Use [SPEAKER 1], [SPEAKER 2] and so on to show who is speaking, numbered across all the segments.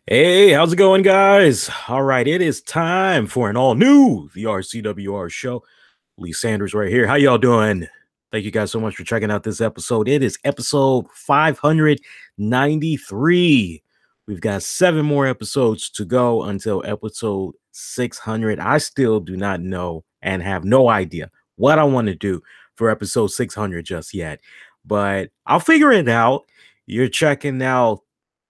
[SPEAKER 1] Hey, how's it going, guys? All right, it is time for an all new the RCWR show. Lee Sanders right here. How y'all doing? Thank you guys so much for checking out this episode. It is episode 593. We've got 7 more episodes to go until episode 600. I still do not know and have no idea what I want to do for episode 600 just yet, but I'll figure it out. You're checking out,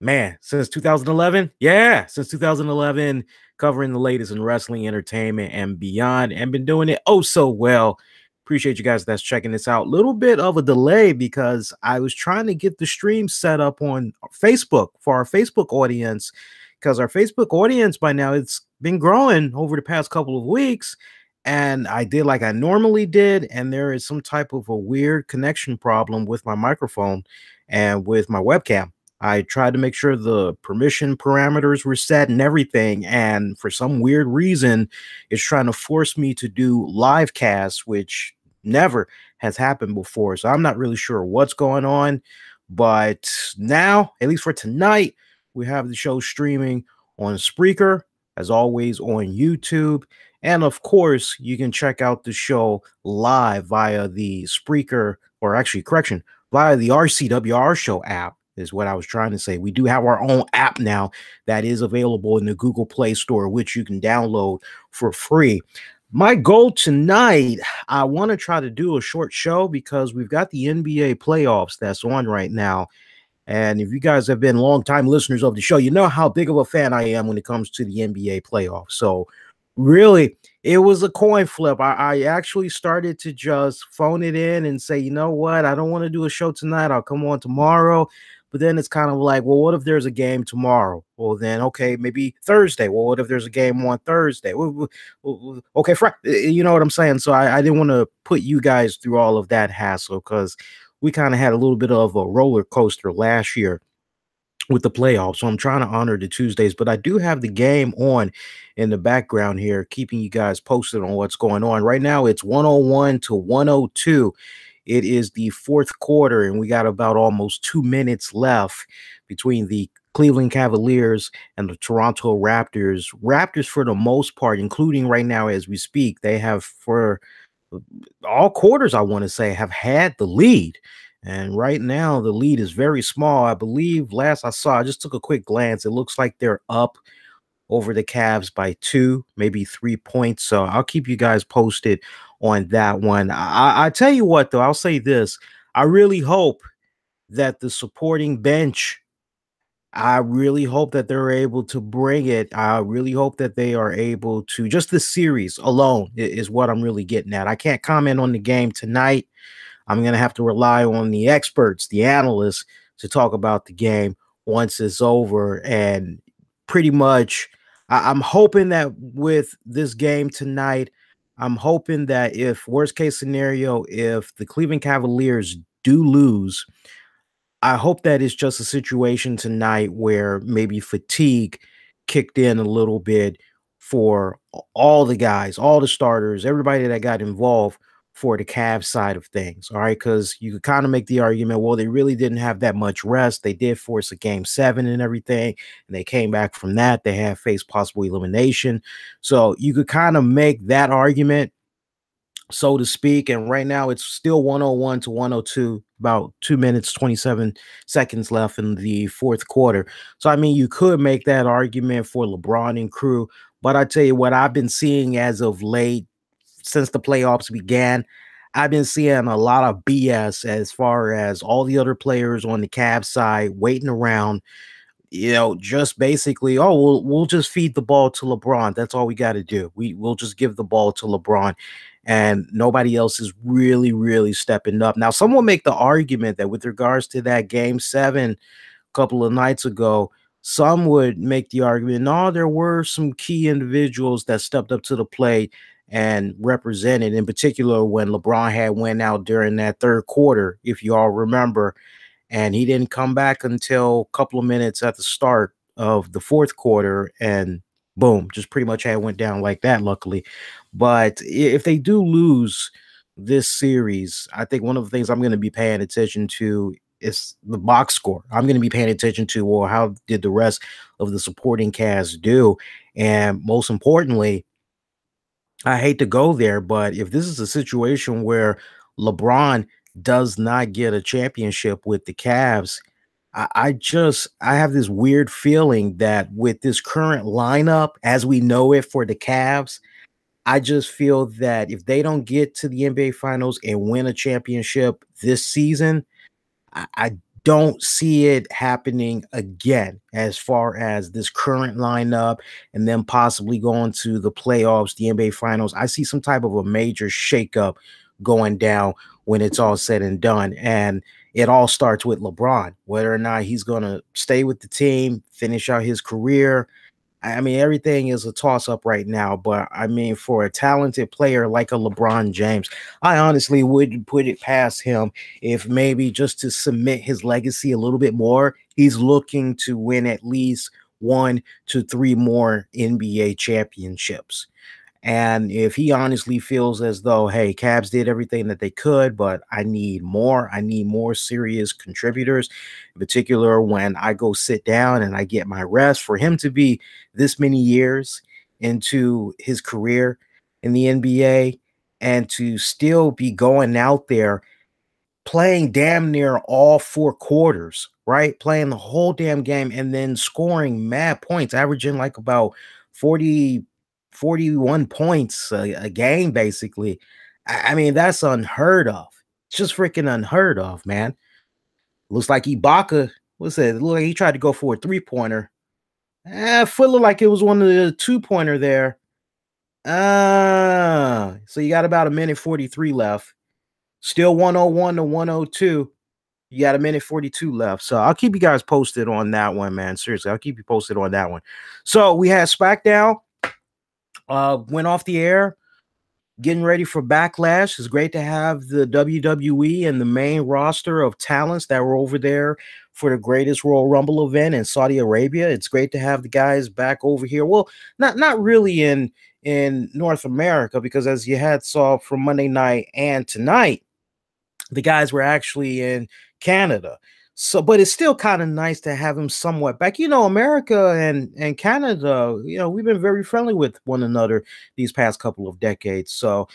[SPEAKER 1] man, since 2011. Yeah, since 2011, covering the latest in wrestling, entertainment, and beyond, and been doing it oh so well. Appreciate you guys that's checking this out. Little bit of a delay because I was trying to get the stream set up on Facebook for our Facebook audience, because our Facebook audience by now, it's been growing over the past couple of weeks. And I did like I normally did, and there is some type of a weird connection problem with my microphone and with my webcam. I tried to make sure the permission parameters were set and everything, and for some weird reason, it's trying to force me to do live casts, which never has happened before. So I'm not really sure what's going on, but now, at least for tonight, we have the show streaming on Spreaker, as always on YouTube, and of course, you can check out the show live via the Spreaker, or actually, correction, via the RCWR Show app, is what I was trying to say. We do have our own app now that is available in the Google Play Store, which you can download for free. My goal tonight, I want to try to do a short show because we've got the NBA playoffs that's on right now. And if you guys have been longtime listeners of the show, you know how big of a fan I am when it comes to the NBA playoffs. So really, it was a coin flip. I actually started to just phone it in and say, you know what, I don't want to do a show tonight. I'll come on tomorrow. But then it's kind of like, well, what if there's a game tomorrow? Well, then, okay, maybe Thursday. Well, what if there's a game on Thursday? Okay, Friday. You know what I'm saying? So I didn't want to put you guys through all of that hassle because we kind of had a little bit of a roller coaster last year with the playoffs. So I'm trying to honor the Tuesdays, but I do have the game on in the background here, keeping you guys posted on what's going on. Right now, it's 101 to 102. It is the fourth quarter, and we got about almost 2 minutes left between the Cleveland Cavaliers and the Toronto Raptors. Raptors, for the most part, including right now as we speak, they have for all quarters, I want to say, have had the lead. And right now, the lead is very small. I believe last I saw, I just took a quick glance. It looks like they're up over the Cavs by 2, maybe 3 points. So I'll keep you guys posted on that one. I tell you what, though, I'll say this. I really hope that the supporting bench, I really hope that they're able to bring it. I really hope that they are able to, just the series alone is what I'm really getting at. I can't comment on the game tonight. I'm going to have to rely on the experts, the analysts, to talk about the game once it's over. And pretty much, I'm hoping that with this game tonight, I'm hoping that if worst case scenario, if the Cleveland Cavaliers do lose, I hope that it's just a situation tonight where maybe fatigue kicked in a little bit for all the guys, all the starters, everybody that got involved for the Cavs side of things. All right. Because you could kind of make the argument, well, they really didn't have that much rest. They did force a game 7 and everything, and they came back from that. They have faced possible elimination. So you could kind of make that argument, so to speak. And right now it's still 101 to 102, about 2 minutes, 27 seconds left in the fourth quarter. So, I mean, you could make that argument for LeBron and crew. But I tell you what, I've been seeing as of late, since the playoffs began, I've been seeing a lot of BS as far as all the other players on the Cavs side waiting around, just basically, oh, we'll just feed the ball to LeBron. That's all we got to do. We'll just give the ball to LeBron, and nobody else is really, really stepping up. Now, someone make the argument that with regards to that game 7 a couple of nights ago, some would make the argument, no, there were some key individuals that stepped up to the plate and represented, in particular when LeBron had went out during that third quarter, if you all remember, and he didn't come back until a couple of minutes at the start of the fourth quarter, and boom, just pretty much had went down like that, luckily. But if they do lose this series, I think one of the things I'm going to be paying attention to it's the box score. I'm going to be paying attention to, well, how did the rest of the supporting cast do? And most importantly, I hate to go there, but if this is a situation where LeBron does not get a championship with the Cavs, I have this weird feeling that with this current lineup as we know it for the Cavs, I just feel that if they don't get to the NBA Finals and win a championship this season, I don't see it happening again as far as this current lineup and then possibly going to the playoffs, the NBA Finals. I see some type of a major shakeup going down when it's all said and done. And it all starts with LeBron, whether or not he's going to stay with the team, finish out his career. I mean, everything is a toss up right now, but I mean, for a talented player like a LeBron James, I honestly wouldn't put it past him if maybe just to cement his legacy a little bit more, he's looking to win at least 1 to 3 more NBA championships. And if he honestly feels as though, hey, Cavs did everything that they could, but I need more serious contributors, in particular when I go sit down and I get my rest, for him to be this many years into his career in the NBA and to still be going out there playing damn near all 4 quarters, right? Playing the whole damn game and then scoring mad points, averaging like about 40, 41 points a game, basically. I mean, that's unheard of. It's just freaking unheard of, man. Looks like Ibaka, what's that? Look like he tried to go for a 3-pointer. Foot looked like it was one of the 2-pointer there. So you got about 1:43 left. Still 101 to 102. You got 1:42 left. So I'll keep you guys posted on that one, man. Seriously, I'll keep you posted on that one. So we had SmackDown, went off the air, getting ready for Backlash. It's great to have the WWE and the main roster of talents that were over there for the Greatest Royal Rumble event in Saudi Arabia. It's great to have the guys back over here. Well, not really in North America, because as you had saw from Monday night and tonight, the guys were actually in Canada. So, but it's still kind of nice to have him somewhat back. You know, America and Canada, you know, we've been very friendly with one another these past couple of decades. So,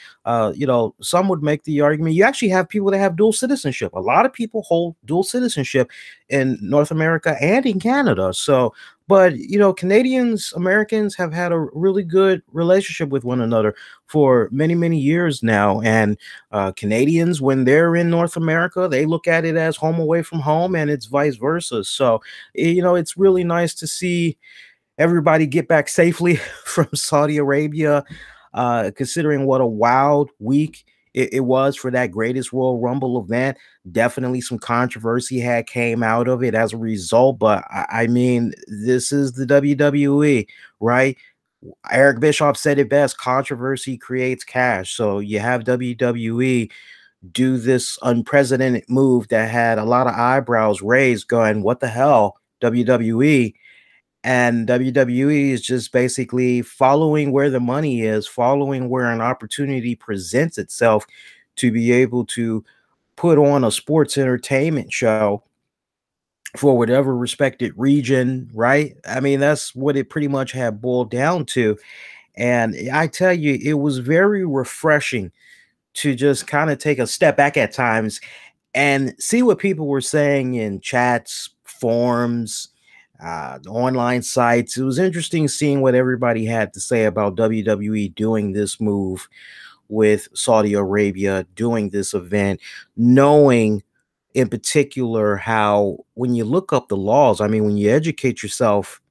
[SPEAKER 1] you know, some would make the argument you actually have people that have dual citizenship. A lot of people hold dual citizenship in North America and in Canada. So, but you know, Canadians, Americans have had a really good relationship with one another for many, many years now. And Canadians, when they're in North America, they look at it as home away from home, and it's vice versa. So, you know, it's really nice to see everybody get back safely from Saudi Arabia, considering what a wild week it was for that Greatest Royal Rumble event. Definitely some controversy had came out of it as a result, but I mean, this is the WWE, right? Eric Bischoff said it best: controversy creates cash. So you have WWE do this unprecedented move that had a lot of eyebrows raised, going, what the hell, WWE? And WWE is just basically following where the money is, following where an opportunity presents itself to be able to put on a sports entertainment show for whatever respected region, right? I mean, that's what it pretty much had boiled down to. And I tell you, it was very refreshing to just kind of take a step back at times and see what people were saying in chats, forums, online sites. It was interesting seeing what everybody had to say about WWE doing this move with Saudi Arabia, doing this event, knowing in particular how when you look up the laws, I mean, when you educate yourself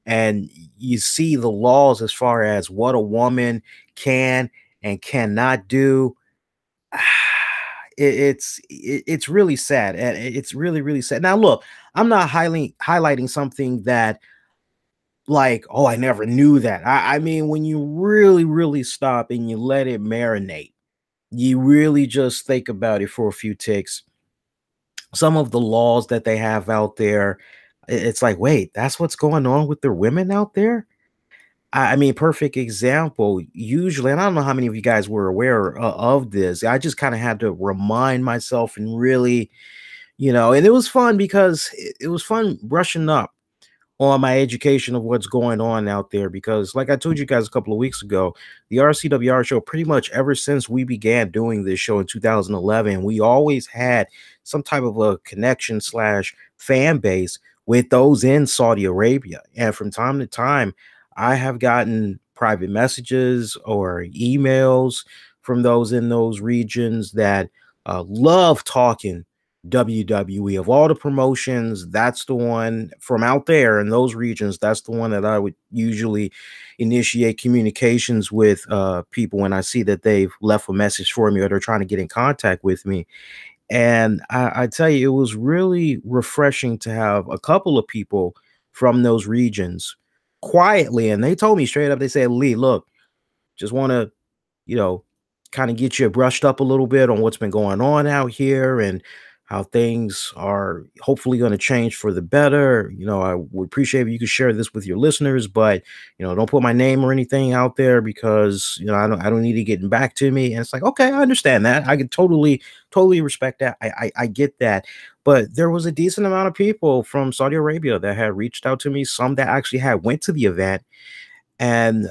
[SPEAKER 1] and you see the laws as far as what a woman can and cannot do, it's really sad, and it's really sad. Now, look, I'm not highlighting something that, like, oh, I never knew that. I mean, when you really stop and you let it marinate, you really just think about it for a few ticks. Some of the laws that they have out there, it's like, wait, that's what's going on with their women out there. I mean, perfect example. Usually, and I don't know how many of you guys were aware of this. I just kind of had to remind myself and really, And it was fun because it was fun brushing up on my education of what's going on out there because like I told you guys a couple of weeks ago, the RCWR show pretty much ever since we began doing this show in 2011, we always had some type of a connection slash fan base with those in Saudi Arabia. And from time to time, I have gotten private messages or emails from those in those regions that love talking WWE. Of all the promotions, that's the one from out there in those regions. That's the one that I would usually initiate communications with people when I see that they've left a message for me or they're trying to get in contact with me. And I tell you, it was really refreshing to have a couple of people from those regions quietly. And they told me straight up, they said, Lee, look, just want to you know, kind of get you brushed up a little bit on what's been going on out here and how things are hopefully going to change for the better. I would appreciate if you could share this with your listeners, but don't put my name or anything out there because I don't need it getting back to me. And it's like, okay, I understand that. I can totally respect that. I get that. But there was a decent amount of people from Saudi Arabia that had reached out to me, some that actually had went to the event and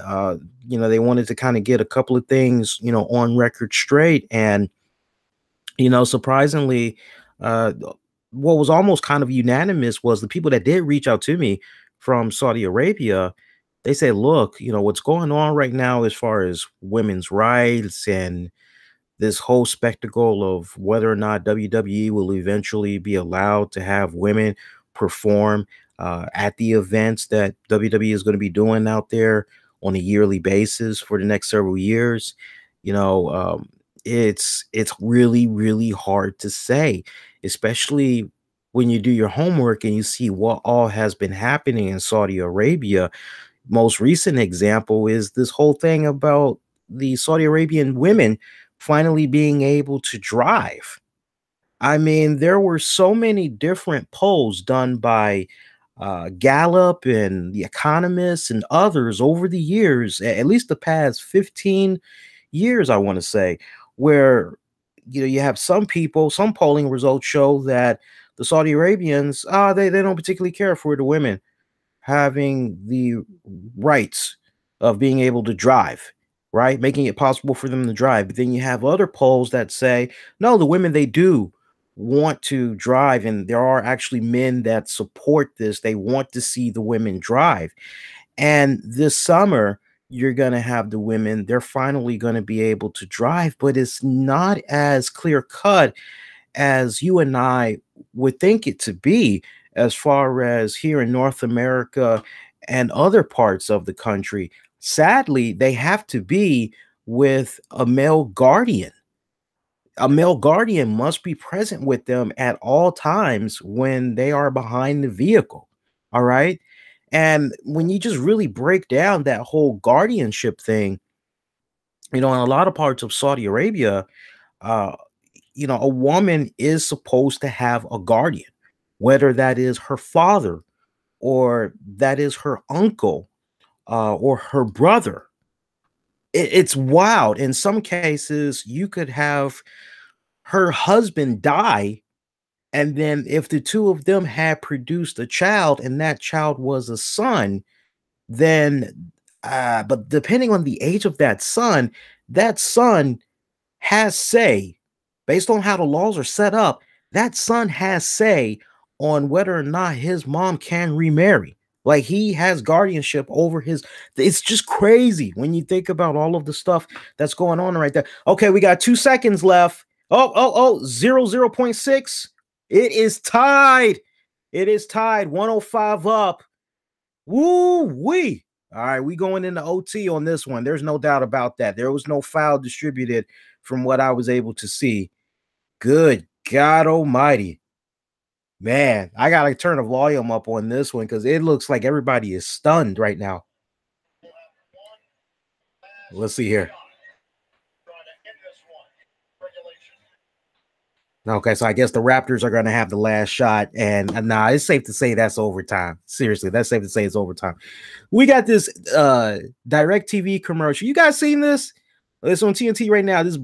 [SPEAKER 1] they wanted to kind of get a couple of things on record straight. And surprisingly, what was almost kind of unanimous was the people that did reach out to me from Saudi Arabia. They said, look, what's going on right now as far as women's rights and this whole spectacle of whether or not WWE will eventually be allowed to have women perform at the events that WWE is going to be doing out there on a yearly basis for the next several years. You know, um, it's really really hard to say, especially when you do your homework and you see what all has been happening in Saudi Arabia. Most recent example is this whole thing about the Saudi Arabian women finally being able to drive. I mean, there were so many different polls done by Gallup and The Economist and others over the years, at least the past 15 years, I want to say, where you have some people, some polling results show that the Saudi Arabians, they don't particularly care for the women having the rights of being able to drive, right? Making it possible for them to drive. But then you have other polls that say, no, the women, they do want to drive. And there are actually men that support this. They want to see the women drive. And this summer, you're going to have the women, they're finally going to be able to drive, but it's not as clear cut as you and I would think it to be, as far as here in North America and other parts of the country. Sadly, they have to be with a male guardian. A male guardian must be present with them at all times when they are behind the vehicle. All right. And when you just really break down that whole guardianship thing, in a lot of parts of Saudi Arabia, uh, a woman is supposed to have a guardian, whether that is her father or that is her uncle or her brother. It's wild. In some cases, you could have her husband die. And then, if the two of them had produced a child and that child was a son, then, but depending on the age of that son has say, based on how the laws are set up, that son has say on whether or not his mom can remarry. Like he has guardianship over his. It's just crazy when you think about all of the stuff that's going on right there. Okay, we got 2 seconds left. Oh, 0.6. It is tied. It is tied. 105 up. Woo wee. All right, we going into OT on this one. There's no doubt about that. There was no foul distributed from what I was able to see. Good God Almighty. Man, I got to turn the volume up on this one because it looks like everybody is stunned right now. Let's see here. Okay, so I guess the Raptors are going to have the last shot. And nah, it's safe to say that's overtime. Seriously, that's safe to say it's overtime. We got this direct TV commercial. You guys seen this? It's on TNT right now. This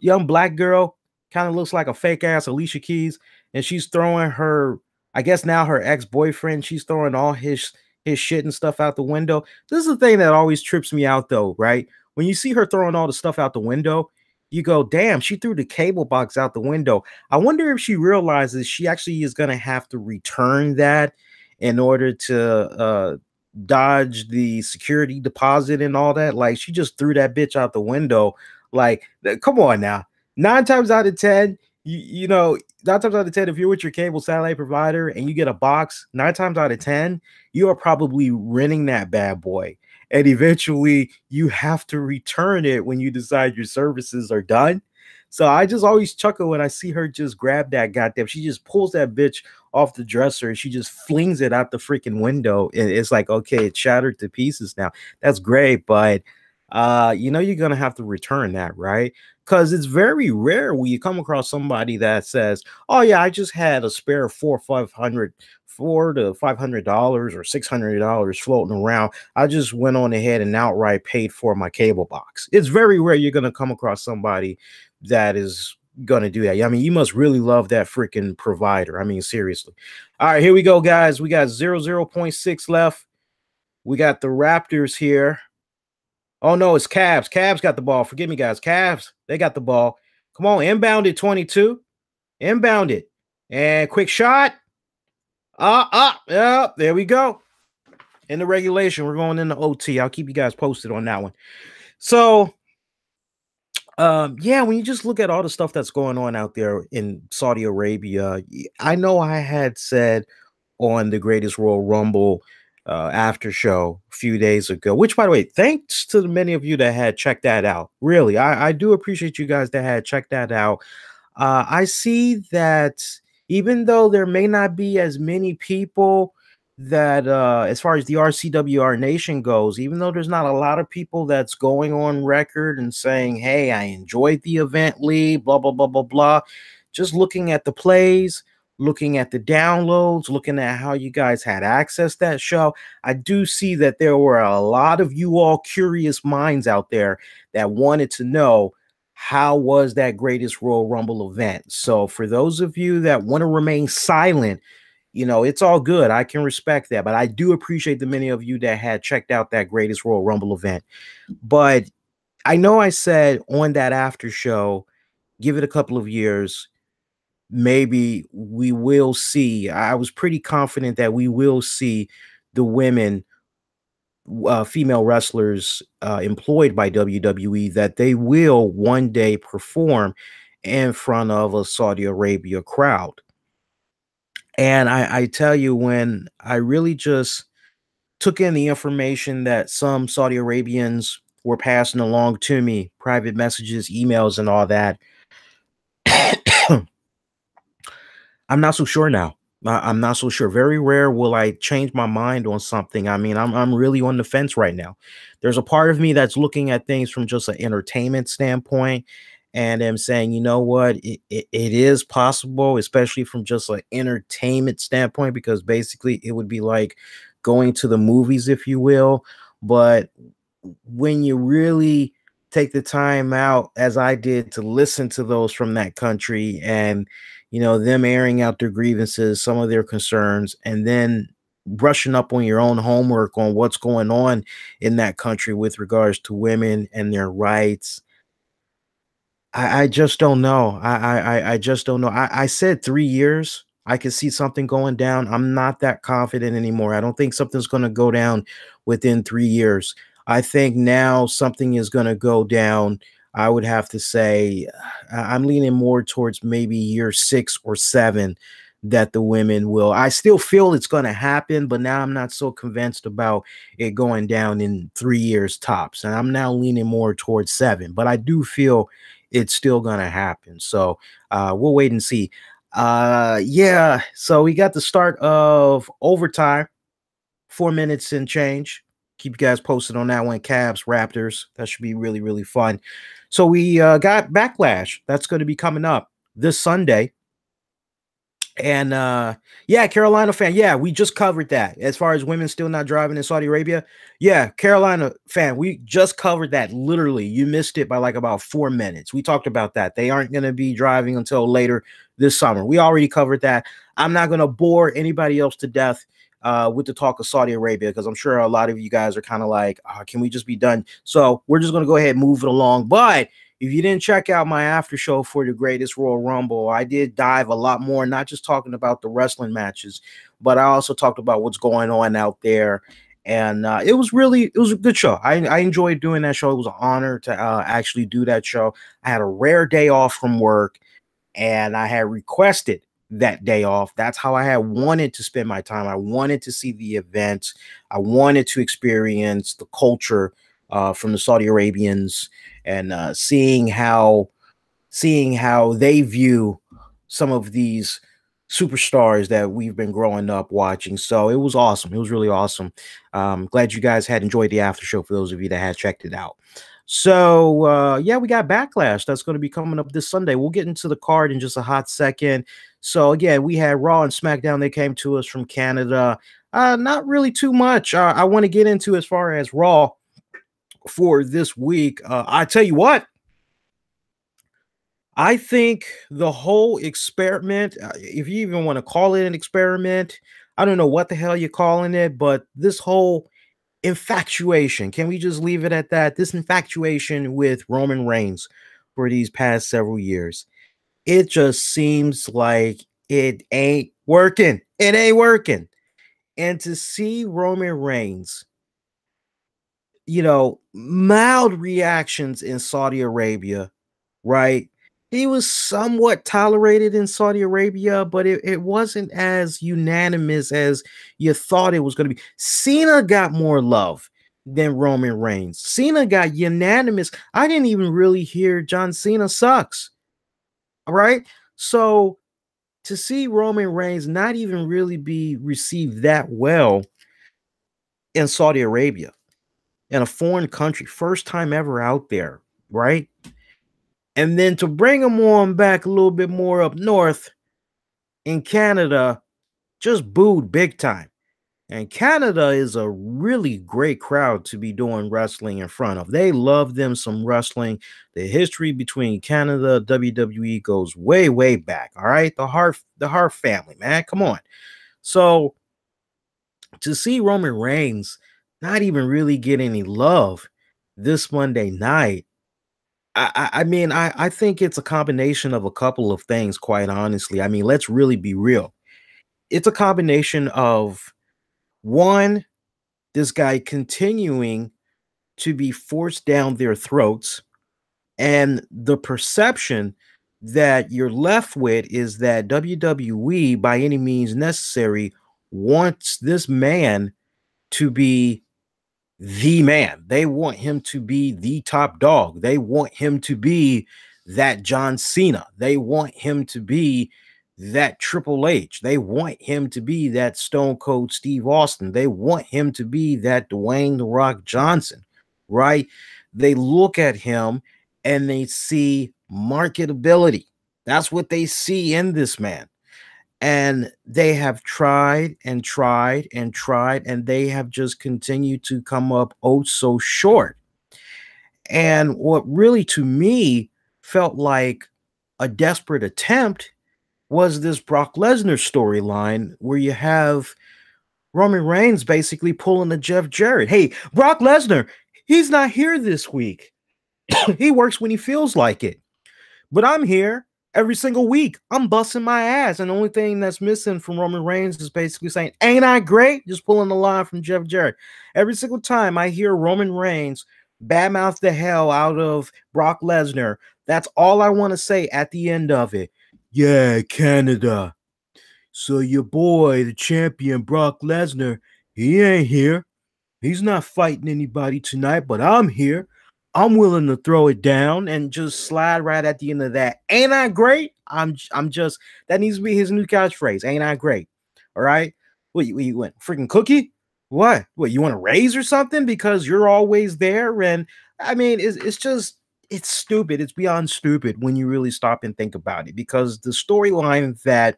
[SPEAKER 1] young black girl kind of looks like a fake ass Alicia Keys. and she's throwing her, I guess now her ex-boyfriend, she's throwing all his shit and stuff out the window. This is the thing that always trips me out though, right? When you see her throwing all the stuff out the window, you go, damn, she threw the cable box out the window. I wonder if she realizes she actually is going to have to return that in order to dodge the security deposit and all that. Like, she just threw that bitch out the window. Like, come on now. 9 times out of 10, you know, 9 times out of 10, if you're with your cable satellite provider and you get a box, 9 times out of 10, you are probably renting that bad boy. And eventually you have to return it when you decide your services are done. So I just always chuckle when I see her just grab that goddamn. She just pulls that bitch off the dresser and she just flings it out the freaking window. And it's like, okay, it's shattered to pieces now. That's great, but you know, you're gonna have to return that, right? Because it's very rare when you come across somebody that says, "Oh yeah, I just had a spare $400 to $500 or $600 floating around. I just went on ahead and outright paid for my cable box." It's very rare you're gonna come across somebody that is gonna do that. I mean, you must really love that freaking provider. I mean, seriously. All right, here we go, guys. We got 0.6 left. We got the Raptors here. Oh no, it's Cavs. Cavs got the ball. Forgive me, guys. Cavs, they got the ball. Come on, inbound it 22. Inbound it. And quick shot. Yeah, there we go. In the regulation, we're going into OT. I'll keep you guys posted on that one. So, yeah, when you just look at all the stuff that's going on out there in Saudi Arabia, I know I had said on the Greatest Royal Rumble after show a few days ago, which, by the way, thanks to the many of you that had checked that out. Really, I do appreciate you guys that had checked that out. I see that even though there may not be as many people that, as far as the RCWR Nation goes, even though there's not a lot of people that's going on record and saying, hey, I enjoyed the event, Lee, blah, blah, blah, blah, blah. Just looking at the plays, looking at the downloads, looking at how you guys had access to that show, I do see that there were a lot of you all curious minds out there that wanted to know, how was that Greatest Royal Rumble event? So for those of you that want to remain silent, you know, it's all good. I can respect that. But I do appreciate the many of you that had checked out that Greatest Royal Rumble event. But I know I said on that after show, give it a couple of years, maybe we will see. I was pretty confident that we will see the women, female wrestlers employed by WWE, that they will one day perform in front of a Saudi Arabia crowd. And I tell you, when I really just took in the information that some Saudi Arabians were passing along to me, private messages, emails, and all that, I'm not so sure now. I'm not so sure. Very rare will I change my mind on something. I mean, I'm really on the fence right now. There's a part of me that's looking at things from just an entertainment standpoint, and I'm saying, you know what, it is possible, especially from just an entertainment standpoint, because basically it would be like going to the movies, if you will. But when you really take the time out, as I did, to listen to those from that country, and you know, them airing out their grievances, some of their concerns, and then brushing up on your own homework on what's going on in that country with regards to women and their rights, I just don't know. I just don't know. I said 3 years. I could see something going down. I'm not that confident anymore. I don't think something's going to go down within 3 years. I think now something is going to go down. I would have to say I'm leaning more towards maybe year 6 or 7 that the women will. I still feel it's going to happen, but now I'm not so convinced about it going down in 3 years tops. And I'm now leaning more towards 7, but I do feel it's still going to happen. So we'll wait and see. Yeah, so we got the start of overtime, 4 minutes and change. Keep you guys posted on that one. Cavs, Raptors. That should be really, really fun. So we got Backlash. That's going to be coming up this Sunday. And yeah, Carolina fan. Yeah, we just covered that. As far as women still not driving in Saudi Arabia. Yeah, Carolina fan. We just covered that. Literally, you missed it by like about 4 minutes. We talked about that. They aren't going to be driving until later this summer. We already covered that. I'm not going to bore anybody else to death with the talk of Saudi Arabia, because I'm sure a lot of you guys are kind of like, can we just be done? So we're just going to go ahead and move it along. But if you didn't check out my after show for the Greatest Royal Rumble, I did dive a lot more, not just talking about the wrestling matches, but I also talked about what's going on out there. And it was a good show. I enjoyed doing that show. It was an honor to actually do that show. I had a rare day off from work, and I had requested that day off. That's how I had wanted to spend my time. I wanted to see the events. I wanted to experience the culture from the Saudi Arabians, and seeing how they view some of these superstars that we've been growing up watching. So it was awesome. It was really awesome. Glad you guys had enjoyed the after show, for those of you that had checked it out. So yeah, we got Backlash that's going to be coming up this Sunday. We'll get into the card in just a hot second. So again, we had Raw and SmackDown. They came to us from Canada. Not really too much I want to get into as far as Raw for this week. I tell you what, I think the whole experiment, if you even want to call it an experiment, I don't know what the hell you're calling it, but this whole infatuation, can we just leave it at that? This infatuation with Roman Reigns for these past several years, it just seems like it ain't working. It ain't working. And to see Roman Reigns, mild reactions in Saudi Arabia, right? He was somewhat tolerated in Saudi Arabia, but it wasn't as unanimous as you thought it was going to be. Cena got more love than Roman Reigns. Cena got unanimous. I didn't even really hear John Cena sucks. All right. So to see Roman Reigns not even really be received that well in Saudi Arabia, in a foreign country, first time ever out there, right? And then to bring him on back a little bit more up north in Canada, just booed big time. And Canada is a really great crowd to be doing wrestling in front of. They love them some wrestling. The history between Canada and WWE goes way, way back. All right. The Hart family, man. Come on. So to see Roman Reigns not even really get any love this Monday night, I think it's a combination of a couple of things, quite honestly. I mean, let's really be real. It's a combination of, one, this guy continuing to be forced down their throats, and the perception that you're left with is that WWE, by any means necessary, wants this man to be the man. They want him to be the top dog. They want him to be that John Cena. They want him to be that Triple H. They want him to be that Stone Cold Steve Austin. They want him to be that Dwayne The Rock Johnson, right? They look at him and they see marketability. That's what they see in this man. And they have tried and tried and tried, and they have just continued to come up oh so short. And what really, to me, felt like a desperate attempt was this Brock Lesnar storyline, where you have Roman Reigns basically pulling a Jeff Jarrett. Hey, Brock Lesnar, he's not here this week. He works when he feels like it. But I'm here every single week. I'm busting my ass. And the only thing that's missing from Roman Reigns is basically saying, ain't I great? Just pulling the line from Jeff Jarrett. Every single time I hear Roman Reigns badmouth the hell out of Brock Lesnar, that's all I want to say at the end of it. Yeah, Canada. So your boy, the champion Brock Lesnar, he ain't here. He's not fighting anybody tonight, but I'm here. I'm willing to throw it down and just slide right at the end of that. Ain't I great? I'm just, that needs to be his new catchphrase. Ain't I great? All right. What you went freaking cookie? What you want to raise or something because you're always there? And I mean, it's just, it's stupid. It's beyond stupid when you really stop and think about it, because the storyline that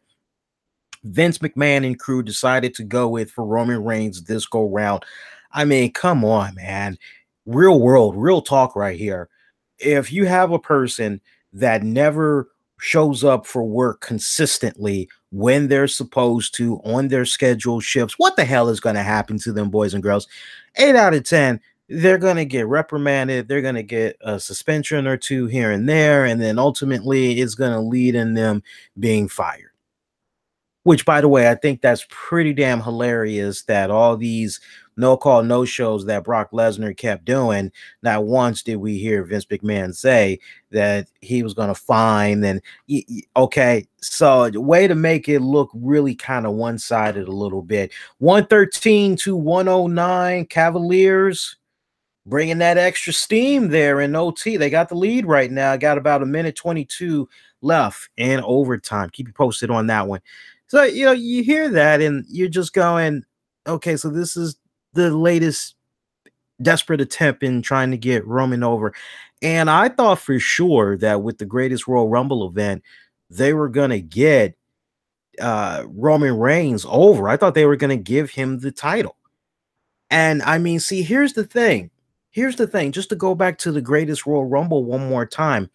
[SPEAKER 1] Vince McMahon and crew decided to go with for Roman Reigns this go round. I mean, come on, man. Real world, real talk right here. If you have a person that never shows up for work consistently when they're supposed to on their scheduled shifts, what the hell is going to happen to them, boys and girls? 8 out of 10, they're going to get reprimanded. They're going to get a suspension or two here and there. And then ultimately, it's going to lead in them being fired. Which, by the way, I think that's pretty damn hilarious that all these no call, no shows that Brock Lesnar kept doing, not once did we hear Vince McMahon say that he was going to fine. And okay, so way to make it look really kind of one sided a little bit. 113 to 109 Cavaliers. Bringing that extra steam there in OT. They got the lead right now. Got about a minute 22 left in overtime. Keep you posted on that one. So, you hear that and you're just going, okay, so this is the latest desperate attempt in trying to get Roman over. And I thought for sure that with the Greatest Royal Rumble event, they were going to get Roman Reigns over. I thought they were going to give him the title. And I mean, see, here's the thing. Just to go back to the Greatest Royal Rumble one more time.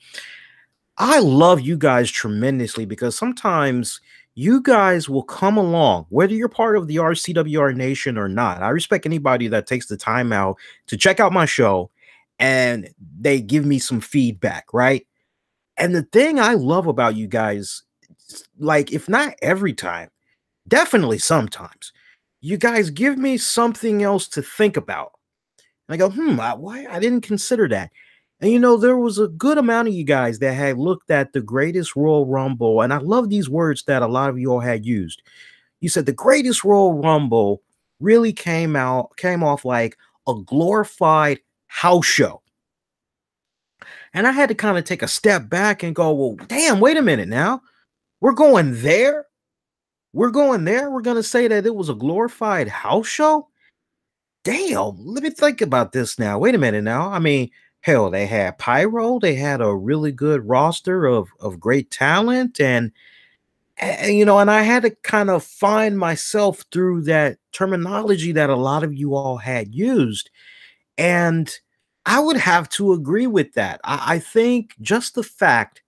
[SPEAKER 1] I love you guys tremendously because sometimes you guys will come along, whether you're part of the RCWR Nation or not. I respect anybody that takes the time out to check out my show and they give me some feedback, right? And the thing I love about you guys, like, if not every time, definitely sometimes, you guys give me something else to think about. And I go, why I didn't consider that. And there was a good amount of you guys that had looked at the Greatest Royal Rumble, and I love these words that a lot of you all had used. You said the Greatest Royal Rumble really came off like a glorified house show. And I had to kind of take a step back and go, well, damn, wait a minute now. We're going there? We're going there? We're going to say that it was a glorified house show? Damn, let me think about this now. Wait a minute now. I mean, hell, they had pyro. They had a really good roster of great talent. And I had to kind of find myself through that terminology that a lot of you all had used. And I would have to agree with that. I think just the fact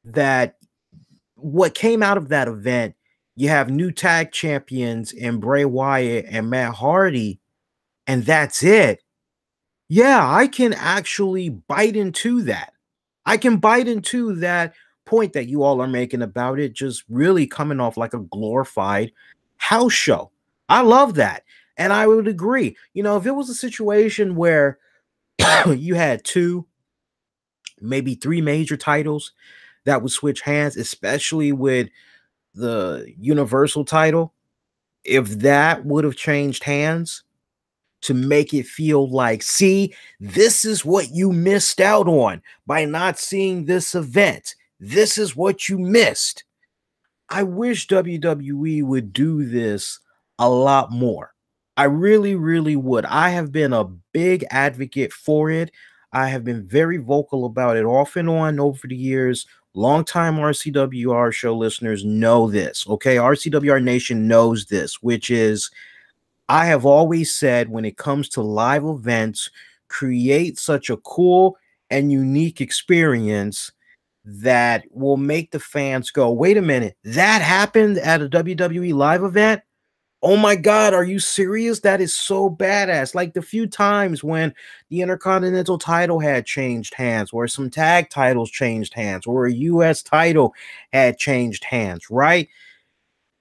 [SPEAKER 1] that what came out of that event, you have new tag champions in Bray Wyatt and Matt Hardy, and that's it. Yeah, I can actually bite into that. I can bite into that point that you all are making about it just really coming off like a glorified house show. I love that. And I would agree. If it was a situation where you had 2, maybe 3 major titles that would switch hands, especially with the Universal title, if that would have changed hands, to make it feel like, see, this is what you missed out on by not seeing this event. This is what you missed. I wish WWE would do this a lot more. I really, really would. I have been a big advocate for it. I have been very vocal about it off and on over the years. Longtime RCWR show listeners know this, okay? RCWR Nation knows this, which is I have always said when it comes to live events, create such a cool and unique experience that will make the fans go, wait a minute, that happened at a WWE live event? Oh my God, are you serious? That is so badass. Like the few times when the Intercontinental title had changed hands, or some tag titles changed hands, or a US title had changed hands, right?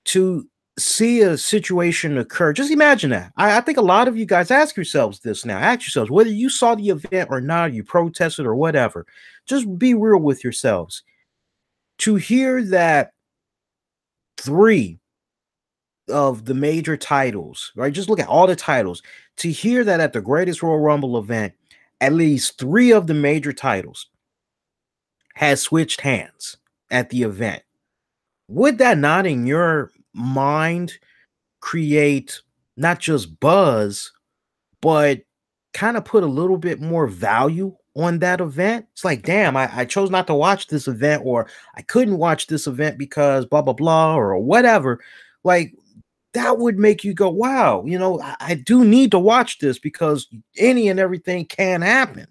[SPEAKER 1] To see a situation occur, just imagine that. I think a lot of you guys ask yourselves this now. Ask yourselves whether you saw the event or not, you protested or whatever. Just be real with yourselves. To hear that 3 of the major titles, right? Just look at all the titles. To hear that at the Greatest Royal Rumble event, at least 3 of the major titles had switched hands at the event. Would that not in your mind create not just buzz, but kind of put a little bit more value on that event. It's like, damn, I chose not to watch this event, or I couldn't watch this event because blah blah blah or whatever. Like, that would make you go, wow, I do need to watch this because any and everything can happen.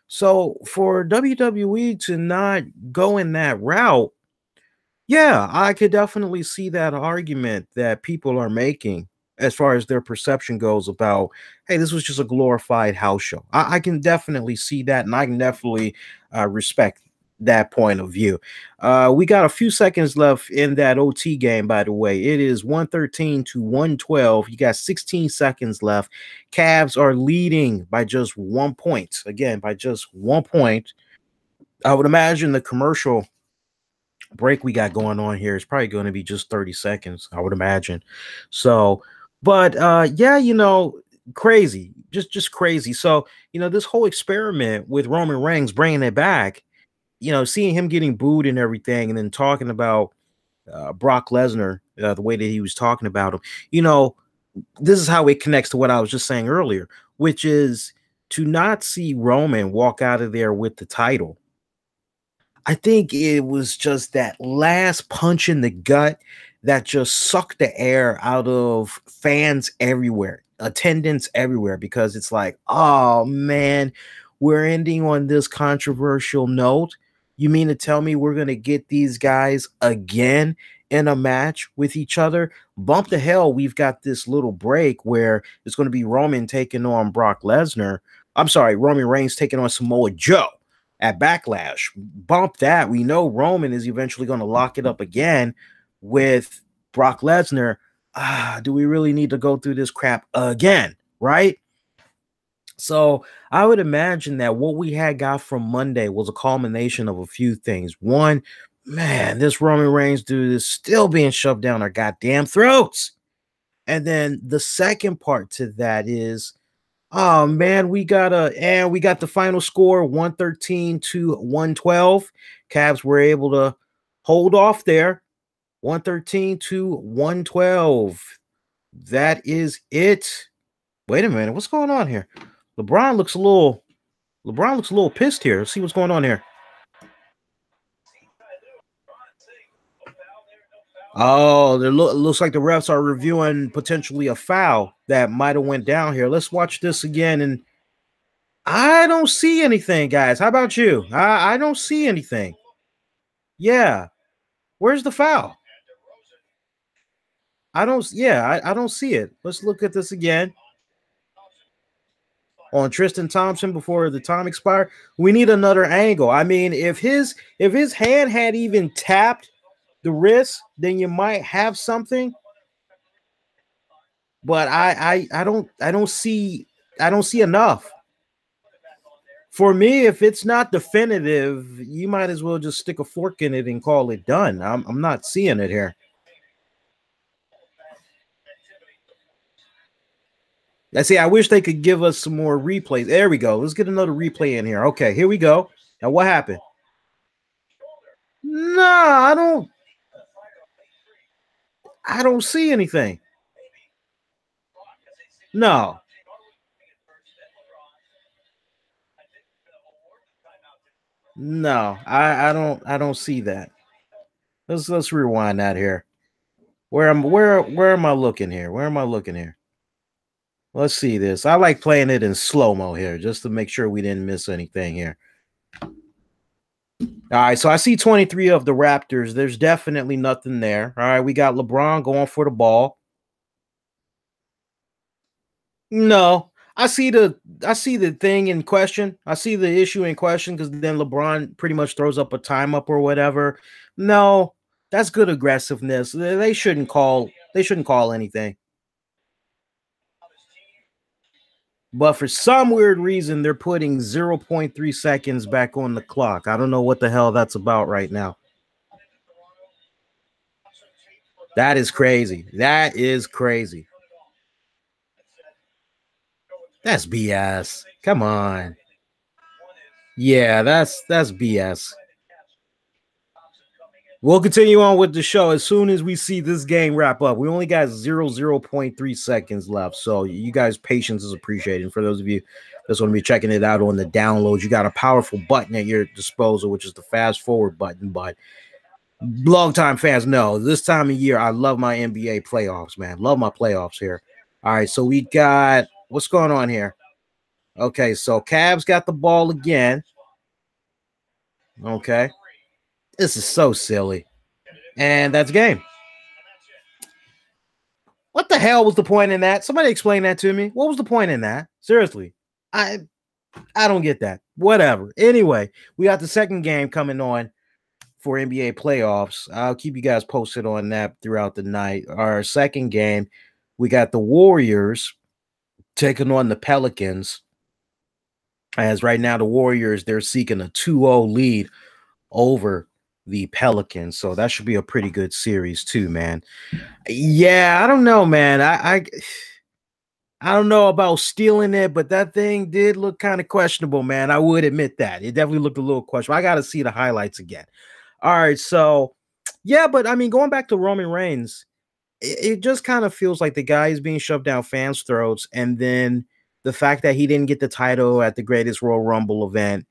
[SPEAKER 1] So for WWE to not go in that route, yeah, I could definitely see that argument that people are making as far as their perception goes about, hey, this was just a glorified house show. I can definitely see that, and I can definitely respect that point of view. We got a few seconds left in that OT game, by the way. It is 113 to 112. You got 16 seconds left. Cavs are leading by just 1 point. Again, by just 1 point. I would imagine the commercial break we got going on here is probably going to be just 30 seconds, I would imagine. So, but yeah, crazy, just crazy. So, this whole experiment with Roman Reigns bringing it back, seeing him getting booed and everything, and then talking about Brock Lesnar, the way that he was talking about him, this is how it connects to what I was just saying earlier, which is to not see Roman walk out of there with the title. I think it was just that last punch in the gut that just sucked the air out of fans everywhere, attendance everywhere, because it's like, oh man, we're ending on this controversial note. You mean to tell me we're going to get these guys again in a match with each other? Bump the hell, we've got this little break where it's going to be Roman taking on Brock Lesnar. I'm sorry, Roman Reigns taking on Samoa Joe at Backlash. Bump that. We know Roman is eventually going to lock it up again with Brock Lesnar. Do we really need to go through this crap again? Right? So I would imagine that what we had got from Monday was a culmination of a few things. One, man, this Roman Reigns dude is still being shoved down our goddamn throats. And then the second part to that is, oh man, we got the final score 113 to 112. Cavs were able to hold off there. 113 to 112. That is it. Wait a minute, what's going on here? LeBron looks a little pissed here. Let's see what's going on here. Oh, it looks like the refs are reviewing potentially a foul that might have went down here. Let's watch this again, and I don't see anything, guys. How about you? I don't see anything. Yeah. Where's the foul? I don't see it. Let's look at this again. On Tristan Thompson before the time expired. We need another angle. I mean, if his hand had even tapped the wrist, then you might have something. But I don't see enough. For me, if it's not definitive, you might as well just stick a fork in it and call it done. I'm not seeing it here. I see. I wish they could give us some more replays. There we go. Let's get another replay in here. Okay, here we go. Now, what happened? No, I don't see anything. No. No, I don't see that. Let's rewind that here. Where am I looking here? Where am I looking here? Let's see this. I like playing it in slow-mo here just to make sure we didn't miss anything here. All right, so I see 23 of the Raptors. There's definitely nothing there. All right, we got LeBron going for the ball. No, I see the thing in question. I see the issue in question because then LeBron pretty much throws up a time up or whatever. No, that's good aggressiveness. They shouldn't call anything. But for some weird reason, they're putting 0.3 seconds back on the clock. I don't know what the hell that's about right now. That is crazy. That is crazy. That's BS. Come on. Yeah, that's BS. We'll continue on with the show as soon as we see this game wrap up. We only got 0.3 seconds left, so you guys' patience is appreciated. And for those of you that's going to be checking it out on the download, you got a powerful button at your disposal, which is the fast forward button. But long-time fans know this time of year, I love my NBA playoffs, man. Love my playoffs here. All right, so we got what's going on here? Okay, so Cavs got the ball again. Okay, this is so silly. And that's game. What the hell was the point in that? Somebody explain that to me. What was the point in that? Seriously. I don't get that. Whatever. Anyway, we got the second game coming on for NBA playoffs. I'll keep you guys posted on that throughout the night. Our second game, we got the Warriors taking on the Pelicans. As right now, the Warriors, they're seeking a 2-0 lead over the Pelicans. So that should be a pretty good series too, man. Yeah, I don't know, man. I don't know about stealing it, but that thing did look kind of questionable, man. I would admit that. It definitely looked a little questionable. I got to see the highlights again. All right, so yeah, but I mean, going back to Roman Reigns, it just kind of feels like the guy is being shoved down fans' throats, and then the fact that he didn't get the title at the Greatest Royal Rumble event,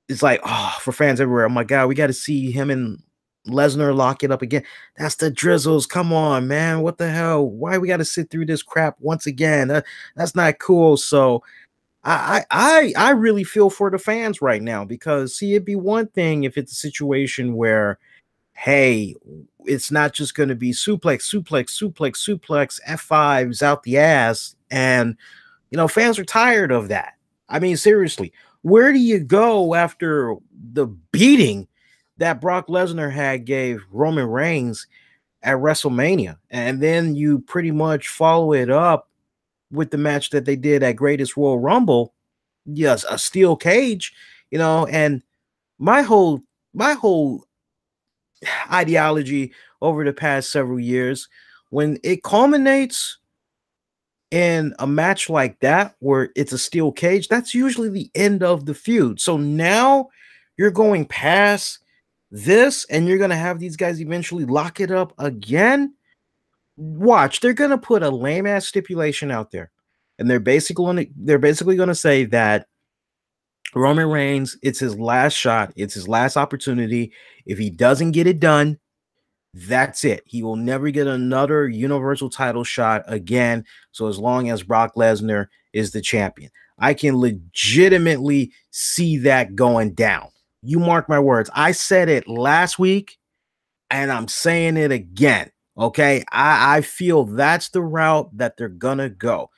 [SPEAKER 1] it's like, oh, for fans everywhere, oh my God, we got to see him and Lesnar lock it up again. That's the Drizzles. Come on, man. What the hell? Why we got to sit through this crap once again? That's not cool. So I really feel for the fans right now because see, it'd be one thing if it's a situation where, hey, it's not just going to be suplex, F5s out the ass, and fans are tired of that. I mean, seriously, where do you go after the beating that Brock Lesnar gave Roman Reigns at WrestleMania? And then you pretty much follow it up with the match that they did at Greatest Royal Rumble. Yes, a steel cage, and my whole ideology over the past several years, when it culminates in a match like that where it's a steel cage, that's usually the end of the feud. So now you're going past this and you're going to have these guys eventually lock it up again. Watch, they're going to put a lame ass stipulation out there, and they're basically going to say that Roman Reigns, it's his last shot, it's his last opportunity. If he doesn't get it done, that's it. He will never get another universal title shot again. So as long as Brock Lesnar is the champion, I can legitimately see that going down. You mark my words. I said it last week and I'm saying it again. Okay. I feel that's the route that they're going to go.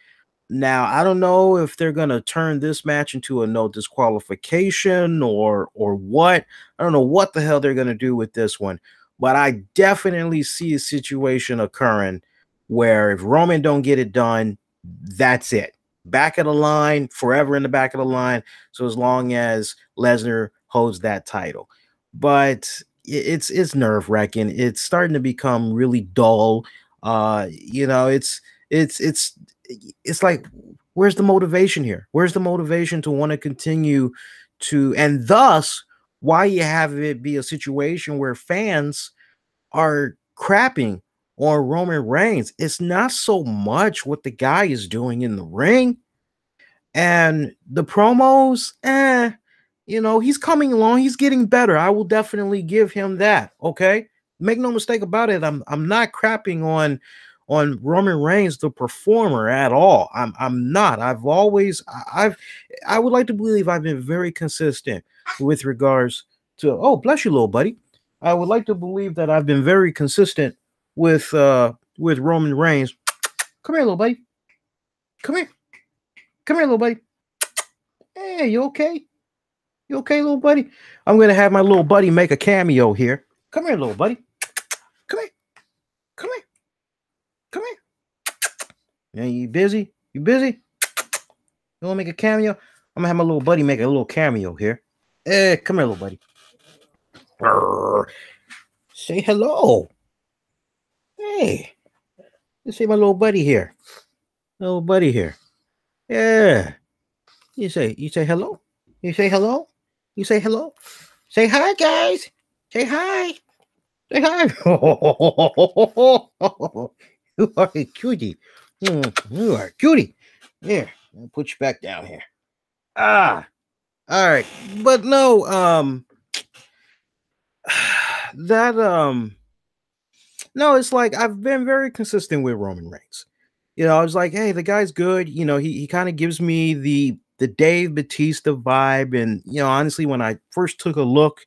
[SPEAKER 1] Now, I don't know if they're going to turn this match into a no disqualification or what. I don't know what the hell they're going to do with this one. But I definitely see a situation occurring where if Roman don't get it done, that's it. Back of the line, forever in the back of the line. So as long as Lesnar holds that title. But it's nerve-wracking. It's starting to become really dull. It's like, where's the motivation here? Where's the motivation to want to continue to, and thus why you have it be a situation where fans are crapping on Roman Reigns. It's not so much what the guy is doing in the ring and the promos. He's coming along. He's getting better. I will definitely give him that. Okay, make no mistake about it. I'm not crapping on Roman Reigns, the performer, at all. I'm not. I would like to believe I've been very consistent with regards to, oh, bless you, little buddy. I would like to believe that I've been very consistent with Roman Reigns. Come here, little buddy. Come here. Come here, little buddy. Hey, you okay? You okay, little buddy? I'm going to have my little buddy make a cameo here. Come here, little buddy. Come here. Come here. Come here. Yeah, you busy? You busy? You want to make a cameo? I'm going to have my little buddy make a little cameo here. Hey, come here, little buddy. Say hello. Hey. You see my little buddy here. Little buddy here. Yeah. You say hello? You say hello? You say hello? Say hi, guys. Say hi. Say hi. You are a cutie. You are a cutie. Here, I'll put you back down here. Ah, all right. But no, that no, it's like I've been very consistent with Roman Reigns. I was like, hey, the guy's good. He kind of gives me the Dave Bautista vibe. And honestly, when I first took a look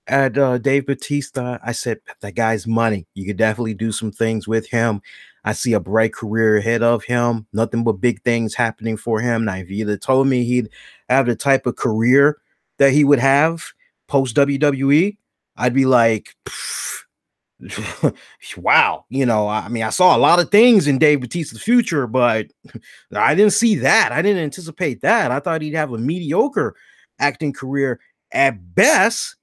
[SPEAKER 1] at Dave Bautista, I said that guy's money. You could definitely do some things with him. I see a bright career ahead of him. Nothing but big things happening for him. Now, if you either told me he'd have the type of career that he would have post WWE, I'd be like, wow. I mean, I saw a lot of things in Dave Bautista's future, but I didn't see that. I didn't anticipate that. I thought he'd have a mediocre acting career at best.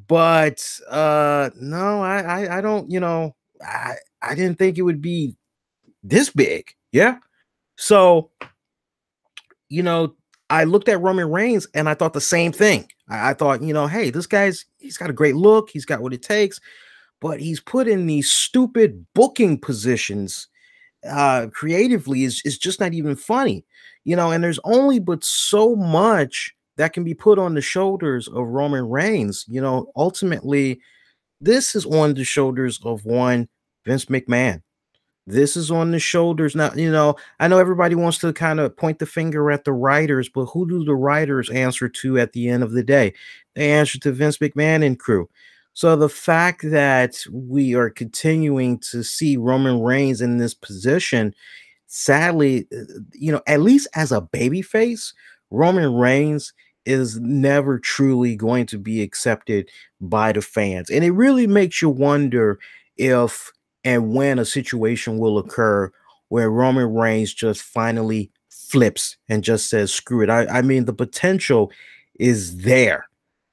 [SPEAKER 1] But no, I don't, I didn't think it would be this big. Yeah. So, you know, I looked at Roman Reigns and I thought the same thing. I thought, hey, he's got a great look, he's got what it takes, but he's put in these stupid booking positions creatively is just not even funny. And there's only but so much that can be put on the shoulders of Roman Reigns. Ultimately, this is on the shoulders of one Vince McMahon. This is on the shoulders. Now, I know everybody wants to kind of point the finger at the writers, but who do the writers answer to at the end of the day? They answer to Vince McMahon and crew. So the fact that we are continuing to see Roman Reigns in this position, sadly, at least as a babyface, Roman Reigns is never truly going to be accepted by the fans. And it really makes you wonder if and when a situation will occur where Roman Reigns just finally flips and just says, screw it. I mean, the potential is there.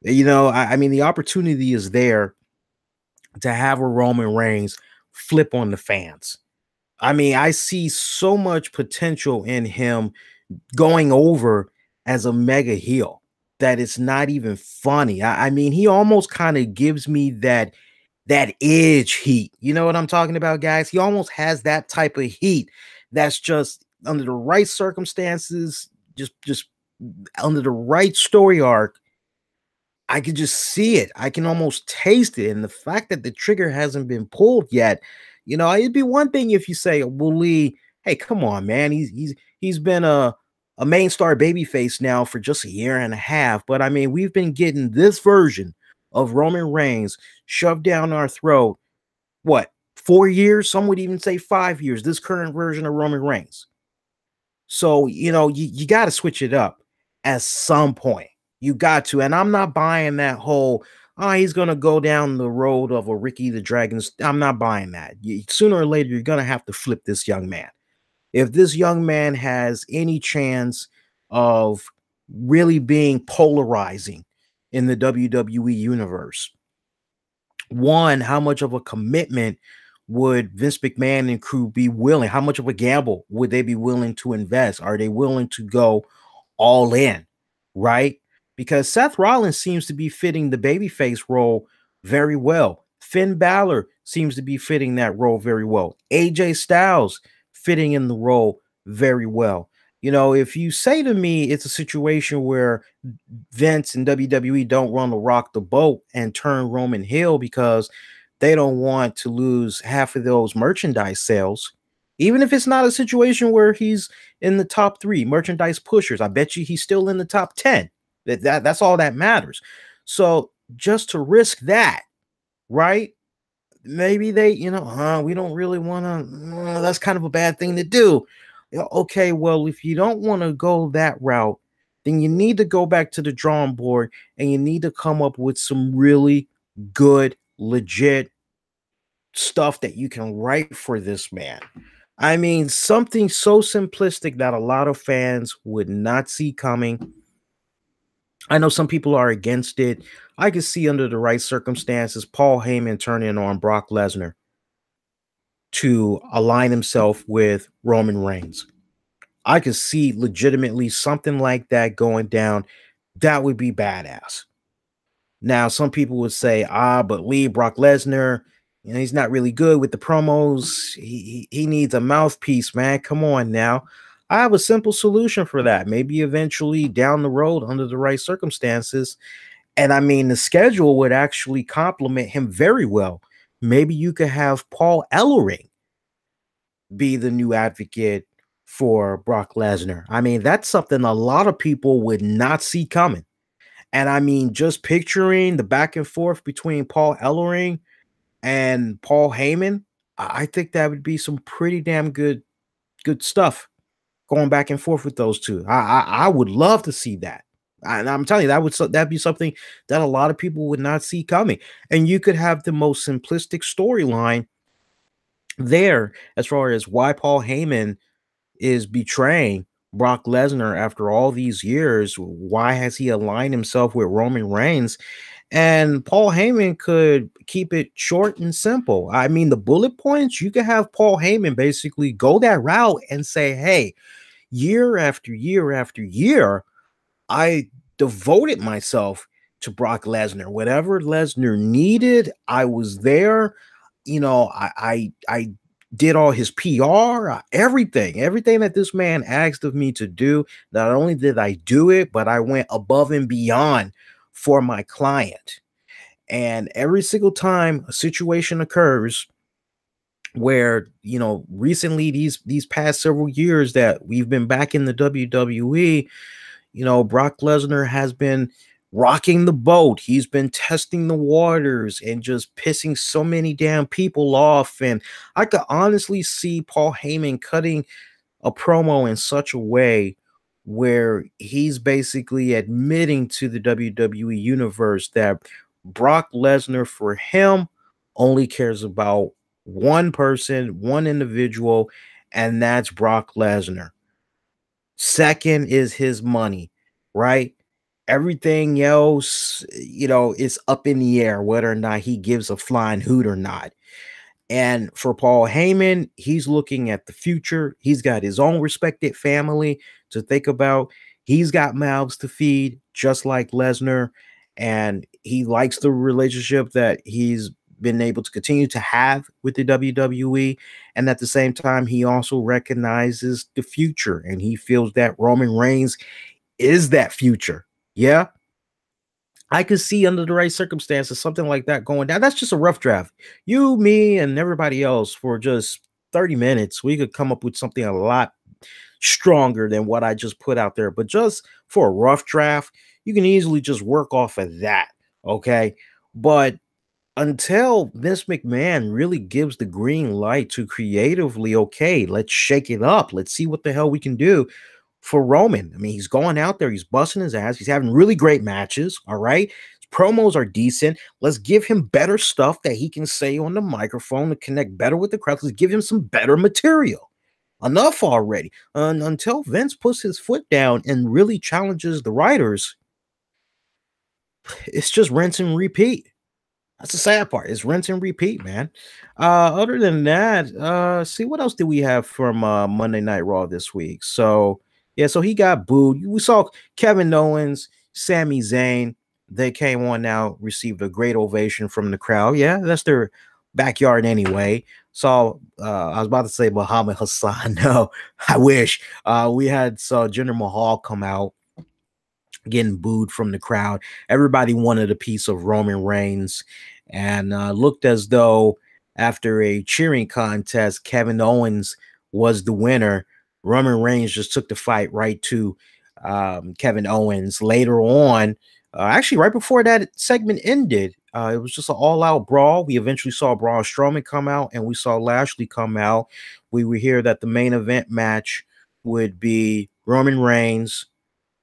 [SPEAKER 1] I mean, the opportunity is there to have a Roman Reigns flip on the fans. I mean, I see so much potential in him going over as a mega heel that it's not even funny. I mean, he almost kind of gives me that edge heat. You know what I'm talking about, guys? He almost has that type of heat that's just under the right circumstances, just under the right story arc. I could just see it. I can almost taste it. And the fact that the trigger hasn't been pulled yet, it'd be one thing if you say, well, Lee, hey, come on, man. He's been a main star babyface now for just a year and a half. But I mean, we've been getting this version of Roman Reigns shoved down our throat. What, 4 years? Some would even say 5 years. This current version of Roman Reigns. So, you got to switch it up at some point. You got to. And I'm not buying that whole, he's going to go down the road of a Ricky the Dragon. I'm not buying that. Sooner or later, you're going to have to flip this young man. If this young man has any chance of really being polarizing in the WWE universe, one, how much of a commitment would Vince McMahon and crew be willing? How much of a gamble would they be willing to invest? Are they willing to go all in? Right? Because Seth Rollins seems to be fitting the babyface role very well. Finn Balor seems to be fitting that role very well. AJ Styles fitting in the role very well. If you say to me it's a situation where Vince and WWE don't want to rock the boat and turn Roman heel because they don't want to lose half of those merchandise sales, even if it's not a situation where he's in the top 3 merchandise pushers, I bet you he's still in the top 10. That's all that matters. So just to risk that, right? Maybe they, we don't really want to, that's kind of a bad thing to do. Okay, well, if you don't want to go that route, then you need to go back to the drawing board and you need to come up with some really good, legit stuff that you can write for this man. I mean, something so simplistic that a lot of fans would not see coming. I know some people are against it. I could see under the right circumstances, Paul Heyman turning on Brock Lesnar to align himself with Roman Reigns. I could see legitimately something like that going down. That would be badass. Now, some people would say, but Lee, Brock Lesnar, he's not really good with the promos. He needs a mouthpiece, man. Come on now. I have a simple solution for that. Maybe eventually down the road, under the right circumstances. And I mean, the schedule would actually complement him very well. Maybe you could have Paul Ellering be the new advocate for Brock Lesnar. I mean, that's something a lot of people would not see coming. And I mean, just picturing the back and forth between Paul Ellering and Paul Heyman, I think that would be some pretty damn good stuff going back and forth with those two. I would love to see that. And I'm telling you, that'd be something that a lot of people would not see coming. And you could have the most simplistic storyline there as far as why Paul Heyman is betraying Brock Lesnar after all these years. Why has he aligned himself with Roman Reigns? And Paul Heyman could keep it short and simple. I mean, the bullet points, you could have Paul Heyman basically go that route and say, hey, year after year after year, I devoted myself to Brock Lesnar. Whatever Lesnar needed, I was there. I did all his PR, everything that this man asked of me to do. Not only did I do it, but I went above and beyond for my client. And every single time a situation occurs where, recently these past several years that we've been back in the WWE, Brock Lesnar has been rocking the boat. He's been testing the waters and just pissing so many damn people off. And I could honestly see Paul Heyman cutting a promo in such a way where he's basically admitting to the WWE universe that Brock Lesnar, for him, only cares about one person, one individual, and that's Brock Lesnar. Second is his money, right? Everything else, is up in the air, whether or not he gives a flying hoot or not. And for Paul Heyman, he's looking at the future. He's got his own respected family to think about. He's got mouths to feed, just like Lesnar. And he likes the relationship that he's been able to continue to have with the WWE. And at the same time, he also recognizes the future and he feels that Roman Reigns is that future. Yeah. I could see under the right circumstances something like that going down. That's just a rough draft. You, me, and everybody else for just 30 minutes, we could come up with something a lot stronger than what I just put out there. But just for a rough draft, you can easily just work off of that. Okay. But until Vince McMahon really gives the green light to creatively, okay, let's shake it up. Let's see what the hell we can do for Roman. I mean, he's going out there, he's busting his ass, he's having really great matches. All right. His promos are decent. Let's give him better stuff that he can say on the microphone to connect better with the crowd. Let's give him some better material. Enough already. Until Vince puts his foot down and really challenges the writers, it's just rinse and repeat. That's the sad part. It's rinse and repeat, man. Other than that, see what else did we have from Monday Night Raw this week? So yeah, so he got booed. We saw Kevin Owens, Sami Zayn. They came on now, received a great ovation from the crowd. Yeah, that's their backyard anyway. Saw I was about to say Muhammad Hassan. No, I wish. We saw Jinder Mahal come out getting booed from the crowd. Everybody wanted a piece of Roman Reigns and looked as though after a cheering contest, Kevin Owens was the winner. Roman Reigns just took the fight right to Kevin Owens. Later on, actually right before that segment ended, it was just an all-out brawl. We eventually saw Braun Strowman come out and we saw Lashley come out. We were here that the main event match would be Roman Reigns,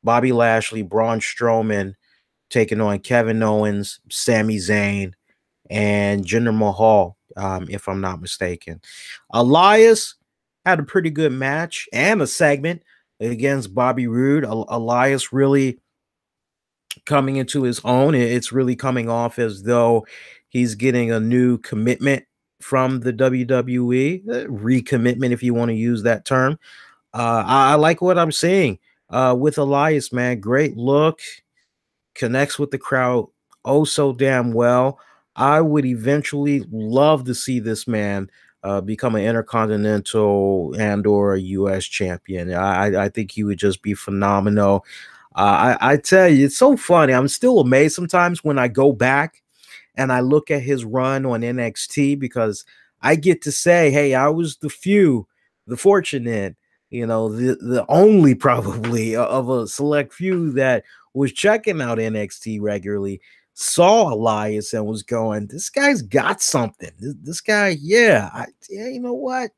[SPEAKER 1] Bobby Lashley, Braun Strowman taking on Kevin Owens, Sami Zayn, and Jinder Mahal, if I'm not mistaken. Elias had a pretty good match and a segment against Bobby Roode. Elias really coming into his own. It's really coming off as though he's getting a new commitment from the WWE, recommitment, if you want to use that term. I like what I'm seeing with Elias, man. Great look, connects with the crowd oh so damn well. I would eventually love to see this man become an intercontinental and or a U.S. champion. I think he would just be phenomenal. I tell you, it's so funny. I'm still amazed sometimes when I go back and I look at his run on NXT because I get to say, hey, I was the fortunate, the only probably of a select few that was checking out NXT regularly, saw Elias and was going, this guy's got something. This guy, yeah, you know what?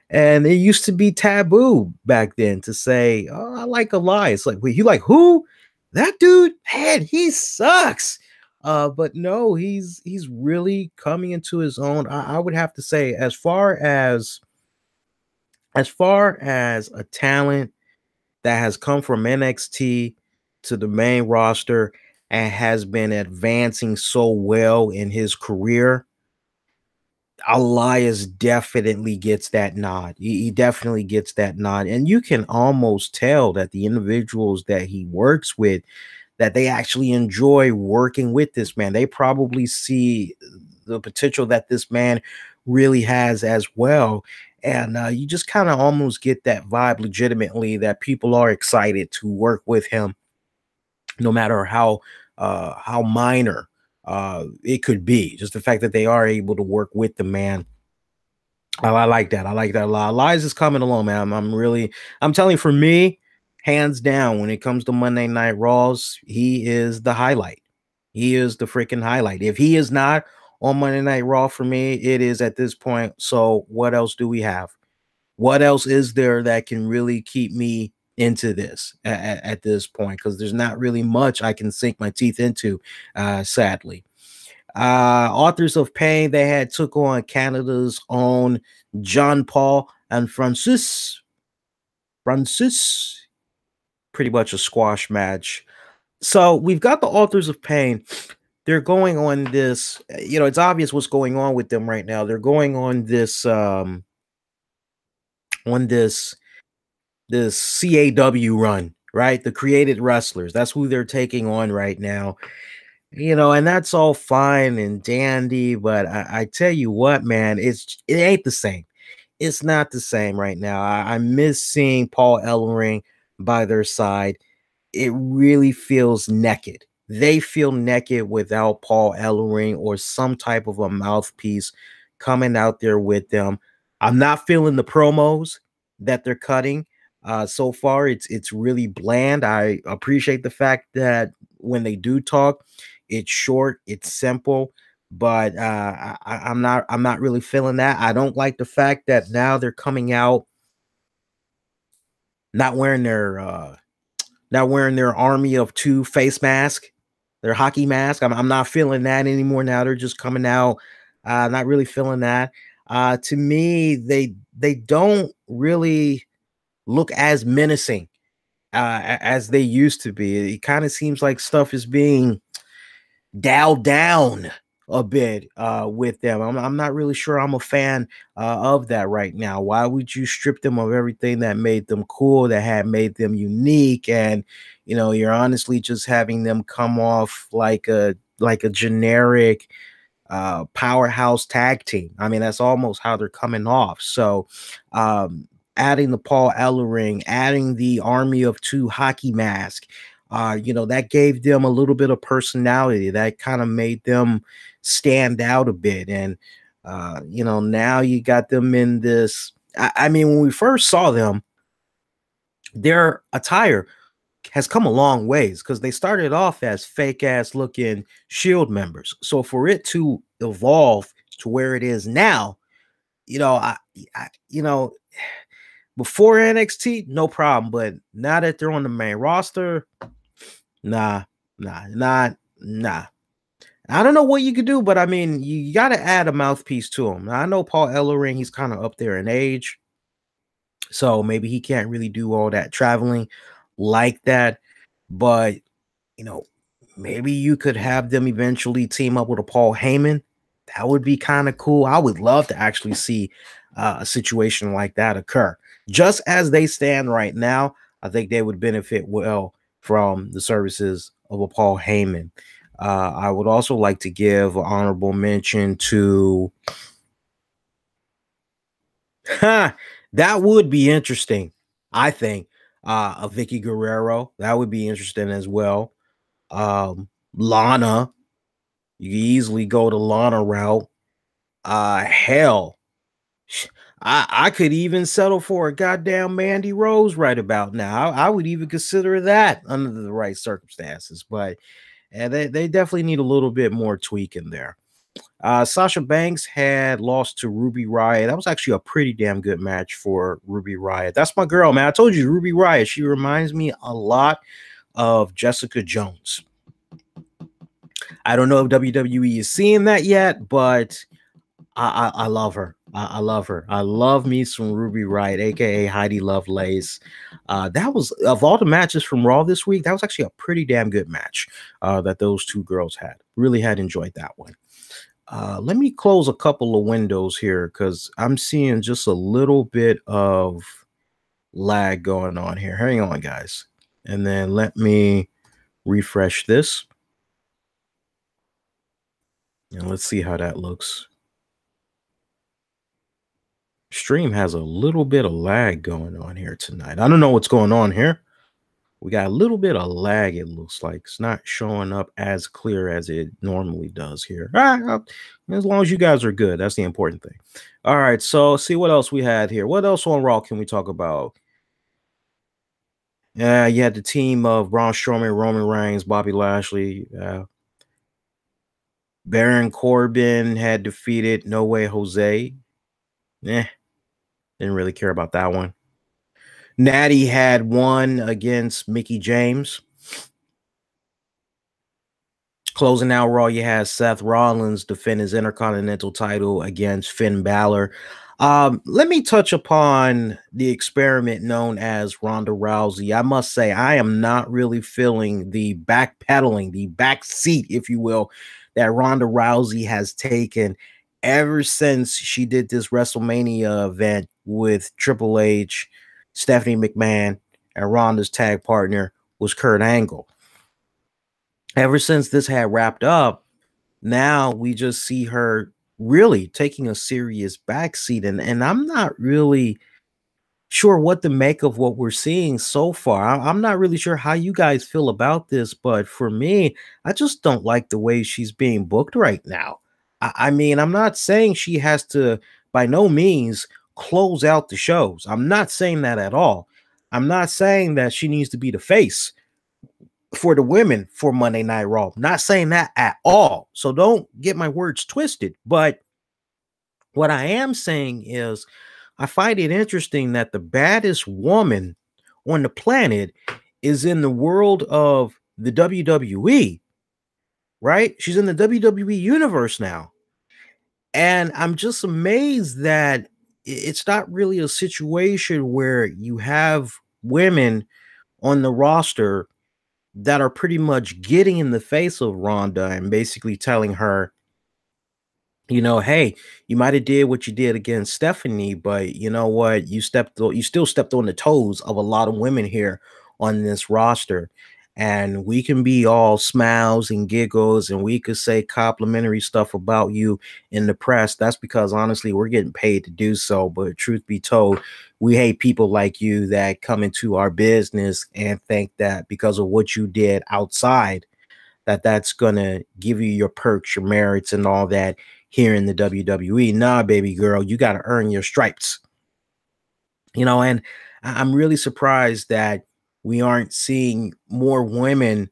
[SPEAKER 1] And it used to be taboo back then to say, oh, I like Elias. Like, wait, you like who? That dude, man, he sucks. But no, he's really coming into his own. I would have to say, as far as a talent that has come from NXT to the main roster and has been advancing so well in his career, Elias definitely gets that nod. He definitely gets that nod. And you can almost tell that the individuals that he works with, that they actually enjoy working with this man. They probably see the potential that this man really has as well. And you just kind of almost get that vibe legitimately that people are excited to work with him, no matter how minor it could be. Just the fact that they are able to work with the man. I like that. I like that a lot. Elias is coming along, man. I'm telling you, for me, hands down, when it comes to Monday Night Raws, he is the highlight. He is the freaking highlight. If he is not on Monday Night Raw for me, it is at this point. So what else do we have? What else is there that can really keep me into this at this point? Because there's not really much I can sink my teeth into, sadly. Authors of Pain, they had took on Canada's own John Paul and Francis, pretty much a squash match. So we've got the Authors of Pain. They're going on this, it's obvious what's going on with them right now. They're going on this CAW run, right? The Created Wrestlers. That's who they're taking on right now. And that's all fine and dandy, but I tell you what, man, it ain't the same. It's not the same right now. I miss seeing Paul Ellering by their side. It really feels naked. They feel naked without Paul Ellering or some type of a mouthpiece coming out there with them. I'm not feeling the promos that they're cutting. So far, it's really bland. I appreciate the fact that when they do talk, it's short, it's simple, but I'm not really feeling that. I don't like the fact that now they're coming out not wearing their army of two face mask, their hockey mask. I'm not feeling that anymore. Now they're just coming out, not really feeling that. To me, they don't really look as menacing as they used to be. It kind of seems like stuff is being dialed down a bit with them. I'm not really sure I'm a fan of that right now. Why would you strip them of everything that made them cool, that had made them unique? And you're honestly just having them come off like a generic powerhouse tag team. I mean, that's almost how they're coming off. So adding the Paul Ellering, adding the army of two hockey mask, that gave them a little bit of personality. That kind of made them stand out a bit. And now you got them in this. I mean, when we first saw them, their attire has come a long ways because they started off as fake ass looking Shield members. So for it to evolve to where it is now, I before NXT, no problem. But now that they're on the main roster, nah. I don't know what you could do, but I mean, you got to add a mouthpiece to him. Now, I know Paul Ellering, he's kind of up there in age, so maybe he can't really do all that traveling like that. But maybe you could have them eventually team up with a Paul Heyman. That would be kind of cool. I would love to actually see a situation like that occur. Just as they stand right now, I think they would benefit well from the services of a Paul Heyman. I would also like to give an honorable mention to that would be interesting. I think a Vicky Guerrero, that would be interesting as well. Lana, you can easily go to Lana route. Hell, I could even settle for a goddamn Mandy Rose right about now. I would even consider that under the right circumstances, but they definitely need a little bit more tweaking there. Sasha Banks had lost to Ruby Riott. That was actually a pretty damn good match for Ruby Riott. That's my girl, man. I told you, Ruby Riott. She reminds me a lot of Jessica Jones. I don't know if WWE is seeing that yet, but I love her. I love her. I love me some Ruby Riott, aka Heidi Lovelace. That was, of all the matches from Raw this week, that was actually a pretty damn good match that those two girls had. Really had enjoyed that one. Let me close a couple of windows here because I'm seeing just a little bit of lag going on here. Hang on, guys. And then let me refresh this. And let's see how that looks. Stream has a little bit of lag going on here tonight. I don't know what's going on here. We got a little bit of lag, it looks like. It's not showing up as clear as it normally does here. All right, as long as you guys are good, that's the important thing. All right, so see what else we had here. What else on Raw can we talk about? Yeah, you had the team of Braun Strowman, Roman Reigns, Bobby Lashley. Baron Corbin had defeated No Way Jose. Didn't really care about that one. Natty had won against Mickie James. Closing out Raw, you had Seth Rollins defend his Intercontinental title against Finn Balor. Let me touch upon the experiment known as Ronda Rousey. I must say, I am not really feeling the backpedaling, the back seat, if you will, that Ronda Rousey has taken ever since she did this WrestleMania event with Triple H, Stephanie McMahon, and Ronda's tag partner was Kurt Angle. Ever since this had wrapped up, now we just see her really taking a serious backseat. And I'm not really sure what to make of what we're seeing so far. I'm not really sure how you guys feel about this, but for me, I just don't like the way she's being booked right now. I mean, I'm not saying she has to, by no means, close out the shows. I'm not saying that at all. I'm not saying that she needs to be the face for the women for Monday Night Raw. Not saying that at all. So don't get my words twisted. But what I am saying is I find it interesting that the baddest woman on the planet is in the world of the WWE, right? She's in the WWE universe now. And I'm just amazed that it's not really a situation where you have women on the roster that are pretty much getting in the face of Ronda and basically telling her, you know, hey, you might have did what you did against Stephanie, but you know what? You still stepped on the toes of a lot of women here on this roster. And we can be all smiles and giggles and we could say complimentary stuff about you in the press. That's because honestly, we're getting paid to do so. But truth be told, we hate people like you that come into our business and think that because of what you did outside, that's gonna give you your perks, your merits, and all that here in the WWE. Nah, baby girl, you got to earn your stripes. You know, and I'm really surprised that we aren't seeing more women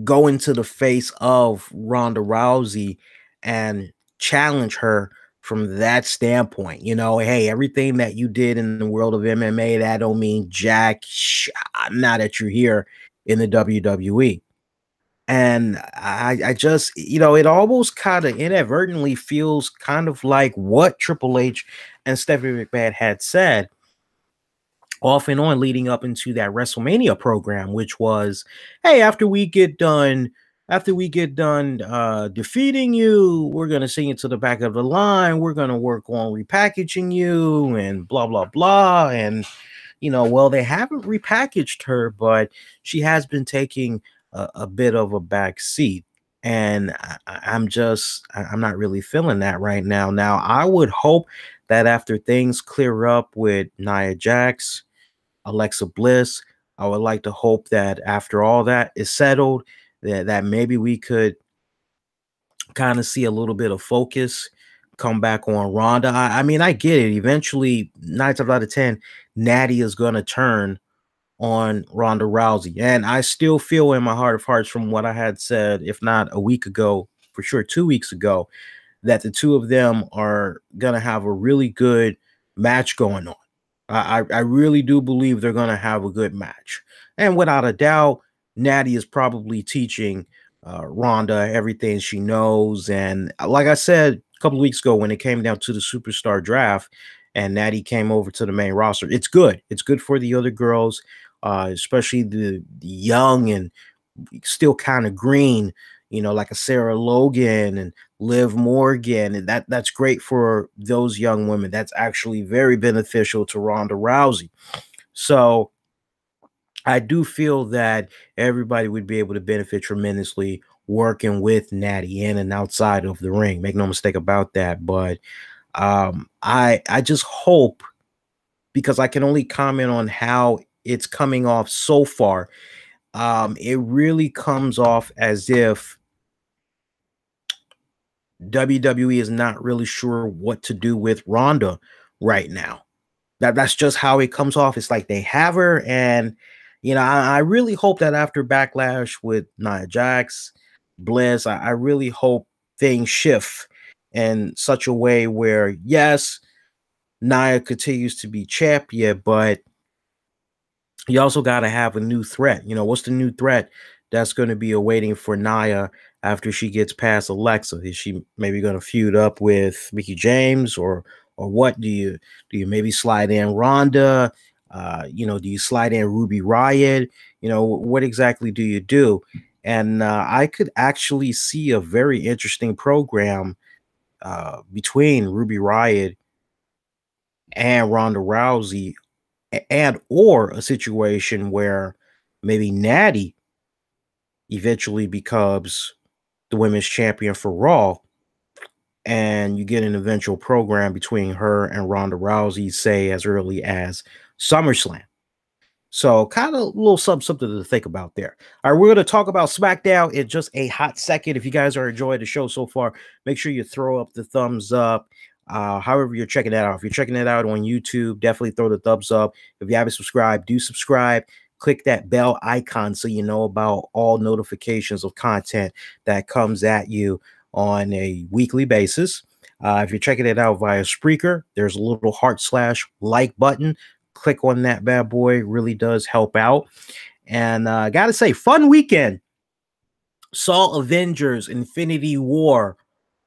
[SPEAKER 1] go into the face of Ronda Rousey and challenge her from that standpoint. You know, hey, everything that you did in the world of MMA, that don't mean jack now that you're here in the WWE. And I just, you know, it almost kind of inadvertently feels kind of like what Triple H and Stephanie McMahon had said off and on leading up into that WrestleMania program, which was, hey, after we get done defeating you, we're gonna send you to the back of the line. We're gonna work on repackaging you and blah blah blah. And you know, well, they haven't repackaged her, but she has been taking a bit of a back seat. And I'm not really feeling that right now. Now, I would hope that after things clear up with Nia Jax, Alexa Bliss, I would like to hope that after all that is settled, that maybe we could kind of see a little bit of focus come back on Ronda. I mean, I get it. Eventually, 9 times out of 10, Natty is going to turn on Ronda Rousey. And I still feel in my heart of hearts from what I had said, if not a week ago, for sure 2 weeks ago, that the two of them are going to have a really good match going on. I really do believe they're going to have a good match. And without a doubt, Natty is probably teaching Ronda everything she knows. And like I said a couple of weeks ago, when it came down to the superstar draft and Natty came over to the main roster, it's good. It's good for the other girls, especially the young and still kind of green, like a Sarah Logan and Liv Morgan. And that's great for those young women. That's actually very beneficial to Ronda Rousey. So I do feel that everybody would be able to benefit tremendously working with Natty in and outside of the ring. Make no mistake about that. But I just hope, because I can only comment on how it's coming off so far. It really comes off as if WWE is not really sure what to do with Ronda right now. That's just how it comes off. It's like they have her, and I really hope that after Backlash with Nia Jax, Bliss, I really hope things shift in such a way where, yes, Nia continues to be champion, but you also got to have a new threat. What's the new threat that's going to be awaiting for Nia after she gets past Alexa? Is she maybe going to feud up with Mickie James, or what? Do you maybe slide in Ronda? Do you slide in Ruby Riott? What exactly do you do? And I could actually see a very interesting program between Ruby Riott and Ronda Rousey, and or a situation where maybe Natty eventually becomes the women's champion for Raw, and you get an eventual program between her and Ronda Rousey, say as early as SummerSlam. So kind of a little something to think about there. All right, we're going to talk about SmackDown in just a hot second. If you guys are enjoying the show so far, make sure you throw up the thumbs up. However you're checking that out. If you're checking it out on YouTube, definitely throw the thumbs up. If you haven't subscribed, do subscribe. Click that bell icon so you know about all notifications of content that comes at you on a weekly basis. If you're checking it out via Spreaker, there's a little heart/like button. Click on that bad boy. Really does help out. And I gotta say, fun weekend. Saw Avengers Infinity War.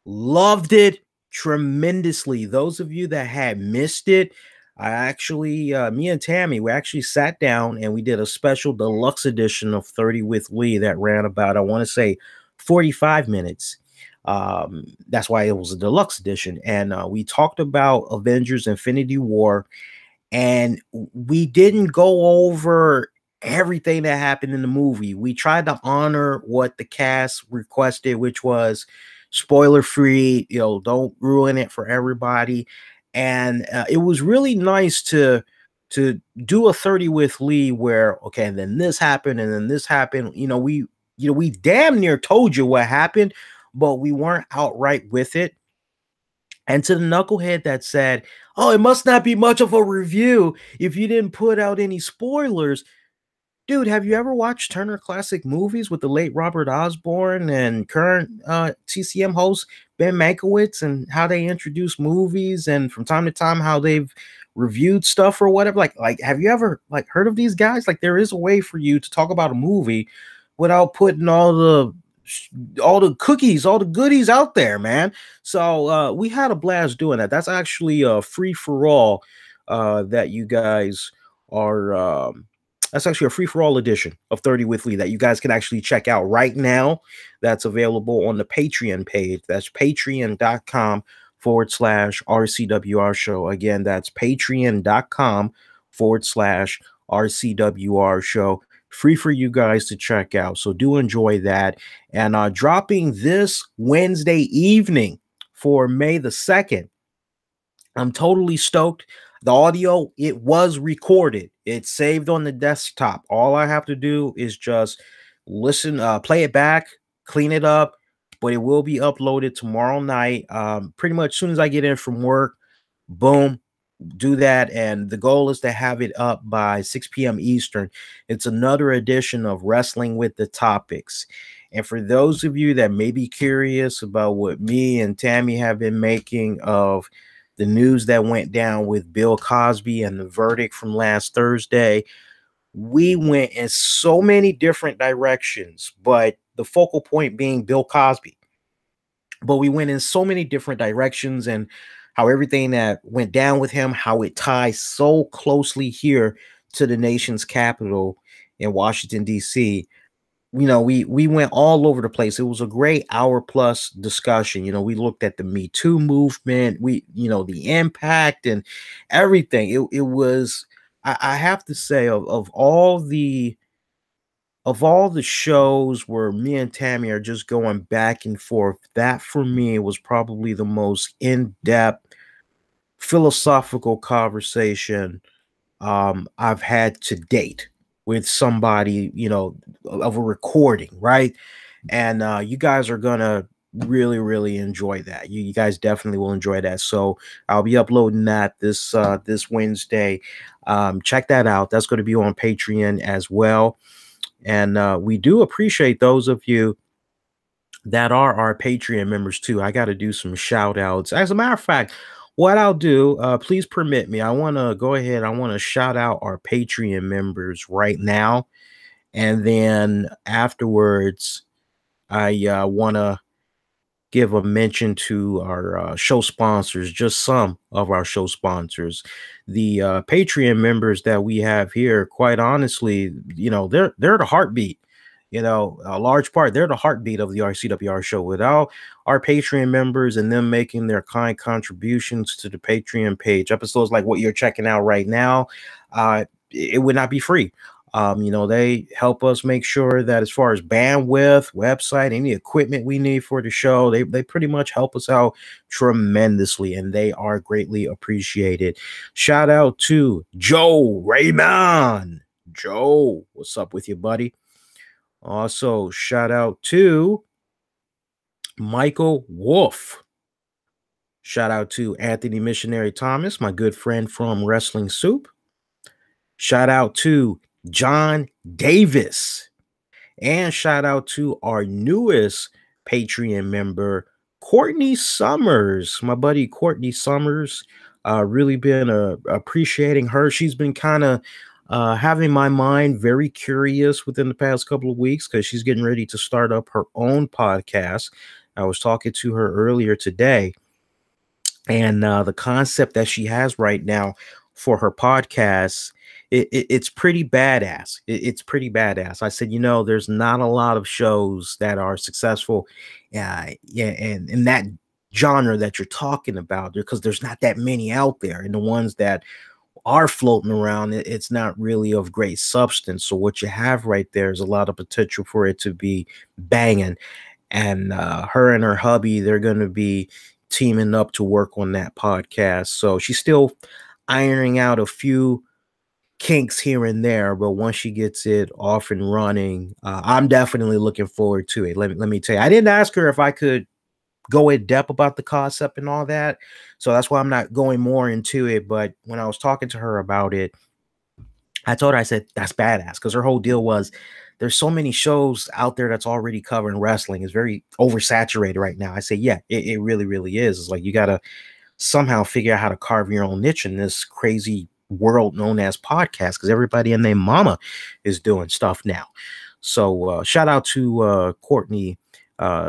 [SPEAKER 1] Loved it tremendously. Those of you that had missed it, I actually, me and Tammy, we actually sat down and we did a special deluxe edition of 30 with Lee that ran about, I want to say, 45 minutes. That's why it was a deluxe edition. And we talked about Avengers Infinity War, and we didn't go over everything that happened in the movie. We tried to honor what the cast requested, which was spoiler free, don't ruin it for everybody. And it was really nice to do a 30 with Lee where, okay, and then this happened and then this happened. We damn near told you what happened, but we weren't outright with it. And to the knucklehead that said, oh, it must not be much of a review if you didn't put out any spoilers. Dude, have you ever watched Turner Classic Movies with the late Robert Osborne and current TCM host Ben Mankiewicz, and how they introduce movies and from time to time how they've reviewed stuff or whatever? Like have you ever heard of these guys? There is a way for you to talk about a movie without putting all the cookies, all the goodies out there, man. So we had a blast doing that. That's actually a free for all that you guys are. That's actually a free for all edition of 30 with Lee that you guys can actually check out right now. That's available on the Patreon page. That's patreon.com/RCWR show. Again, that's patreon.com/RCWR show. free for you guys to check out. So do enjoy that. And dropping this Wednesday evening for May the 2nd. I'm totally stoked. The audio, it was recorded. It's saved on the desktop. All I have to do is just listen, play it back, clean it up, but it will be uploaded tomorrow night. Pretty much as soon as I get in from work, boom, do that. And the goal is to have it up by 6 p.m. Eastern. It's another edition of Wrestling with the Topics. And for those of you that may be curious about what me and Tammy have been making of the news that went down with Bill Cosby and the verdict from last Thursday, we went in so many different directions, but the focal point being Bill Cosby. But we went in so many different directions, and how everything that went down with him, how it ties so closely here to the nation's capital in Washington, D.C. We went all over the place. It was a great hour plus discussion. We looked at the Me Too movement, the impact and everything. It was, I have to say, of all the shows where me and Tammy are just going back and forth, that for me was probably the most in-depth philosophical conversation I've had to date with somebody, of a recording, right? And you guys are gonna really, really enjoy that. You guys definitely will enjoy that. So I'll be uploading that this Wednesday. Check that out. That's going to be on Patreon as well. And we do appreciate those of you that are our Patreon members too. I got to do some shout outs. As a matter of fact, what I'll do, please permit me. I want to go ahead. I want to shout out our Patreon members right now. And then afterwards, I want to give a mention to our show sponsors, just some of our show sponsors. The Patreon members that we have here, quite honestly, they're the heartbeat. A large part, they're the heartbeat of the RCWR show. Without our Patreon members and them making their kind contributions to the Patreon page, episodes like what you're checking out right now, it would not be free. They help us make sure that as far as bandwidth, website, any equipment we need for the show, they pretty much help us out tremendously, and they are greatly appreciated. Shout out to Joe Raymond. Joe, what's up with you, buddy? Also, shout out to Michael Wolf. Shout out to Anthony Missionary Thomas, my good friend from Wrestling Soup. Shout out to John Davis. And shout out to our newest Patreon member, Courtney Summers. My buddy Courtney Summers. Really been appreciating her. She's been kind of having my mind very curious within the past couple of weeks because she's getting ready to start up her own podcast. I was talking to her earlier today, and the concept that she has right now for her podcast, it's pretty badass. It's pretty badass. I said, there's not a lot of shows that are successful, and in that genre that you're talking about, because there's not that many out there, and the ones that are floating around, it's not really of great substance. So what you have right there is a lot of potential for it to be banging. And her and her hubby, they're going to be teaming up to work on that podcast. So she's still ironing out a few kinks here and there, but once she gets it off and running, I'm definitely looking forward to it. Let me tell you, I didn't ask her if I could go in depth about the concept and all that, so that's why I'm not going more into it. But when I was talking to her about it, I told her, I said, that's badass, because her whole deal was there's so many shows out there that's already covering wrestling. It's very oversaturated right now. I say, yeah, it really, really is. It's like you got to somehow figure out how to carve your own niche in this crazy world known as podcast, because everybody and their mama is doing stuff now. So shout out to Courtney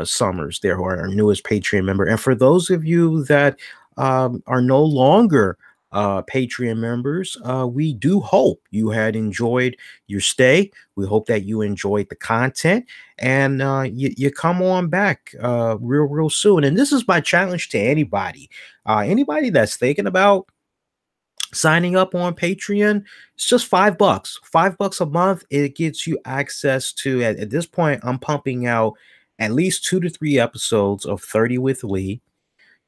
[SPEAKER 1] Summers there, who are our newest Patreon member. And for those of you that are no longer Patreon members, we do hope you had enjoyed your stay. We hope that you enjoyed the content, and you come on back real soon. And this is my challenge to anybody that's thinking about Signing up on Patreon, it's just $5. $5 a month. It gets you access to, at this point, I'm pumping out at least 2 to 3 episodes of 30 with Lee.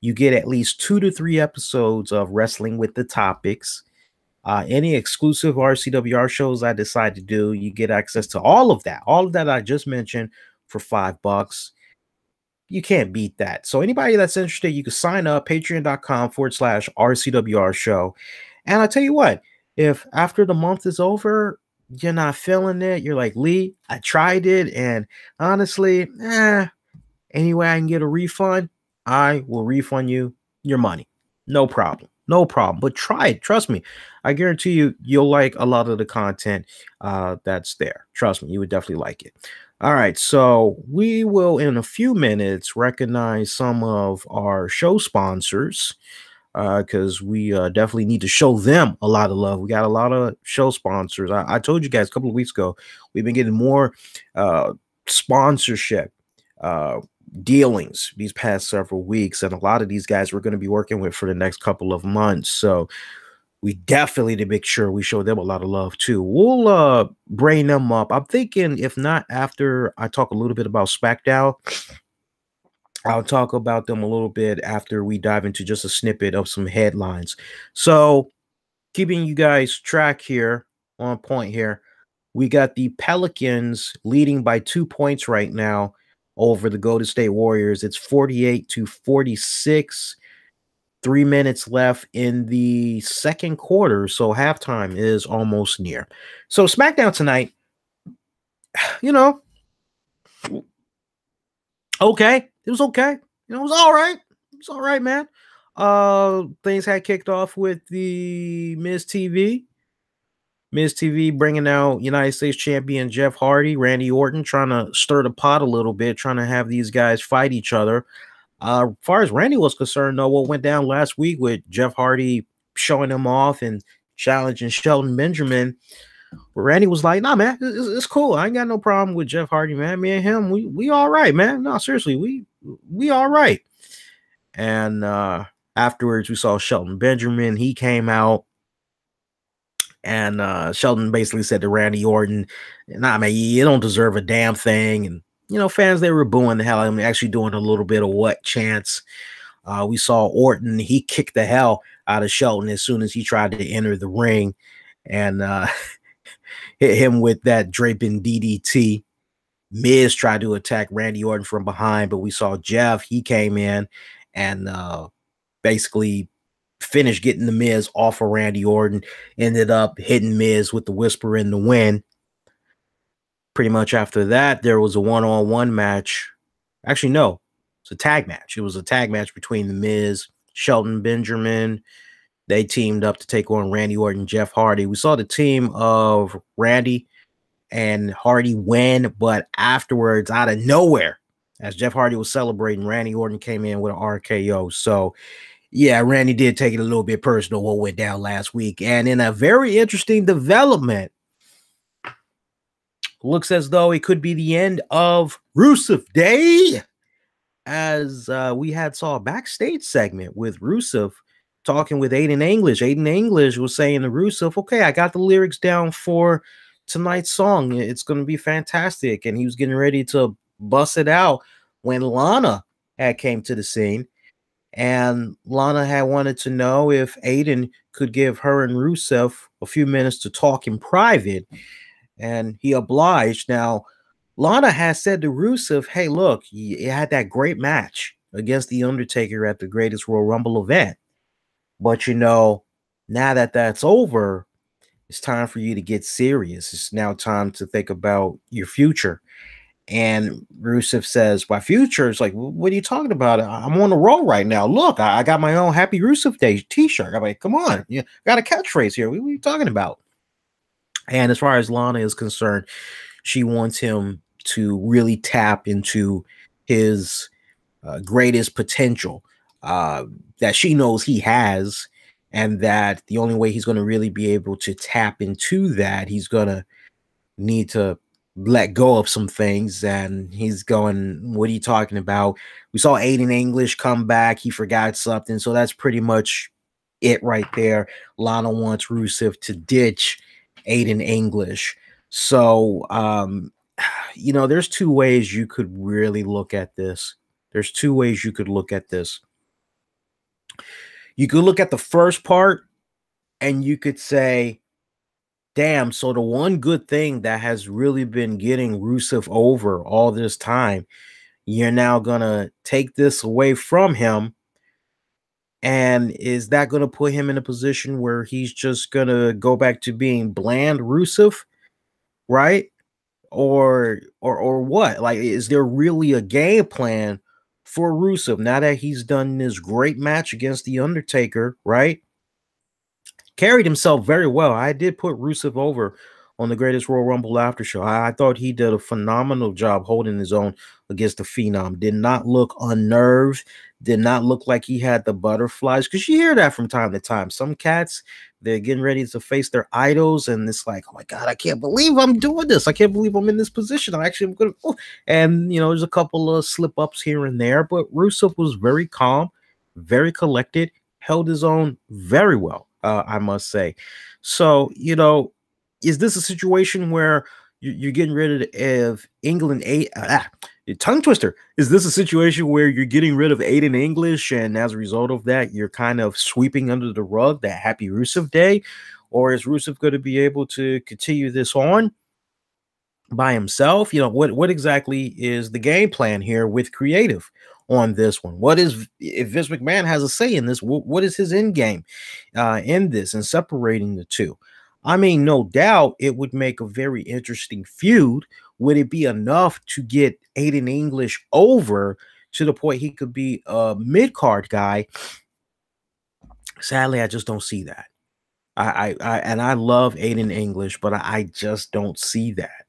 [SPEAKER 1] You get at least 2 to 3 episodes of Wrestling with the Topics. Any exclusive RCWR shows I decide to do, you get access to all of that I just mentioned for $5. You can't beat that. So anybody that's interested, you can sign up, patreon.com/RCWR show. And I tell you what, if after the month is over, you're not feeling it, you're like, Lee, I tried it, and honestly, any way I can get a refund, I will refund you your money. No problem. No problem. But try it. Trust me. I guarantee you, you'll like a lot of the content that's there. Trust me, you would definitely like it. All right. So we will, in a few minutes, recognize some of our show sponsors because we definitely need to show them a lot of love. We got a lot of show sponsors. I told you guys a couple of weeks ago, we've been getting more sponsorship dealings these past several weeks, and a lot of these guys we're going to be working with for the next couple of months. So we definitely to make sure we show them a lot of love too. We'll bring them up. I'm thinking if not after I talk a little bit about SmackDown, I'll talk about them a little bit after we dive into just a snippet of some headlines. So keeping you guys track here, on point here, we got the Pelicans leading by 2 points right now over the Golden State Warriors. It's 48-46. 3 minutes left in the second quarter, so halftime is almost near. So SmackDown tonight, you know, okay. It was okay. It was all right. It's all right, man. Things had kicked off with the Miz TV. Miz TV bringing out United States champion Jeff Hardy, Randy Orton, trying to stir the pot a little bit, trying to have these guys fight each other. As far as Randy was concerned, though, what went down last week with Jeff Hardy showing him off and challenging Shelton Benjamin, Randy was like, "Nah, man, it's cool. I ain't got no problem with Jeff Hardy, man. Me and him, we all right, man. No, seriously, we all right." And afterwards, we saw Shelton Benjamin. He came out, and Shelton basically said to Randy Orton, "Nah, man, you don't deserve a damn thing." And fans, they were booing the hell out of him, actually doing a little bit of what chants. We saw Orton, he kicked the hell out of Shelton as soon as he tried to enter the ring, and hit him with that draping DDT. Miz tried to attack Randy Orton from behind, but we saw Jeff, he came in and basically finished getting the Miz off of Randy Orton, ended up hitting Miz with the Whisper in the Wind. Pretty much after that, there was a one-on-one match. Actually, no, it's a tag match. It was a tag match between the Miz, Shelton Benjamin. They teamed up to take on Randy Orton, Jeff Hardy. We saw the team of Randy and Hardy win, but afterwards, out of nowhere, as Jeff Hardy was celebrating, Randy Orton came in with an RKO. So, yeah, Randy did take it a little bit personal what went down last week. And in a very interesting development, looks as though it could be the end of Rusev Day, as we saw a backstage segment with Rusev talking with Aiden English. Aiden English was saying to Rusev, "Okay, I got the lyrics down for tonight's song. It's going to be fantastic." And he was getting ready to bust it out when Lana had came to the scene. And Lana had wanted to know if Aiden could give her and Rusev a few minutes to talk in private. And he obliged. Now, Lana has said to Rusev, "Hey, look, you had that great match against The Undertaker at the Greatest Royal Rumble event. But, now that that's over, it's time for you to get serious. It's now time to think about your future." And Rusev says, "My future?" It's like, "What are you talking about? I'm on the roll right now. Look, I got my own Happy Rusev Day t-shirt." I'm like, "Come on, you got a catchphrase here. What are you talking about?" And as far as Lana is concerned, she wants him to really tap into his greatest potential that she knows he has, and that the only way he's going to really be able to tap into that, he's going to need to let go of some things. And he's going, "What are you talking about?" We saw Aiden English come back. He forgot something. So that's pretty much it right there. Lana wants Rusev to ditch Aiden English. So, you know, there's two ways you could really look at this. There's two ways you could look at this. You could look at the first part and you could say, damn, so the one good thing that has really been getting Rusev over all this time, you're now going to take this away from him. And is that going to put him in a position where he's just going to go back to being bland Rusev, right? Or what? Like, is there really a game plan for Rusev now that he's done this great match against The Undertaker, right? Carried himself very well. I did put Rusev over on the Greatest Royal Rumble after show. I thought he did a phenomenal job holding his own against the Phenom. Did not look unnerved. Did not look like he had the butterflies. Because you hear that from time to time. Some cats, they're getting ready to face their idols, and it's like, oh my God, I can't believe I'm doing this. I can't believe I'm in this position. I'm going to. And, you know, there's a couple of slip ups here and there, but Rusev was very calm, very collected, held his own very well. I must say. So, you know, is this a situation where you're getting rid of England? Tongue twister. Is this a situation where you're getting rid of Aiden English, and as a result of that, you're kind of sweeping under the rug that Happy Rusev Day? Or is Rusev going to be able to continue this on by himself? You know, what exactly is the game plan here with creative on this one? What is, if Vince McMahon has a say in this, what is his end game in this and separating the two? I mean, no doubt it would make a very interesting feud. Would it be enough to get Aiden English over to the point he could be a mid-card guy? Sadly, I just don't see that. I love Aiden English, but I just don't see that.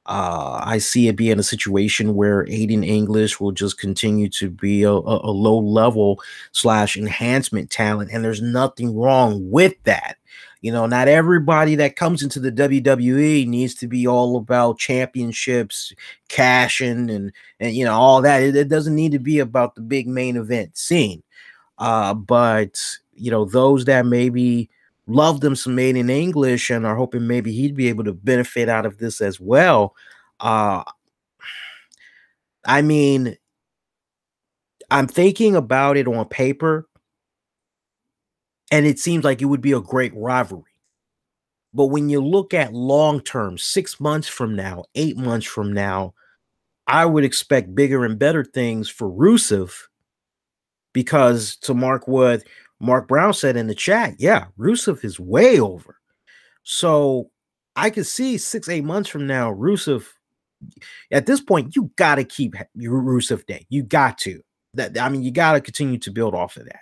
[SPEAKER 1] I see it being a situation where Aiden English will just continue to be a low level / enhancement talent, and there's nothing wrong with that. You know, not everybody that comes into the WWE needs to be all about championships, cashing, and you know, all that. It doesn't need to be about the big main event scene. But you know, those that maybe love them some Made in English and are hoping maybe he'd be able to benefit out of this as well. Uh, I mean, I'm thinking about it on paper, and it seems like it would be a great rivalry. But when you look at long term, 6 months from now, 8 months from now, I would expect bigger and better things for Rusev, because to mark what Mark Brown said in the chat, yeah, Rusev is way over. So I could see 6-8 months from now, Rusev, at this point, you got to keep your Rusev Day. You got to. I mean, you got to continue to build off of that.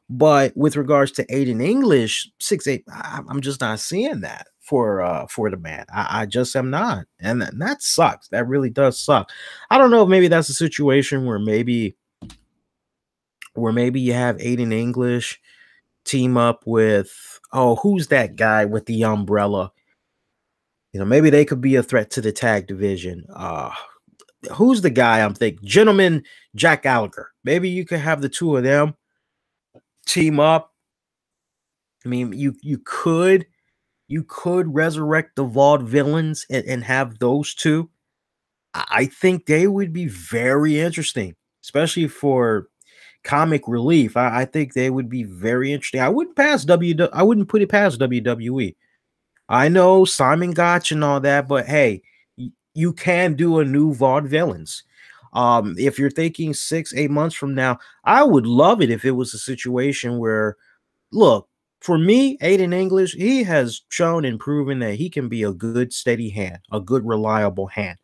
[SPEAKER 1] But with regards to Aiden English, 6-8, I'm just not seeing that for the man. I just am not. And that sucks. That really does suck. I don't know if maybe that's a situation where maybe you have Aiden English team up with, oh, who's that guy with the umbrella? You know, maybe they could be a threat to the tag division. Who's the guy I'm thinking? Gentleman Jack Gallagher. Maybe you could have the two of them team up. I mean, you could resurrect the Vaudevillains and have those two. I think they would be very interesting, especially for comic relief. I think they would be very interesting. I wouldn't put it past WWE. I know Simon Gotch and all that, but hey, you can do a new Vaudevillains. If you're thinking 6-8 months from now, I would love it if it was a situation where, look, for me, Aiden English, he has shown and proven that he can be a good, steady hand, a good, reliable hand.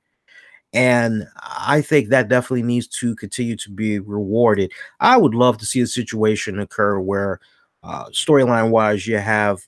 [SPEAKER 1] And I think that definitely needs to continue to be rewarded. I would love to see a situation occur where, storyline wise, you have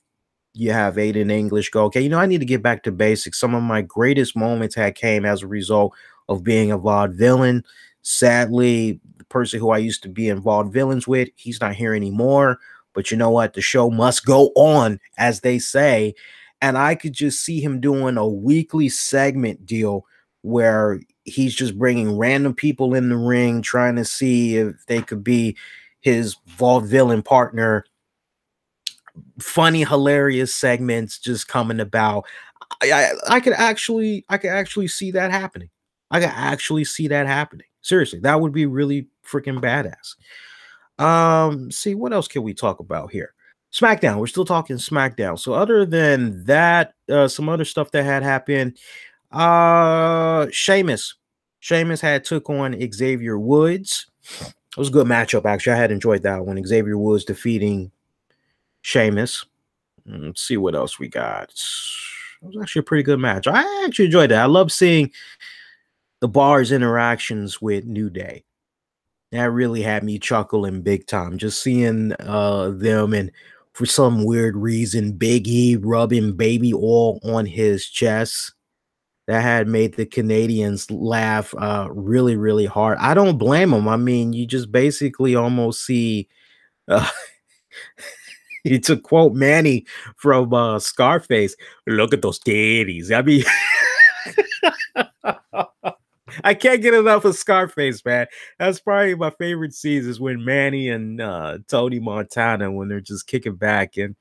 [SPEAKER 1] Aiden English go, okay, you know, I need to get back to basics. Some of my greatest moments had came as a result of being a vaudevillain. Sadly, the person who I used to be in vaudevillains with, he's not here anymore. But you know what? The show must go on, as they say. And I could just see him doing a weekly segment deal where he's just bringing random people in the ring, trying to see if they could be his vaudevillain partner funny, hilarious segments just coming about. I could actually see that happening. I could actually see that happening. Seriously, that would be really freaking badass. See, what else can we talk about here? SmackDown. We're still talking SmackDown. So other than that, some other stuff that had happened. Sheamus. Sheamus had took on Xavier Woods. It was a good matchup, actually. I had enjoyed that one. Xavier Woods defeating Sheamus. Let's see what else we got. It was actually a pretty good match. I actually enjoyed that. I love seeing the Bar's interactions with New Day. That really had me chuckling big time. Just seeing them, and for some weird reason, Big E rubbing baby oil on his chest. That had made the Canadians laugh really, really hard. I don't blame them. I mean, you just basically almost see uh, to quote Manny from Scarface, look at those titties. I mean, I can't get enough of Scarface, man. That's probably my favorite scenes is when Manny and Tony Montana, when they're just kicking back and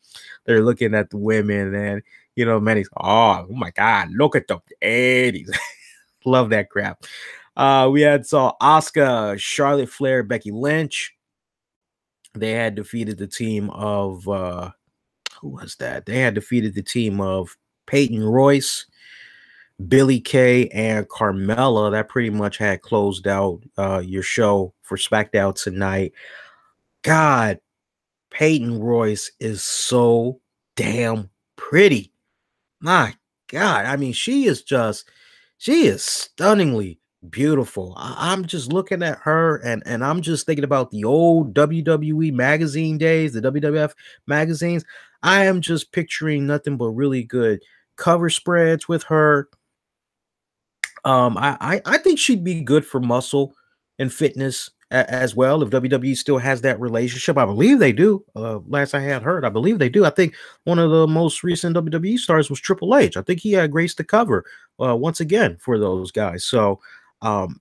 [SPEAKER 1] they're looking at the women, and you know, Manny's, oh my God, look at the 80s. Love that crap. We had saw Asuka, Charlotte Flair, Becky Lynch. They had defeated the team of who was that? They had defeated the team of Peyton Royce, Billy Kay, and Carmella. That pretty much had closed out your show for SmackDown tonight. God, Peyton Royce is so damn pretty. My God, I mean, she is stunningly beautiful. I'm just looking at her, and I'm just thinking about the old WWE magazine days, the WWF magazines. I am just picturing nothing but really good cover spreads with her. I think she'd be good for muscle and fitness as well if WWE still has that relationship. I believe they do. Last I had heard, I believe they do. I think one of the most recent WWE stars was Triple H. I think he had graced the cover once again for those guys. So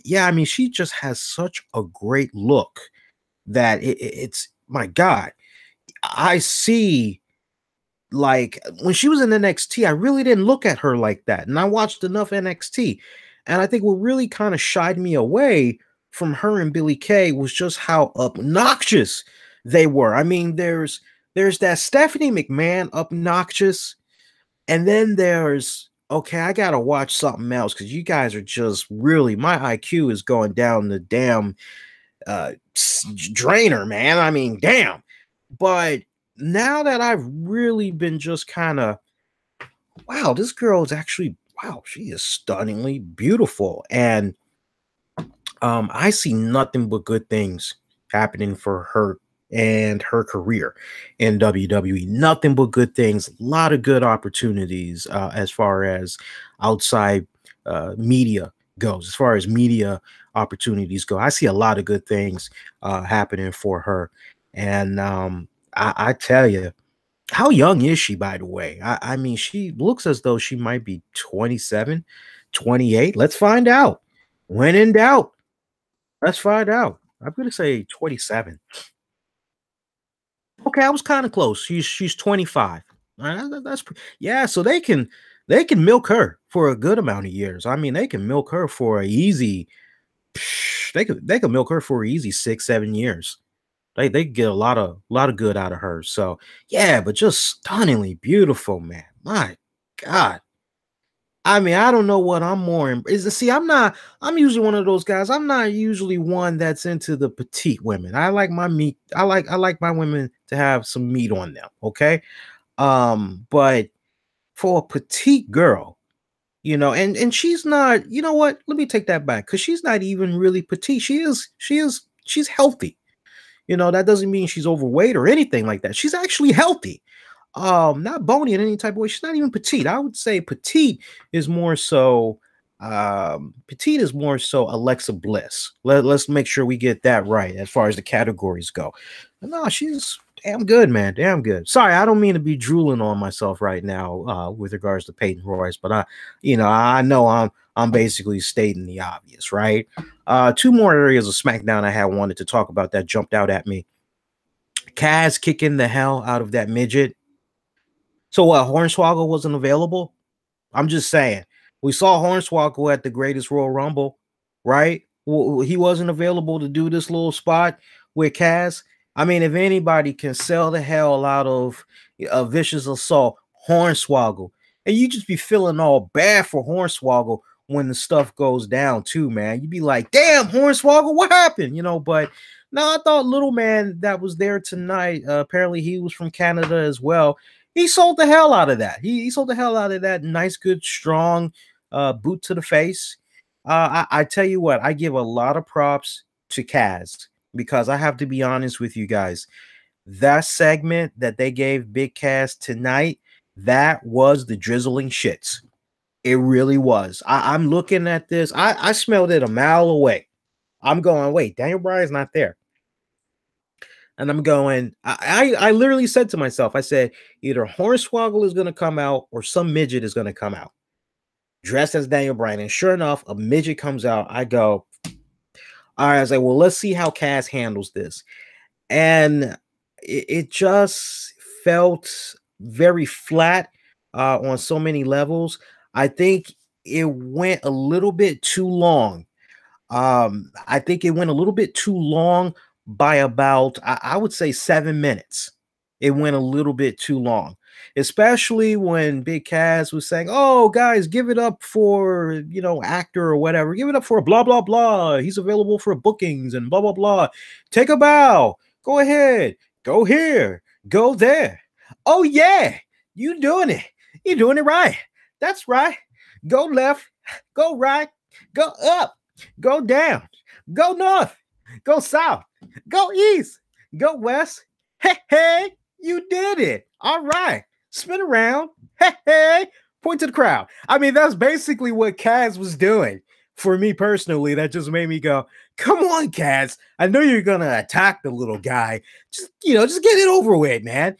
[SPEAKER 1] yeah, I mean, she just has such a great look that it's my God. I see, like when she was in NXT, I really didn't look at her like that. And I watched enough NXT. And I think what really kind of shied me away from her and Billy Kay was just how obnoxious they were. I mean, there's that Stephanie McMahon obnoxious, and then there's okay, I gotta watch something else because you guys are just really, my IQ is going down the damn drainer, man. I mean, damn. But now that I've really been just kind of, wow, this girl is actually, wow, she is stunningly beautiful. And I see nothing but good things happening for her and her career in WWE. Nothing but good things, a lot of good opportunities as far as outside media goes, as far as media opportunities go. I see a lot of good things happening for her. And I tell you, how young is she, by the way? I mean, she looks as though she might be 27, 28. Let's find out. When in doubt, let's find out. I'm gonna say 27. Okay, I was kind of close. She's 25. Yeah. So they can milk her for a good amount of years. I mean, they can milk her for a easy. They could milk her for easy 6, 7 years. They get a lot of good out of her. So yeah, but just stunningly beautiful, man. My God. I mean, I don't know what I'm more is to see. I'm usually one of those guys. I'm not usually one that's into the petite women. I like my meat. I like my women to have some meat on them. Okay. But for a petite girl, and she's not, you know what? Let me take that back because she's not even really petite. She's healthy. That doesn't mean she's overweight or anything like that. She's actually healthy. Not bony in any type of way. She's not even petite. I would say petite is more so Alexa Bliss. Let's make sure we get that right as far as the categories go. But no, she's damn good, man. Damn good. Sorry, I don't mean to be drooling on myself right now with regards to Peyton Royce, but I know I'm basically stating the obvious, right? Two more areas of SmackDown I had wanted to talk about that jumped out at me. Cass kicking the hell out of that midget. So what? Hornswoggle wasn't available? I'm just saying. We saw Hornswoggle at the Greatest Royal Rumble, right? He wasn't available to do this little spot with Cass. I mean, if anybody can sell the hell out of a vicious assault, Hornswoggle, and you just be feeling all bad for Hornswoggle when the stuff goes down too, man. You'd be like, "Damn, Hornswoggle, what happened?" But no, I thought little man that was there tonight. Apparently, he was from Canada as well. He sold the hell out of that. He sold the hell out of that nice, good, strong boot to the face. I tell you what, I give a lot of props to Cass because I have to be honest with you guys. That segment that they gave Big Cass tonight, that was the drizzling shits. It really was. I'm looking at this. I smelled it a mile away. I'm going, wait, Daniel Bryan's not there. And I'm going, I literally said to myself, I said, either Hornswoggle is going to come out or some midget is going to come out dressed as Daniel Bryan. And sure enough, a midget comes out. I go, all right, I was like, well, let's see how Cass handles this. And it just felt very flat on so many levels. I think it went a little bit too long. I think it went a little bit too long by about, I would say 7 minutes. It went a little bit too long, especially when Big Cass was saying, "Oh, guys, give it up for, actor or whatever. Give it up for blah, blah, blah. He's available for bookings and blah, blah, blah. Take a bow. Go ahead. Go here. Go there. Oh, yeah. You doing it. You're doing it right. That's right. Go left. Go right. Go up. Go down. Go north. Go south. Go east. Go west. Hey, hey, you did it. All right. Spin around. Hey, hey. Point to the crowd. I mean, that's basically what Cass was doing. For me personally, that just made me go, come on, Cass. I know you're going to attack the little guy. Just get it over with, man.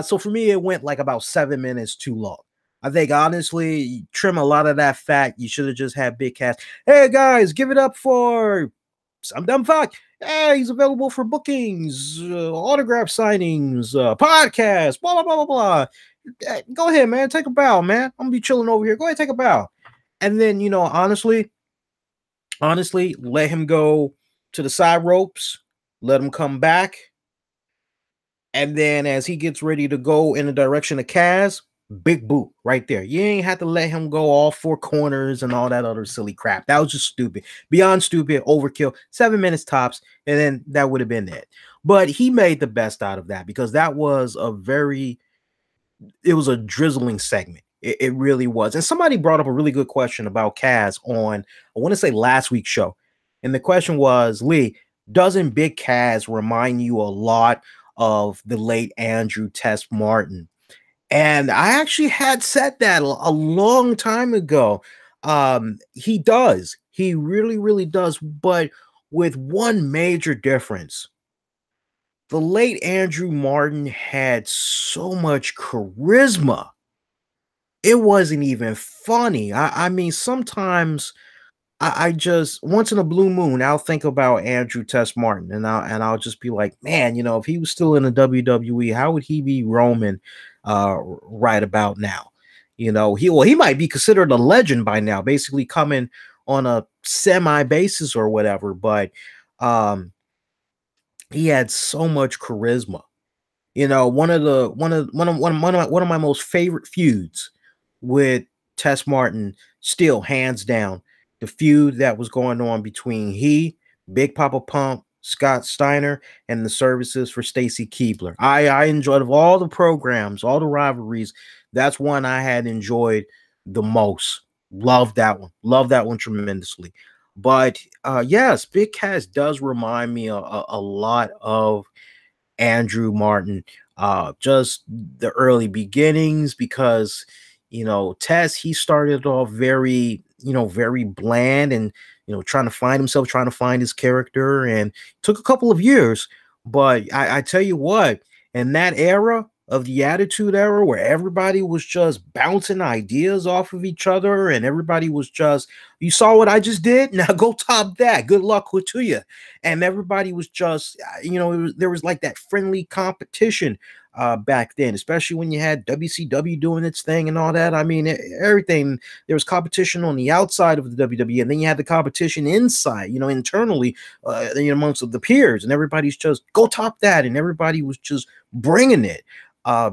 [SPEAKER 1] So for me, it went like about 7 minutes too long. I think, honestly, trim a lot of that fat. You should have just had Big Cass. Hey, guys, give it up for some dumb fuck. Hey, he's available for bookings, autograph signings, podcasts, blah, blah, blah, blah, blah. Go ahead, man. Take a bow, man. I'm going to be chilling over here. Go ahead, take a bow. And then, honestly, let him go to the side ropes. Let him come back. And then as he gets ready to go in the direction of Cass, big boot right there. You ain't have to let him go all four corners and all that other silly crap. That was just stupid. Beyond stupid, overkill. 7 minutes tops, and then that would have been it. But he made the best out of that because that was it was a drizzling segment. It really was. And somebody brought up a really good question about Cass on, I want to say last week's show. And the question was, Lee, doesn't Big Cass remind you a lot of the late Andrew Test Martin? And I actually had said that a long time ago. He does. He really, really does. But with one major difference. The late Andrew Martin had so much charisma. It wasn't even funny. I mean, sometimes I just once in a blue moon, I'll think about Andrew Test Martin, and I'll just be like, man, if he was still in the WWE, how would he be roaming right about now? He might be considered a legend by now, basically coming on a semi basis or whatever. But he had so much charisma. One of my most favorite feuds with Test Martin, still hands down, the feud that was going on between Big Papa Pump, Scott Steiner, and the services for Stacy Keibler. I enjoyed of all the programs, all the rivalries. That's one I had enjoyed the most. Love that one. Love that one tremendously. But yes, Big Cass does remind me a lot of Andrew Martin, just the early beginnings, because Tess, he started off very very bland and trying to find himself, trying to find his character, and took a couple of years. But I tell you what, in that era of the Attitude Era, where everybody was just bouncing ideas off of each other and everybody was just, you saw what I just did, now go top that, good luck to you. And everybody was just there was like that friendly competition. back then, especially when you had WCW doing its thing and all that. I mean, everything, there was competition on the outside of the WWE, and then you had the competition inside, internally, amongst the peers, and everybody's just go top that, and everybody was just bringing it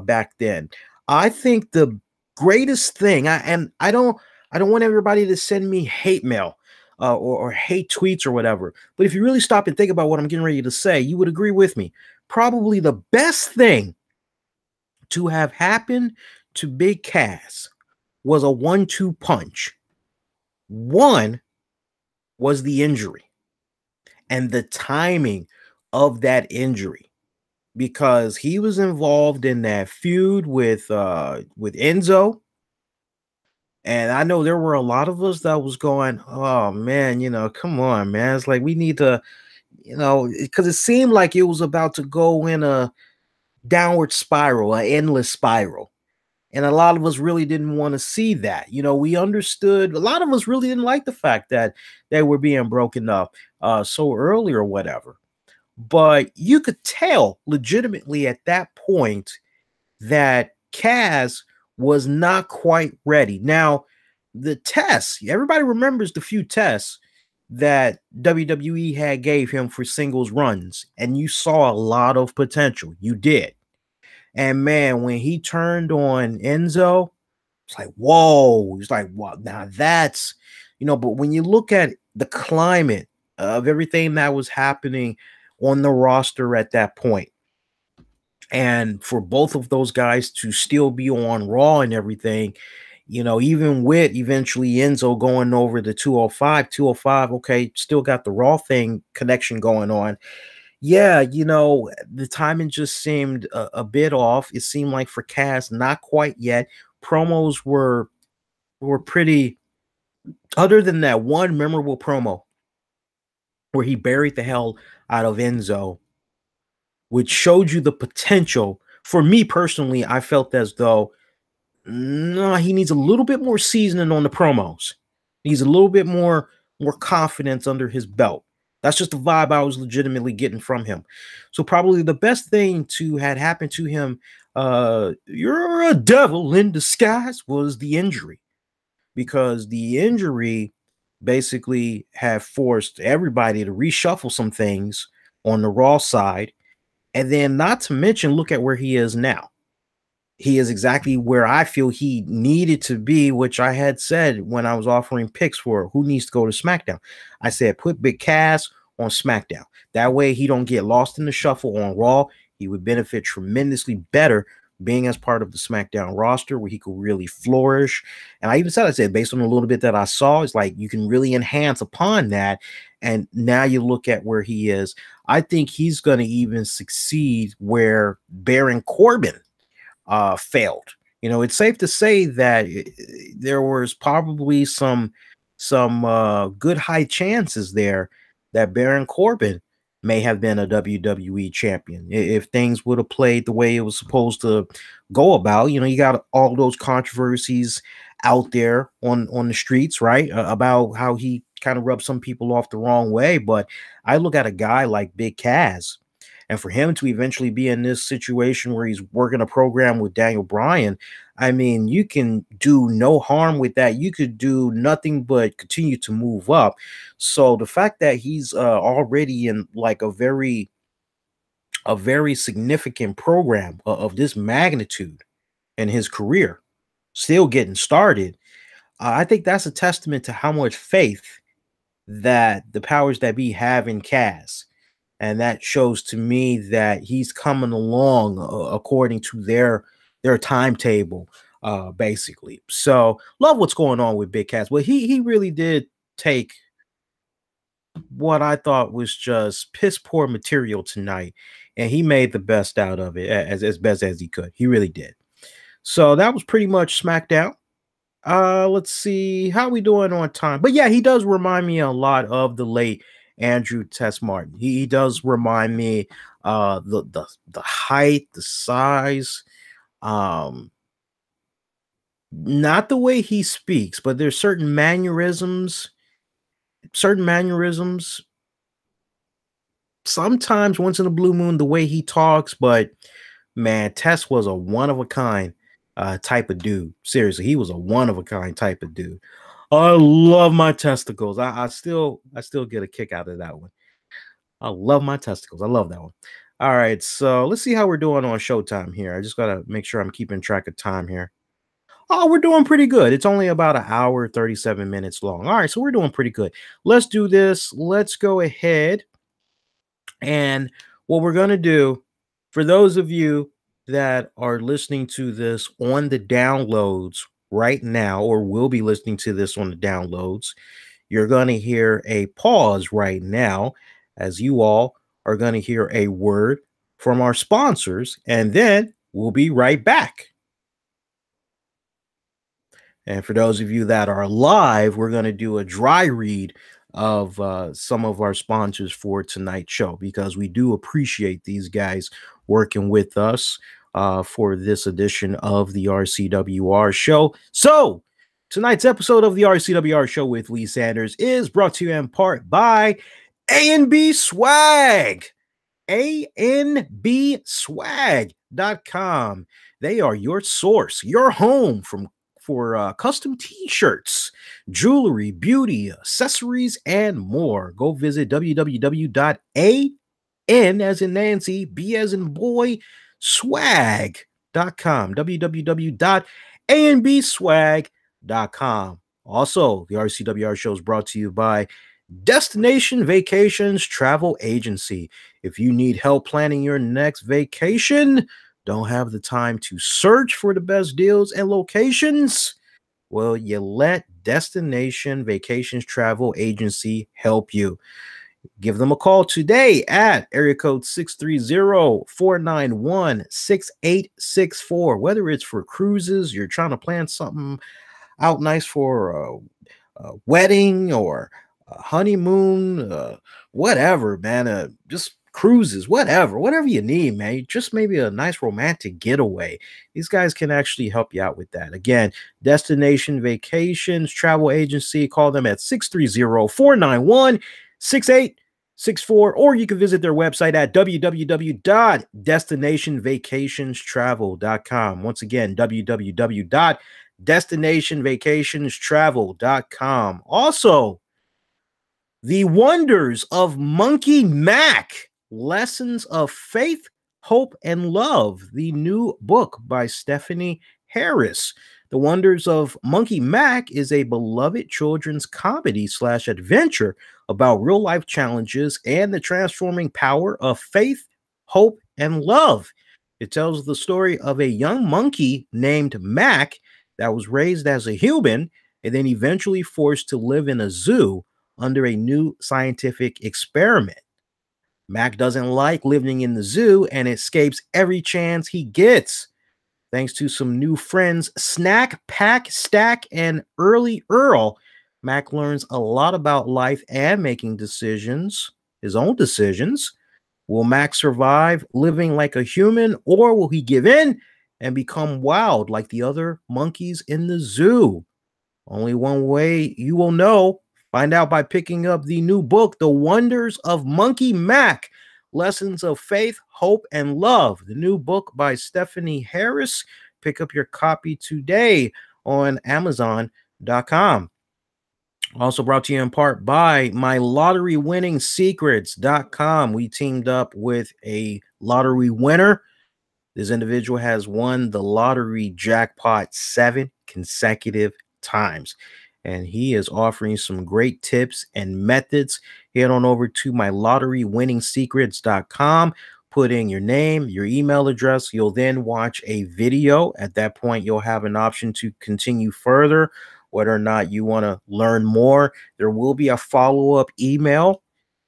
[SPEAKER 1] back then. I think the greatest thing, I don't want everybody to send me hate mail or hate tweets or whatever, but if you really stop and think about what I'm getting ready to say, you would agree with me. Probably the best thing to have happened to Big Cass was a 1-2 punch. One was the injury and the timing of that injury, because he was involved in that feud with Enzo. And I know there were a lot of us that was going, oh man, come on, man. It's like we need to, because it seemed like it was about to go in a downward spiral, an endless spiral. And a lot of us really didn't want to see that. We understood, a lot of us really didn't like the fact that they were being broken up so early or whatever. But you could tell legitimately at that point that Cass was not quite ready. Now, the tests, everybody remembers the few tests that WWE had gave him for singles runs, and you saw a lot of potential. You did. And man, when he turned on Enzo, it's like, whoa. It's like, wow, now that's, but when you look at the climate of everything that was happening on the roster at that point, and for both of those guys to still be on Raw and everything, even with eventually Enzo going over the 205, okay, still got the Raw thing connection going on. Yeah, the timing just seemed a bit off. It seemed like for Cass, not quite yet. Promos were pretty, other than that one memorable promo where he buried the hell out of Enzo, which showed you the potential. For me personally, I felt as though, no, he needs a little bit more seasoning on the promos. He's a little bit more confidence under his belt. That's just the vibe I was legitimately getting from him. So probably the best thing to had happened to him, you're a devil in disguise, was the injury. Because the injury basically had forced everybody to reshuffle some things on the Raw side. And then not to mention, look at where he is now. He is exactly where I feel he needed to be, which I had said when I was offering picks for who needs to go to SmackDown. I said, put Big Cass on SmackDown. That way he don't get lost in the shuffle on Raw. He would benefit tremendously better being as part of the SmackDown roster where he could really flourish. And I even said, based on a little bit that I saw, it's like you can really enhance upon that. And now you look at where he is. I think he's going to even succeed where Baron Corbin failed. It's safe to say that there was probably some good high chances there that Baron Corbin may have been a WWE champion if things would have played the way it was supposed to go about. You got all those controversies out there on the streets, right? About how he kind of rubbed some people off the wrong way. But I look at a guy like Big Cass, and for him to eventually be in this situation where he's working a program with Daniel Bryan, I mean, you can do no harm with that. You could do nothing but continue to move up. So the fact that he's already in like a very significant program of this magnitude in his career, still getting started, I think that's a testament to how much faith that the powers that be have in Cass. And that shows to me that he's coming along according to their timetable, basically. So love what's going on with Big Cass. Well, he really did take what I thought was just piss poor material tonight, and he made the best out of it as best as he could. He really did. So that was pretty much SmackDown. Let's see how we doing on time. But yeah, he does remind me a lot of the late Andrew Tess Martin. He does remind me the height, the size, not the way he speaks, but there's certain mannerisms, sometimes once in a blue moon, the way he talks, but Man, Tess was a one of a kind type of dude. Seriously, he was a one of a kind type of dude. I love my testicles. I still get a kick out of that one. I love my testicles. I love that one. All right, so let's see how we're doing on Showtime here. I just gotta make sure I'm keeping track of time here. Oh, we're doing pretty good. It's only about an hour, 37 minutes long. All right, so we're doing pretty good. Let's do this. Let's go ahead. And what we're going to do, for those of you that are listening to this on the downloads right now, or will be listening to this on the downloads, you're going to hear a pause right now as you all are going to hear a word from our sponsors, and then we'll be right back. And for those of you that are live, we're going to do a dry read of some of our sponsors for tonight's show, because we do appreciate these guys working with us for this edition of the RCWR Show. So tonight's episode of the RCWR Show with Lee Sanders is brought to you in part by A&B Swag. ANBSwag.com. They are your source, your home for custom t-shirts, jewelry, beauty, accessories, and more. Go visit www.an as in Nancy, B as in boy, swag.com. www.anbswag.com. Also, the RCWR Show is brought to you by Destination Vacations Travel Agency. If you need help planning your next vacation, don't have the time to search for the best deals and locations, well, you let Destination Vacations Travel Agency help you. Give them a call today at area code 630-491-6864. Whether it's for cruises, you're trying to plan something out nice for a wedding or a honeymoon, whatever, man, just cruises, whatever you need, man. Just maybe a nice romantic getaway. These guys can actually help you out with that. Again, Destination Vacations Travel Agency. Call them at 630-491-6864, or you can visit their website at www.destinationvacationstravel.com. Once again, www.destinationvacationstravel.com. Also, The Wonders of Monkey Mac, Lessons of Faith, Hope, and Love, the new book by Stephanie Harris. The Wonders of Monkey Mac is a beloved children's comedy / adventure about real life challenges and the transforming power of faith, hope, and love. It tells the story of a young monkey named Mac that was raised as a human and then eventually forced to live in a zoo under a new scientific experiment. Mac doesn't like living in the zoo and escapes every chance he gets. Thanks to some new friends, Snack, Pack, Stack, and Early Earl, Mac learns a lot about life and making decisions, his own decisions. Will Mac survive living like a human, or will he give in and become wild like the other monkeys in the zoo? Only one way you will know. Find out by picking up the new book, The Wonders of Monkey Mac, Lessons of Faith, Hope, and Love. The new book by Stephanie Harris. Pick up your copy today on Amazon.com. Also brought to you in part by MyLotteryWinningSecrets.com. We teamed up with a lottery winner. This individual has won the lottery jackpot 7 consecutive times, and he is offering some great tips and methods. Head on over to MyLotteryWinningSecrets.com. Put in your name, your email address. You'll then watch a video. At that point, you'll have an option to continue further, whether or not you want to learn more. There will be a follow-up email.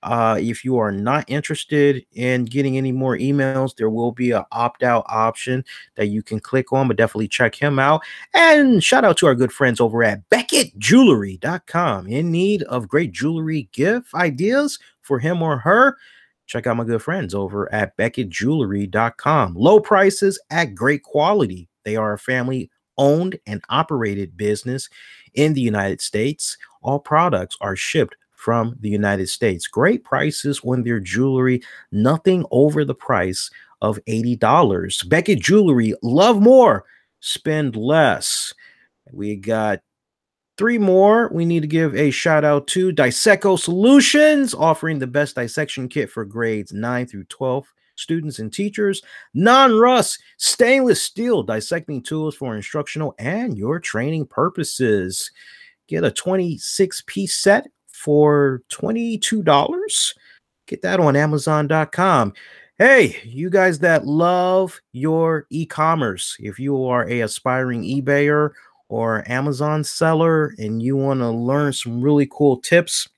[SPEAKER 1] If you are not interested in getting any more emails, there will be an opt-out option that you can click on, but definitely check him out. And shout out to our good friends over at BeckettJewelry.com. In need of great jewelry gift ideas for him or her? Check out my good friends over at BeckettJewelry.com. Low prices at great quality. They are a family-owned and operated business in the United States. All products are shipped from the United States. Great prices on their jewelry, nothing over the price of $80. Beckett Jewelry, love more, spend less. We got 3 more. We need to give a shout out to Disseco Solutions, offering the best dissection kit for grades 9 through 12 students and teachers. Non-rust stainless steel dissecting tools for instructional and your training purposes. Get a 26-piece set for $22. Get that on Amazon.com. Hey, you guys that love your e-commerce, if you are a aspiring eBayer or Amazon seller and you want to learn some really cool tips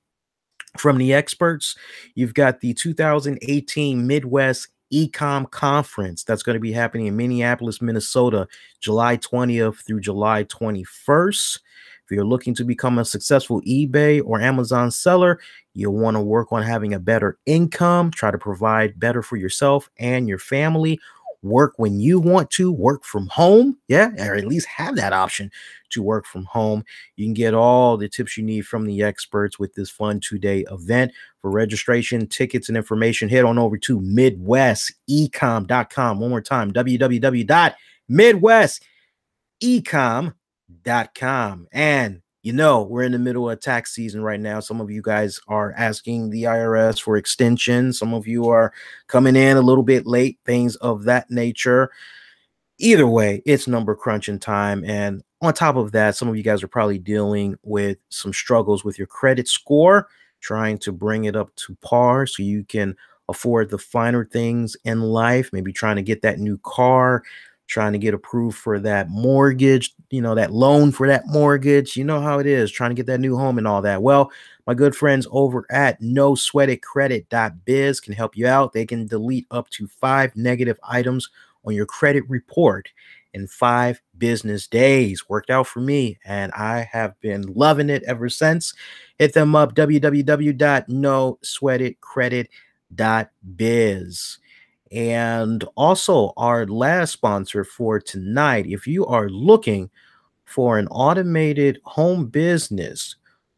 [SPEAKER 1] from the experts, you've got the 2018 Midwest Ecom Conference that's going to be happening in Minneapolis, Minnesota, July 20th through July 21st. If you're looking to become a successful eBay or Amazon seller, you'll want to work on having a better income, try to provide better for yourself and your family, work when you want to, work from home, yeah, or at least have that option to work from home. You can get all the tips you need from the experts with this fun 2-day event. For registration, tickets, and information, head on over to midwestecom.com. One more time, www.midwestecom.com. And you know, we're in the middle of tax season right now. Some of you guys are asking the IRS for extensions. Some of you are coming in a little bit late, things of that nature. Either way, it's number crunching time. And on top of that, some of you guys are probably dealing with some struggles with your credit score, trying to bring it up to par so you can afford the finer things in life, maybe trying to get that new car, trying to get approved for that mortgage, you know, that loan for that mortgage. You know how it is, trying to get that new home and all that. Well, my good friends over at NoSweatItCredit.biz can help you out. They can delete up to 5 negative items on your credit report in 5 business days. Worked out for me, and I have been loving it ever since. Hit them up, www.nosweatitcredit.biz. And also, our last sponsor for tonight, if you are looking for an automated home business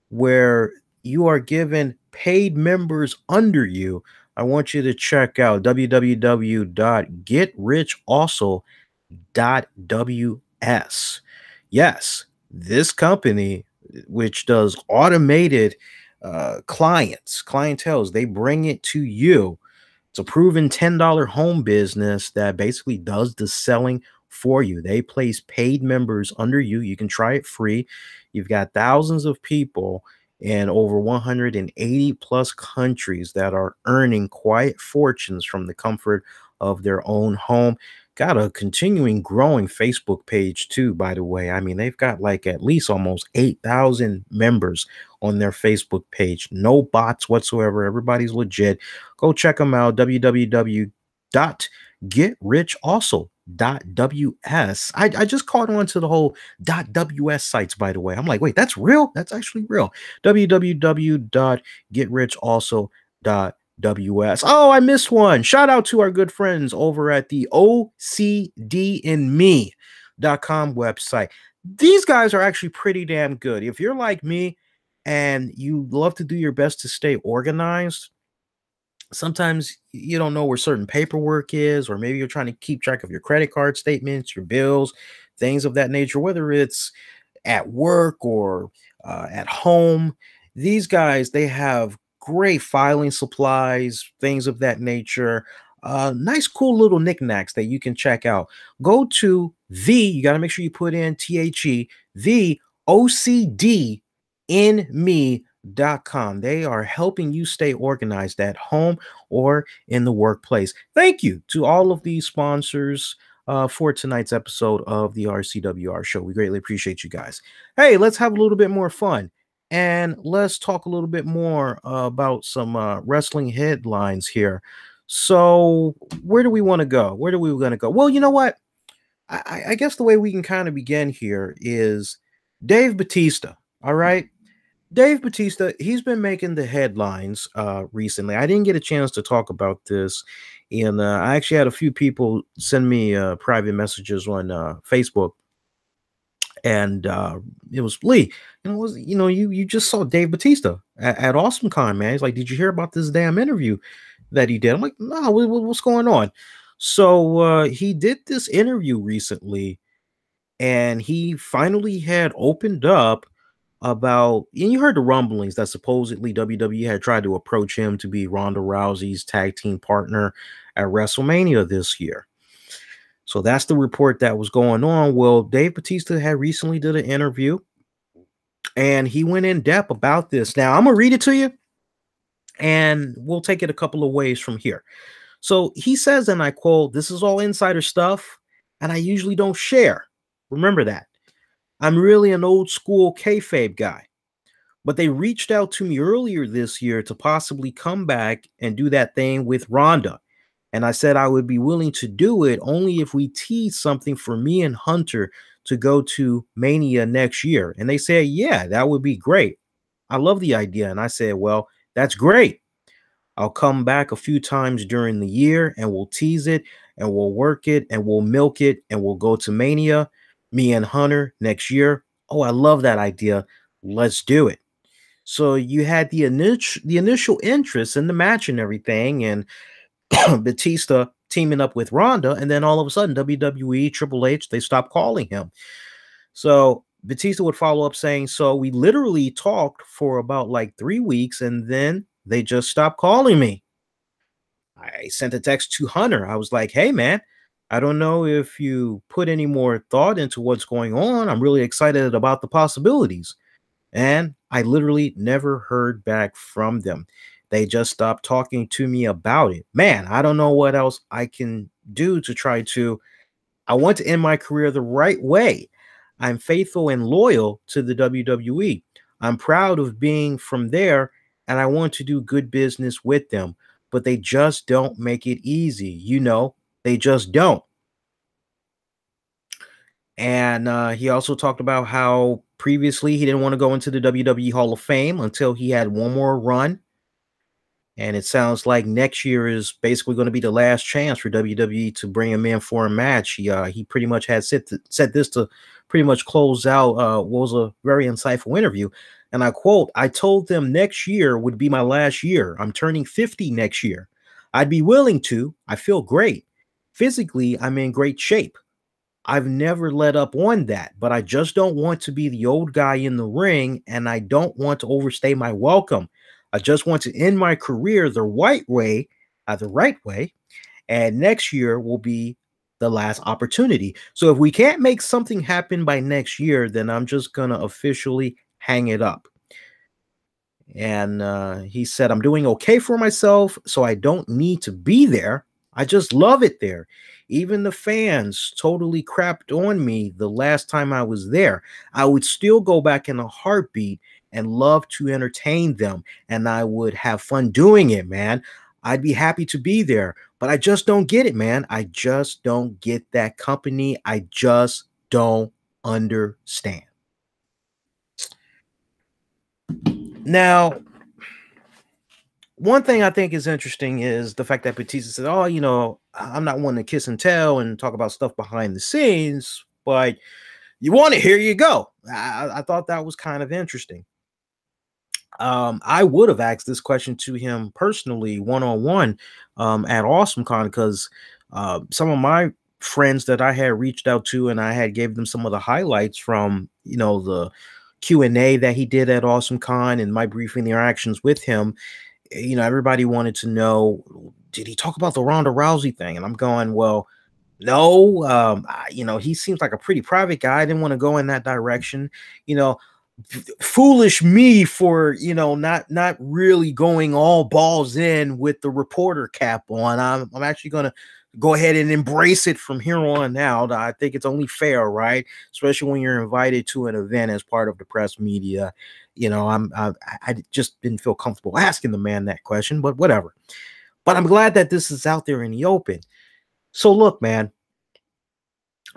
[SPEAKER 1] where you are given paid members under you, I want you to check out www.getrichalso.ws. Yes, this company, which does automated clientels, they bring it to you. It's a proven $10 home business that basically does the selling for you. They place paid members under you. You can try it free. You've got thousands of people in over 180 plus countries that are earning quiet fortunes from the comfort of their own home. Got a continuing growing Facebook page too, by the way. I mean, they've got like at least almost 8,000 members on their Facebook page. No bots whatsoever. Everybody's legit. Go check them out. www.getrichalso.ws. I just caught on to the whole .ws sites, by the way. I'm like, wait, that's real? That's actually real. www.getrichalso.ws. Oh, I missed one. Shout out to our good friends over at the OCDandme.com website. These guys are actually pretty damn good. If you're like me and you love to do your best to stay organized, sometimes you don't know where certain paperwork is, or maybe you're trying to keep track of your credit card statements, your bills, things of that nature, whether it's at work or at home. These guys, they have great filing supplies, things of that nature. Nice, cool little knickknacks that you can check out. Go to you got to make sure you put in the OCDinme.com. They are helping you stay organized at home or in the workplace. Thank you to all of these sponsors for tonight's episode of the RCWR Show. We greatly appreciate you guys. Hey, let's have a little bit more fun. And let's talk a little bit more about some wrestling headlines here. So where do we want to go? Where do we want to go? Well, you know what? I guess the way we can kind of begin here is Dave Bautista. All right. Dave Bautista, he's been making the headlines recently. I didn't get a chance to talk about this. And I actually had a few people send me private messages on Facebook. And it was Plea. You just saw Dave Bautista at Awesome Con, man. He's like, did you hear about this damn interview that he did? I'm like, no, what's going on? So he did this interview recently, and he finally had opened up about, and you heard the rumblings that supposedly WWE had tried to approach him to be Ronda Rousey's tag team partner at WrestleMania this year. So that's the report that was going on. Well, Dave Bautista had recently did an interview, and he went in depth about this. Now I'm gonna read it to you, and we'll take it a couple of ways from here. So he says, and I quote, "This is all insider stuff, and I usually don't share. Remember that. I'm really an old school kayfabe guy. But they reached out to me earlier this year to possibly come back and do that thing with Ronda. And I said I would be willing to do it only if we tease something for me and Hunter to go to Mania next year." And they said, "Yeah, that would be great. I love the idea." And I said, "Well, that's great. I'll come back a few times during the year and we'll tease it and we'll work it and we'll milk it and we'll go to Mania, me and Hunter next year. Oh, I love that idea. Let's do it." So you had the initial interest in the match and everything, and Batista teaming up with Ronda, and then all of a sudden WWE, Triple H, they stopped calling him. So Batista would follow up saying, "So we literally talked for about like 3 weeks, and then they just stopped calling me. I sent a text to Hunter. I was like, 'Hey man, I don't know if you put any more thought into what's going on. I'm really excited about the possibilities.' And I literally never heard back from them. They just stopped talking to me about it. Man, I don't know what else I can do to try to. I want to end my career the right way. I'm faithful and loyal to the WWE. I'm proud of being from there, and I want to do good business with them. But they just don't make it easy. They just don't." And he also talked about how previously he didn't want to go into the WWE Hall of Fame until he had one more run. And it sounds like next year is basically going to be the last chance for WWE to bring him in for a match. He pretty much had said this to pretty much close out what was a very insightful interview. And I quote, "I told them next year would be my last year. I'm turning 50 next year. I'd be willing to. I feel great. Physically, I'm in great shape. I've never let up on that, but I just don't want to be the old guy in the ring, and I don't want to overstay my welcome. I just want to end my career the right way, and next year will be the last opportunity. So if we can't make something happen by next year, then I'm just gonna officially hang it up." And he said, "I'm doing okay for myself, so I don't need to be there. I just love it there. Even the fans totally crapped on me the last time I was there. I would still go back in a heartbeat and love to entertain them, and I would have fun doing it, man. I'd be happy to be there, but I just don't get it, man. I just don't get that company. I just don't understand." Now, one thing I think is interesting is the fact that Batista said, "Oh, I'm not one to kiss and tell and talk about stuff behind the scenes, but you want it, here you go." I thought that was kind of interesting. I would have asked this question to him personally, one on one, at AwesomeCon, because some of my friends that I had reached out to, and I had gave them some of the highlights from the Q&A that he did at AwesomeCon and my brief interactions with him. Everybody wanted to know, did he talk about the Ronda Rousey thing? And I'm going, well, no. He seems like a pretty private guy. I didn't want to go in that direction. You know, Foolish me for not really going all balls in with the reporter cap on. I'm actually gonna go ahead and embrace it from here on out. I think it's only fair, right? Especially when you're invited to an event as part of the press media. I just didn't feel comfortable asking the man that question, but whatever. But I'm glad that this is out there in the open. So look, man,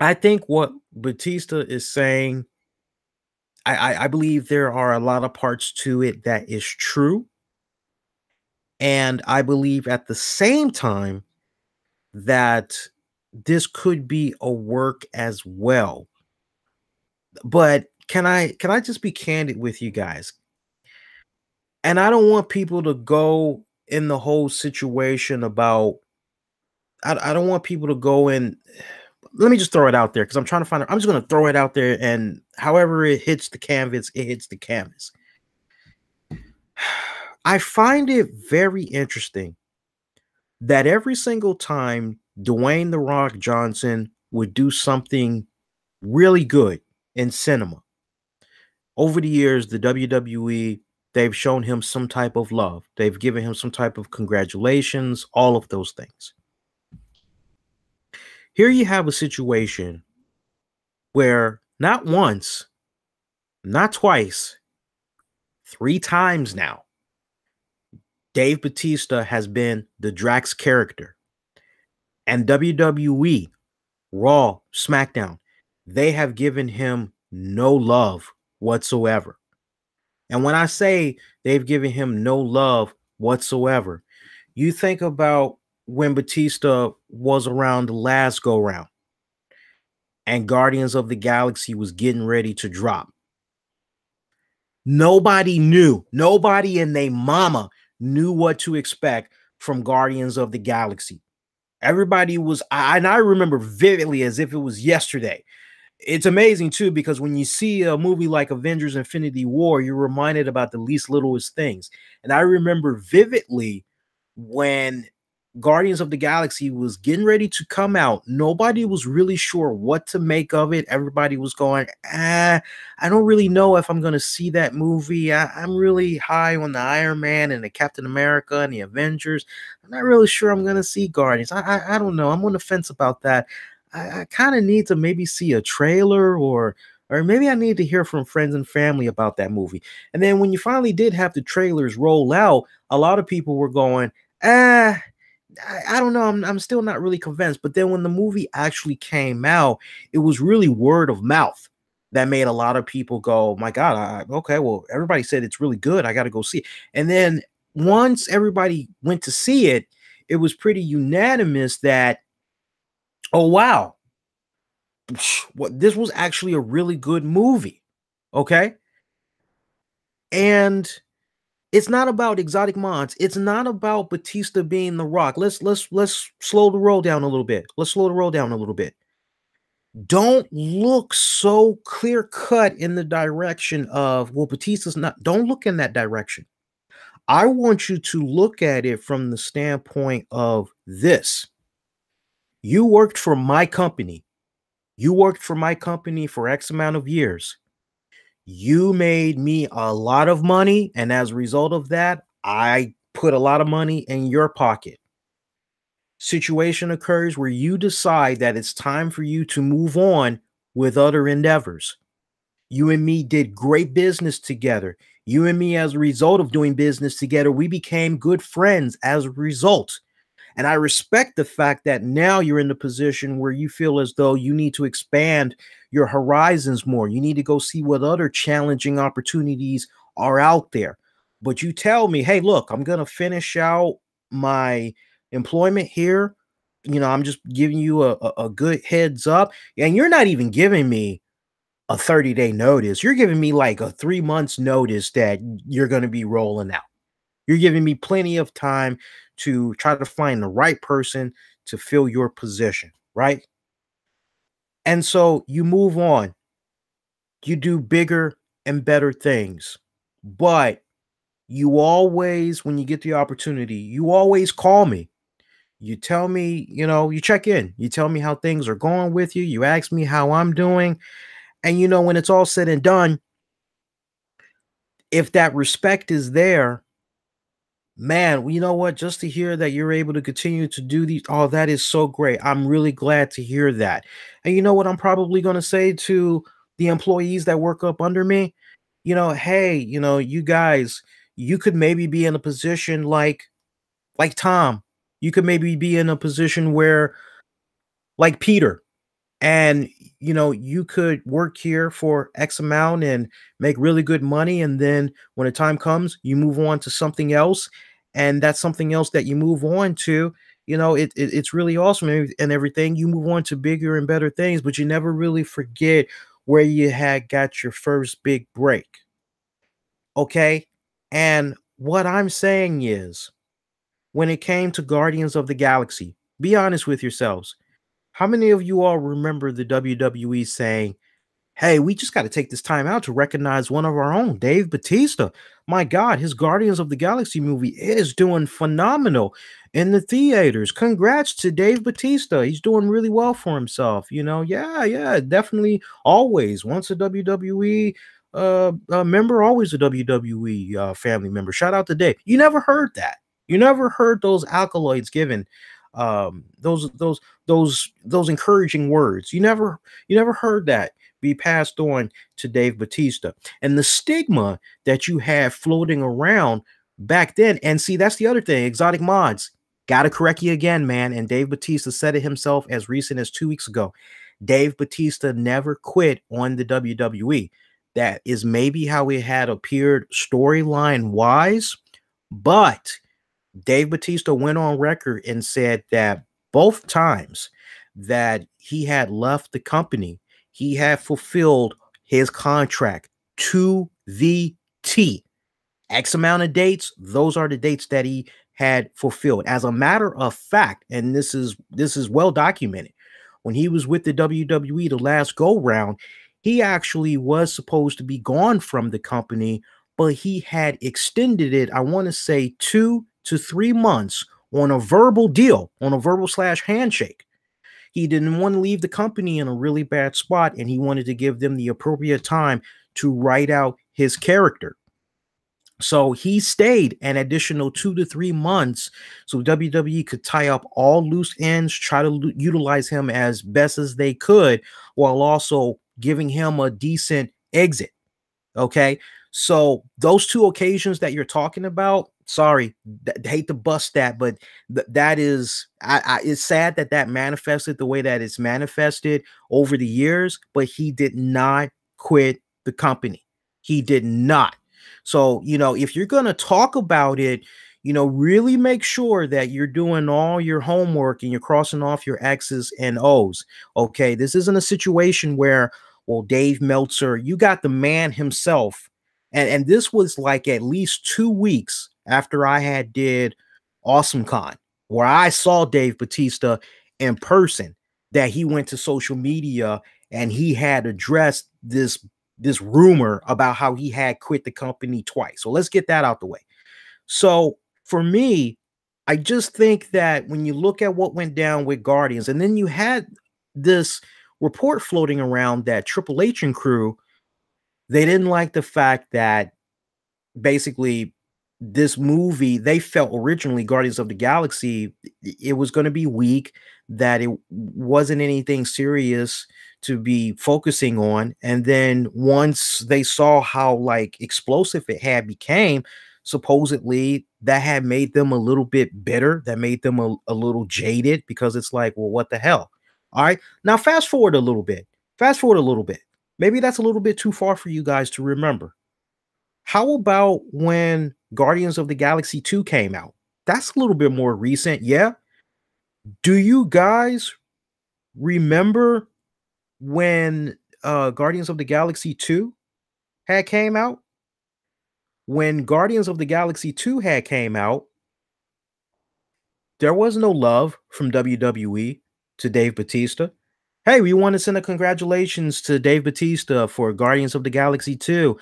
[SPEAKER 1] I think what Batista is saying, I believe there are a lot of parts to it that is true. And I believe at the same time that this could be a work as well. But can I just be candid with you guys? And I don't want people to go in the whole situation about I don't want people to go in. Let me just throw it out there because I'm trying to find it. I'm just going to throw it out there, and however it hits the canvas, it hits the canvas. I find it very interesting that every single time Dwayne The Rock Johnson would do something really good in cinema, over the years, the WWE, they've shown him some type of love. They've given him some type of congratulations, all of those things. Here you have a situation where not once, not twice, 3 times now, Dave Bautista has been the Drax character. And WWE, Raw, SmackDown, they have given him no love whatsoever. And when I say they've given him no love whatsoever, you think about when Batista was around the last go round and Guardians of the Galaxy was getting ready to drop. Nobody knew, nobody and they mama knew what to expect from Guardians of the Galaxy. Everybody was, and I remember vividly as if it was yesterday. It's amazing too, because when you see a movie like Avengers Infinity War, you're reminded about the least littlest things. And I remember vividly when Guardians of the Galaxy was getting ready to come out, nobody was really sure what to make of it. Everybody was going, I don't really know if I'm going to see that movie. I'm really high on the Iron Man and the Captain America and the Avengers. I'm not really sure I'm going to see Guardians. I don't know. I'm on the fence about that. I kind of need to maybe see a trailer or maybe I need to hear from friends and family about that movie. And then when you finally did have the trailers roll out, a lot of people were going, I don't know. I'm still not really convinced. But then when the movie actually came out, it was really word of mouth that made a lot of people go, my God, okay, well, everybody said it's really good. I got to go see it. And then once everybody went to see it, it was pretty unanimous that, oh, wow, what this was actually a really good movie. Okay. And it's not about exotic mods. It's not about Batista being The Rock. Let's slow the roll down a little bit. Let's slow the roll down a little bit. Don't look so clear cut in the direction of, well, Batista's not. Don't look in that direction. I want you to look at it from the standpoint of this. You worked for my company. You worked for my company for X amount of years. You made me a lot of money, and as a result of that, I put a lot of money in your pocket. Situation occurs where you decide that it's time for you to move on with other endeavors. You and me did great business together. You and me, as a result of doing business together, we became good friends as a result. And I respect the fact that now you're in the position where you feel as though you need to expand your horizons more. You need to go see what other challenging opportunities are out there. But you tell me, hey, look, I'm going to finish out my employment here. You know, I'm just giving you a good heads up. And you're not even giving me a 30-day notice. You're giving me like a 3 months notice that you're going to be rolling out. You're giving me plenty of time to try to find the right person to fill your position, right? And so you move on. You do bigger and better things. But you always, when you get the opportunity, you always call me. You tell me, you know, you check in. You tell me how things are going with you. You ask me how I'm doing. And, you know, when it's all said and done, if that respect is there, man, well, you know what? Just to hear that you're able to continue to do these, oh, that is so great. I'm really glad to hear that. And you know what I'm probably going to say to the employees that work up under me? You know, hey, you know, you guys, you could maybe be in a position like Tom. You could maybe be in a position where like Peter, and you know, you could work here for X amount and make really good money, and then when the time comes you move on to something else, and that's something else that you move on to, you know, it's really awesome and everything. You move on to bigger and better things, but you never really forget where you had got your first big break. Okay. And what I'm saying is, when it came to Guardians of the Galaxy, Be honest with yourselves. How many of you all remember the WWE saying, hey, we just got to take this time out to recognize one of our own, Dave Bautista. My God, his Guardians of the Galaxy movie is doing phenomenal in the theaters. Congrats to Dave Bautista. He's doing really well for himself. Yeah, definitely. Always. Once a WWE member, always a WWE family member. Shout out to Dave. You never heard that. You never heard those accolades given. Those encouraging words. You never heard that be passed on to Dave Bautista. And the stigma that you have floating around back then, and see, that's the other thing, Exotic Mods, gotta correct you again, man. And Dave Bautista said it himself as recent as 2 weeks ago. Dave Bautista never quit on the WWE. That is maybe how it had appeared storyline wise, but Dave Bautista went on record and said that both times that he had left the company, he had fulfilled his contract to the T. X amount of dates, those are the dates that he had fulfilled. As a matter of fact, and this is well documented, when he was with the WWE the last go round, he actually was supposed to be gone from the company, but he had extended it, I want to say 2 to 3 months on a verbal deal, on a verbal slash handshake. He didn't want to leave the company in a really bad spot, and he wanted to give them the appropriate time to write out his character. So he stayed an additional 2 to 3 months so WWE could tie up all loose ends, try to utilize him as best as they could, while also giving him a decent exit. Okay. So those two occasions that you're talking about, sorry, hate to bust that, but that is, it's sad that that manifested the way that it's manifested over the years, but he did not quit the company. He did not. So, if you're going to talk about it, really make sure that you're doing all your homework and you're crossing off your X's and O's. Okay. This isn't a situation where, well, Dave Meltzer, you got the man himself. And this was like at least 2 weeks after I had did Awesome Con, where I saw Dave Bautista in person, that he went to social media and he had addressed this rumor about how he had quit the company twice. So let's get that out the way. So for me, I just think that when you look at what went down with Guardians, and then you had this report floating around that Triple H and crew, they didn't like the fact that basically this movie, they felt originally Guardians of the Galaxy, it was going to be weak, that it wasn't anything serious to be focusing on. And then once they saw how like explosive it had became, supposedly that had made them a little bit bitter, that made them a little jaded, because it's like, well, what the hell? All right. Now fast forward a little bit. Fast forward a little bit. Maybe that's a little bit too far for you guys to remember. How about when Guardians of the Galaxy 2 came out? That's a little bit more recent, yeah? Do you guys remember when Guardians of the Galaxy 2 had came out? When Guardians of the Galaxy 2 had came out, there was no love from WWE to Dave Bautista. Hey, we want to send a congratulations to Dave Bautista for Guardians of the Galaxy 2.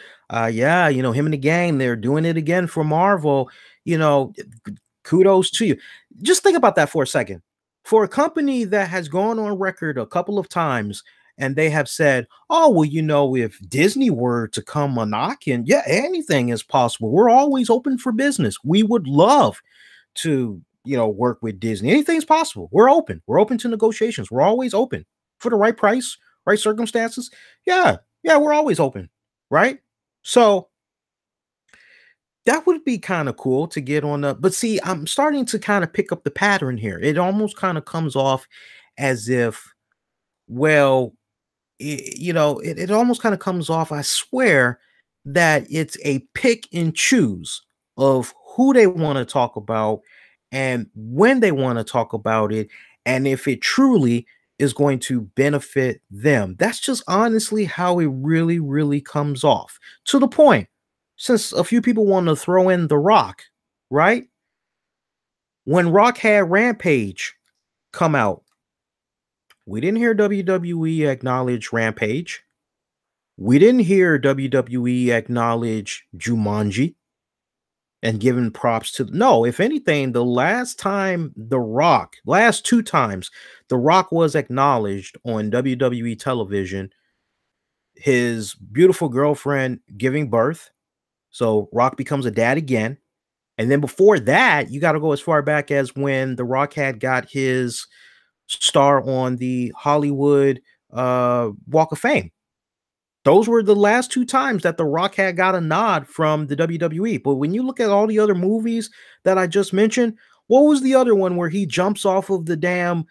[SPEAKER 1] Yeah, him and the gang, they're doing it again for Marvel. Kudos to you. Just think about that for a second. For a company that has gone on record a couple of times and they have said, oh, well, if Disney were to come a knocking, yeah, anything is possible. We're always open for business. We would love to, work with Disney. Anything's possible. We're open. We're open to negotiations. We're always open for the right price, right circumstances. Yeah, we're always open, right? So that would be kind of cool to get on the, but see, I'm starting to kind of pick up the pattern here. It almost kind of comes off as if, well, it almost kind of comes off, I swear, that it's a pick and choose of who they want to talk about and when they want to talk about it, and if it truly is going to benefit them. That's just honestly how it really, really comes off. To the point, since a few people want to throw in The Rock, right? When Rock had Rampage, come out. We didn't hear WWE acknowledge Rampage. We didn't hear WWE acknowledge Jumanji and giving props to no, if anything, the last time last two times The Rock was acknowledged on WWE television, his beautiful girlfriend giving birth. So Rock becomes a dad again. And then before that, you got to go as far back as when The Rock had got his star on the Hollywood Walk of Fame. Those were the last two times that The Rock had got a nod from the WWE. But when you look at all the other movies that I just mentioned, what was the other one where he jumps off of the damn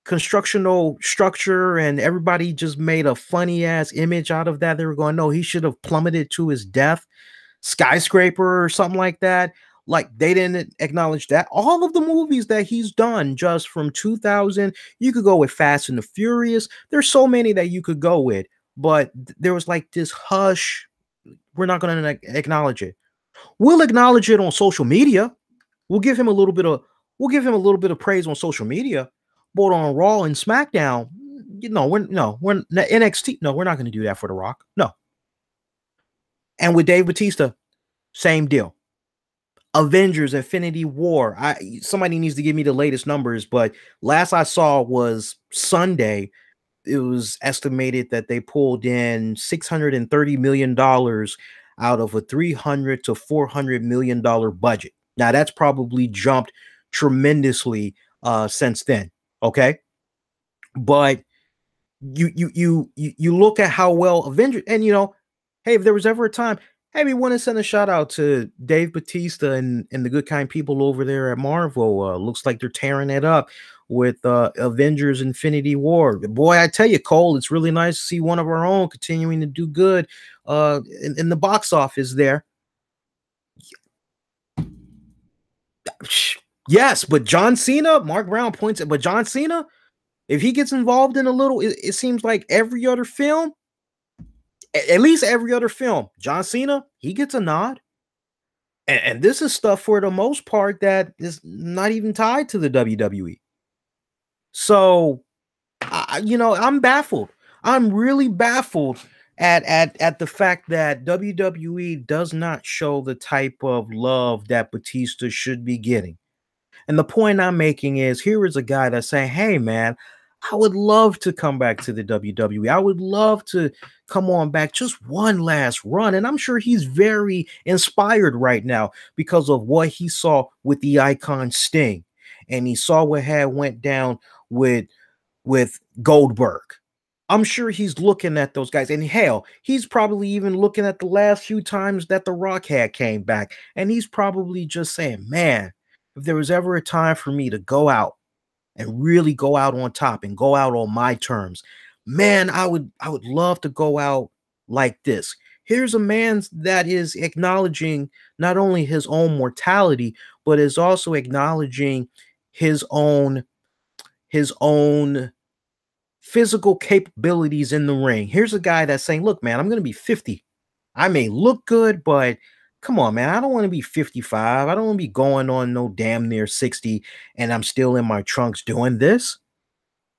[SPEAKER 1] constructional structure and everybody just made a funny ass image out of that? They were going, no, he should have plummeted to his death. Skyscraper or something like that. Like they didn't acknowledge that. All of the movies that he's done just from 2000, you could go with Fast and the Furious. There's so many that you could go with, but there was like this hush. We're not going to acknowledge it. We'll acknowledge it on social media. We'll give him a little bit of praise on social media, but on Raw and SmackDown, we're NXT. No, we're not going to do that for The Rock. No. And with Dave Bautista, same deal. Avengers Infinity War. Somebody needs to give me the latest numbers, but last I saw was Sunday. It was estimated that they pulled in $630 million out of a $300 to $400 million budget. Now that's probably jumped tremendously since then. Okay. But you look at how well Avengers, and hey, if there was ever a time, hey, we want to send a shout out to Dave Bautista and the good kind people over there at Marvel. Looks like they're tearing it up with Avengers Infinity War. Boy, I tell you, Cole, it's really nice to see one of our own continuing to do good in the box office there. Yes, but John Cena, Mark Brown points at, but John Cena, if he gets involved in a little, it seems like every other film, at least every other film, John Cena, he gets a nod. And this is stuff for the most part that is not even tied to the WWE. So, I'm baffled. I'm really baffled at the fact that WWE does not show the type of love that Bautista should be getting. And the point I'm making is, here is a guy that's saying, hey, man, I would love to come back to the WWE. I would love to come on back, just one last run. And I'm sure he's very inspired right now because of what he saw with the Icon Sting. And he saw what had went down with Goldberg. I'm sure he's looking at those guys. And hell, he's probably even looking at the last few times that The Rock had came back. And he's probably just saying, man, if there was ever a time for me to go out and really go out on top and go out on my terms, man, I would love to go out like this. Here's a man that is acknowledging not only his own mortality, but is also acknowledging his own physical capabilities in the ring. Here's a guy that's saying, look, man, I'm going to be 50. I may look good, but come on, man, I don't want to be 55. I don't want to be going on no damn near 60 and I'm still in my trunks doing this.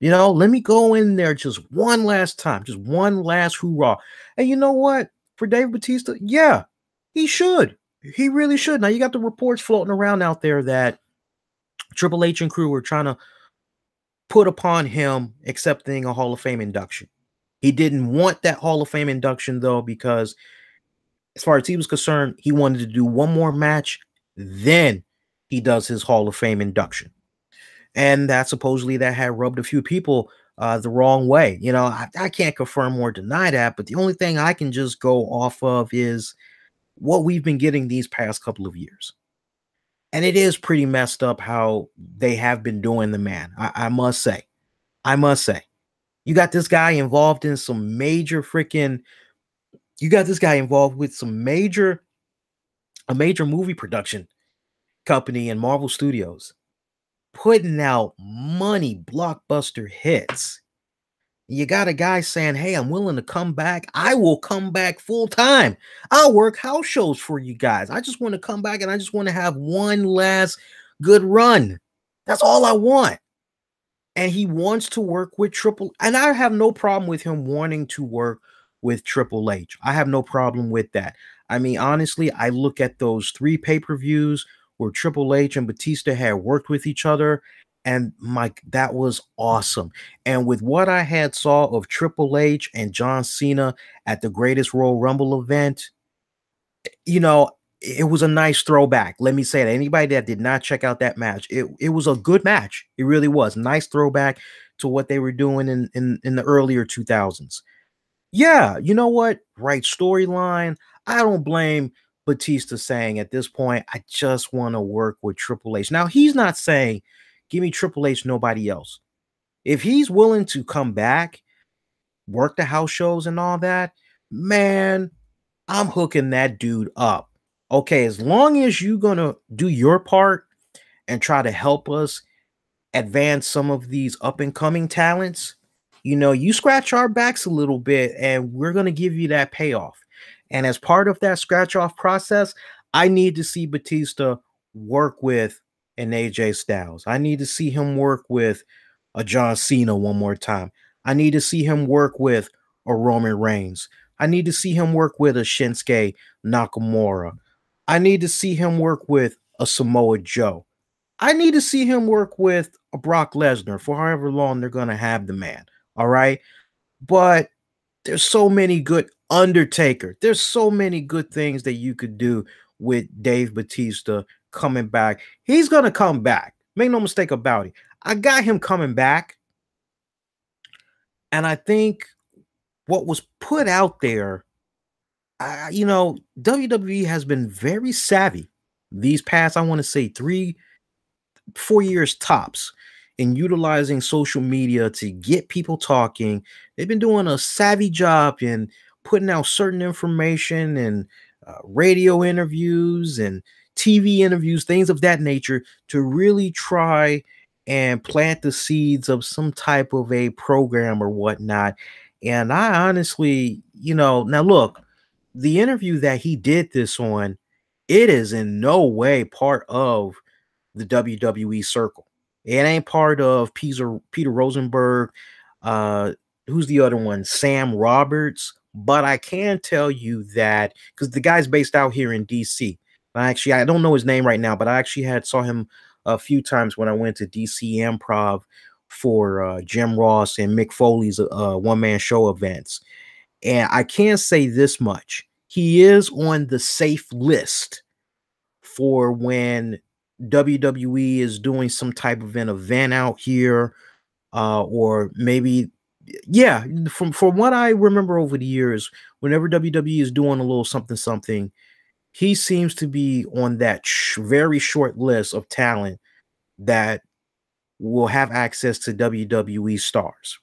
[SPEAKER 1] Let me go in there just one last time, just one last hoorah. And you know what? For Dave Bautista, yeah, he should. He really should. Now, you got the reports floating around out there that Triple H and crew were trying to put upon him accepting a Hall of Fame induction. He didn't want that Hall of Fame induction, though, because as far as he was concerned, he wanted to do one more match, then he does his Hall of Fame induction. And that supposedly that had rubbed a few people the wrong way. I can't confirm or deny that, but the only thing I can just go off of is what we've been getting these past couple of years. And it is pretty messed up how they have been doing the man. I must say. You got this guy involved in some major you got this guy involved with a major movie production company in Marvel Studios, putting out money blockbuster hits. You got a guy saying, hey, I'm willing to come back. I will come back full time. I'll work house shows for you guys. I just want to come back and I just want to have one last good run. That's all I want. And he wants to work with and I have no problem with him wanting to work with Triple H. I have no problem with that. I mean, honestly, I look at those 3 pay-per-views where Triple H and Bautista had worked with each other, and Mike, that was awesome. And with what I had saw of Triple H and John Cena at the Greatest Royal Rumble event, you know, it was a nice throwback. Let me say that. Anybody that did not check out that match, it was a good match. It really was. Nice throwback to what they were doing in the earlier 2000s. Yeah, you know what? Right storyline. I don't blame Batista saying at this point, I just want to work with Triple H. Now, he's not saying, give me Triple H, nobody else. If he's willing to come back, work the house shows and all that, man, I'm hooking that dude up. Okay, as long as you're gonna do your part and try to help us advance some of these up and coming talents, you scratch our backs a little bit and we're gonna give you that payoff. And as part of that scratch off process, I need to see Batista work with an AJ Styles. I need to see him work with a John Cena one more time. I need to see him work with a Roman Reigns. I need to see him work with a Shinsuke Nakamura. I need to see him work with a Samoa Joe. I need to see him work with a Brock Lesnar for however long they're going to have the man. All right. But there's so many good Undertaker. There's so many good things that you could do with Dave Batista coming back. He's going to come back. Make no mistake about it. I got him coming back. And I think what was put out there, WWE has been very savvy these past, I want to say 4 years tops in utilizing social media to get people talking. They've been doing a savvy job in putting out certain information and radio interviews and TV interviews, things of that nature, to really try and plant the seeds of some type of a program or whatnot. And I honestly, now look, the interview that he did this on, it is in no way part of the WWE circle. It ain't part of Peter Rosenberg. Uh, who's the other one? Sam Roberts. But I can tell you that because the guy's based out here in DC. I don't know his name right now, but I actually saw him a few times when I went to DC Improv for Jim Ross and Mick Foley's one-man show events. And I can say this much. He is on the safe list for when WWE is doing some type of an event out here, or maybe, yeah, from what I remember over the years, whenever WWE is doing a little something, he seems to be on that very short list of talent that will have access to WWE stars.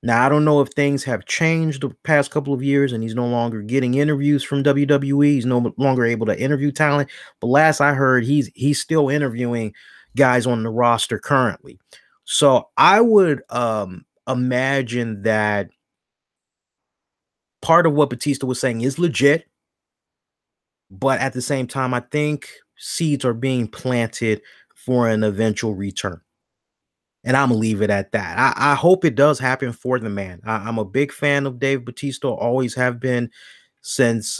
[SPEAKER 1] Now, I don't know if things have changed the past couple of years and he's no longer getting interviews from WWE. He's no longer able to interview talent. But last I heard, he's still interviewing guys on the roster currently. So I would imagine that part of what Batista was saying is legit. But at the same time, I think seeds are being planted for an eventual return. And I'm gonna leave it at that. I hope it does happen for the man. I'm a big fan of Dave Bautista, always have been since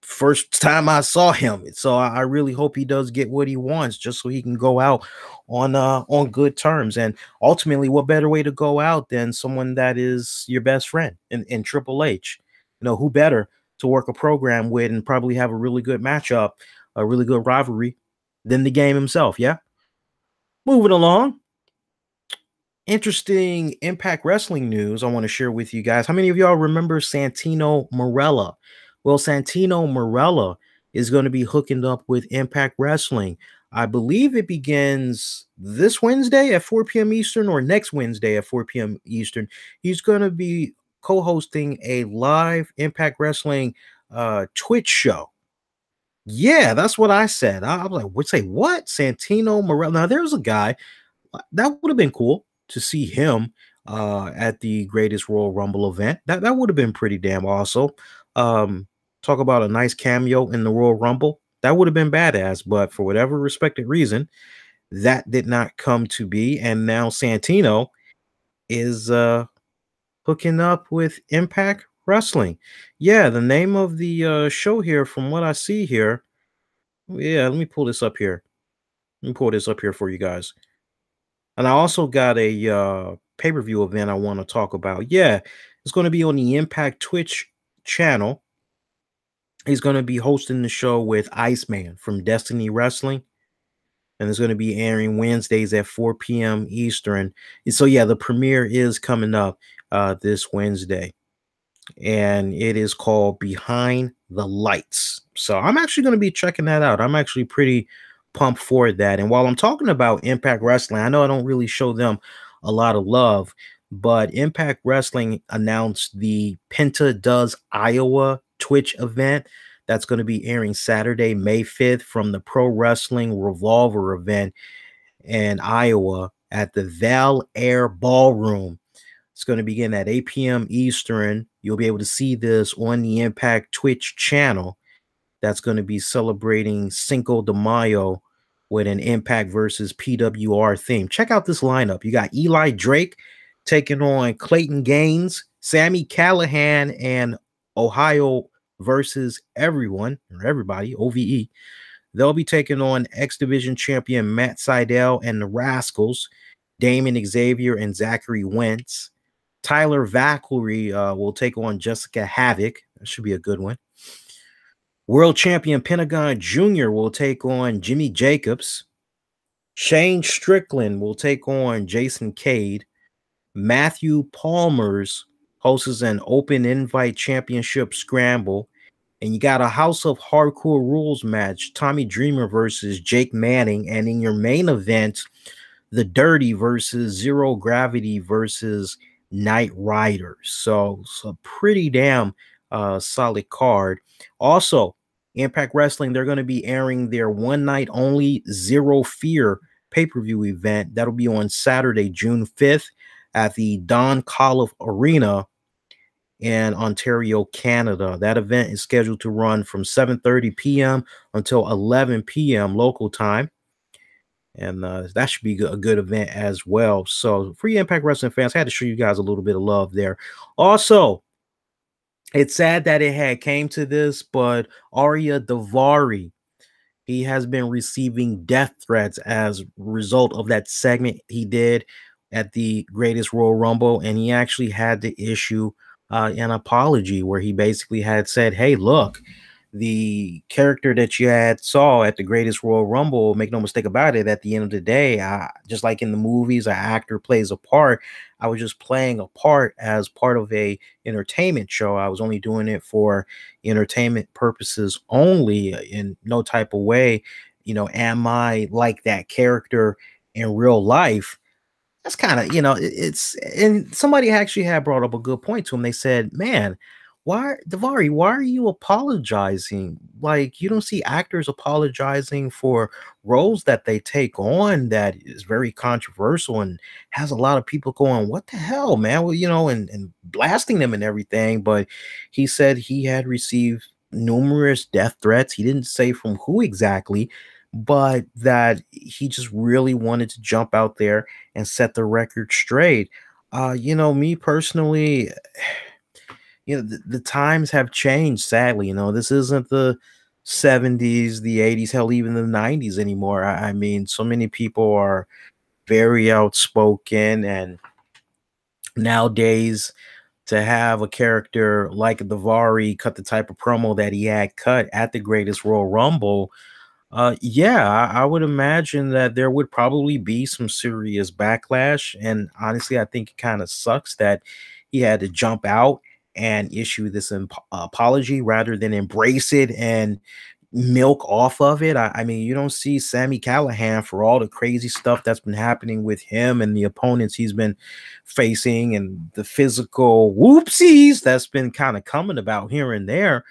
[SPEAKER 1] first time I saw him. So I really hope he does get what he wants, just so he can go out on good terms. And ultimately, what better way to go out than someone that is your best friend in Triple H? Who better to work a program with and probably have a really good matchup, a really good rivalry than the game himself? Yeah. Moving along. Interesting Impact Wrestling news I want to share with you guys. How many of y'all remember Santino Marella? Well, Santino Marella is going to be hooking up with Impact Wrestling. I believe it begins this Wednesday at 4 p.m. Eastern or next Wednesday at 4 p.m. Eastern. He's going to be co-hosting a live Impact Wrestling Twitch show. Yeah, that's what I said. I was like, what? Santino Marella. Now, there's a guy that would have been cool to see him at the Greatest Royal Rumble event. That would have been pretty damn awesome. Talk about a nice cameo in the Royal Rumble. That would have been badass, but for whatever respected reason, That did not come to be, and now Santino is hooking up with Impact Wrestling. Yeah, the name of the show here, from what I see here. Yeah, let me pull this up here. Let me pull this up here for you guys. And I also got a pay-per-view event I want to talk about. Yeah, it's going to be on the Impact Twitch channel. He's going to be hosting the show with Iceman from Destiny Wrestling. And it's going to be airing Wednesdays at 4 p.m. Eastern. And so, yeah, the premiere is coming up this Wednesday. And it is called Behind the Lights. So I'm actually going to be checking that out. I'm actually pretty pumped for that. And while I'm talking about Impact Wrestling, I know I don't really show them a lot of love, but Impact Wrestling announced the Penta Does Iowa Twitch event that's going to be airing Saturday, May 5th from the Pro Wrestling Revolver event in Iowa at the Val Air Ballroom. It's going to begin at 8 p.m. Eastern. You'll be able to see this on the Impact Twitch channel. That's going to be celebrating Cinco de Mayo with an Impact versus PWR theme. Check out this lineup. You got Eli Drake taking on Clayton Gaines, Sammy Callahan, and Ohio versus everyone or everybody, OVE. They'll be taking on X Division champion Matt Sydal and the Rascals, Damon Xavier and Zachary Wentz. Tyler Valkyrie will take on Jessica Havoc. That should be a good one. World champion Pentagon Jr. will take on Jimmy Jacobs. Shane Strickland will take on Jason Cade. Matthew Palmer's hosts an open invite championship scramble. And you got a House of Hardcore Rules match, Tommy Dreamer versus Jake Manning. And in your main event, The Dirty versus Zero Gravity versus Knight Rider. So pretty damn solid card. Also, Impact Wrestling, they're going to be airing their one night only Zero Fear pay-per-view event. That'll be on Saturday, June 5th at the Don Colliff Arena in Ontario, Canada. That event is scheduled to run from 7:30 p.m. until 11 p.m. local time. And that should be a good event as well. So for you Impact Wrestling fans, I had to show you guys a little bit of love there. Also, it's sad that it had came to this, but Ariya Daivari, he has been receiving death threats as a result of that segment he did at the Greatest Royal Rumble. And he actually had to issue an apology where he basically had said, hey, look, the character that you had saw at the Greatest Royal Rumble, make no mistake about it, at the end of the day, just like in the movies, an actor plays a part. I was just playing a part as part of a entertainment show. I was only doing it for entertainment purposes only, in no type of way, am I like that character in real life? That's kind of, it's, and somebody actually had brought up a good point to him. They said, man, Daivari, why are you apologizing? Like, you don't see actors apologizing for roles that they take on that is very controversial and has a lot of people going, what the hell, man? Well, and blasting them and everything. But he said he had received numerous death threats. He didn't say from who exactly, but that he just really wanted to jump out there and set the record straight. Me personally, the times have changed, sadly. This isn't the 70s, the 80s, hell, even the 90s anymore. I mean, so many people are very outspoken, and nowadays to have a character like Daivari cut the type of promo that he had cut at the Greatest Royal Rumble, yeah, I would imagine that there would probably be some serious backlash. And honestly, I think it kind of sucks that he had to jump out and issue this apology rather than embrace it and milk off of it. I mean, you don't see Sammy Callahan for all the crazy stuff that's been happening with him and the opponents he's been facing and the physical whoopsies that's been kind of coming about here and there.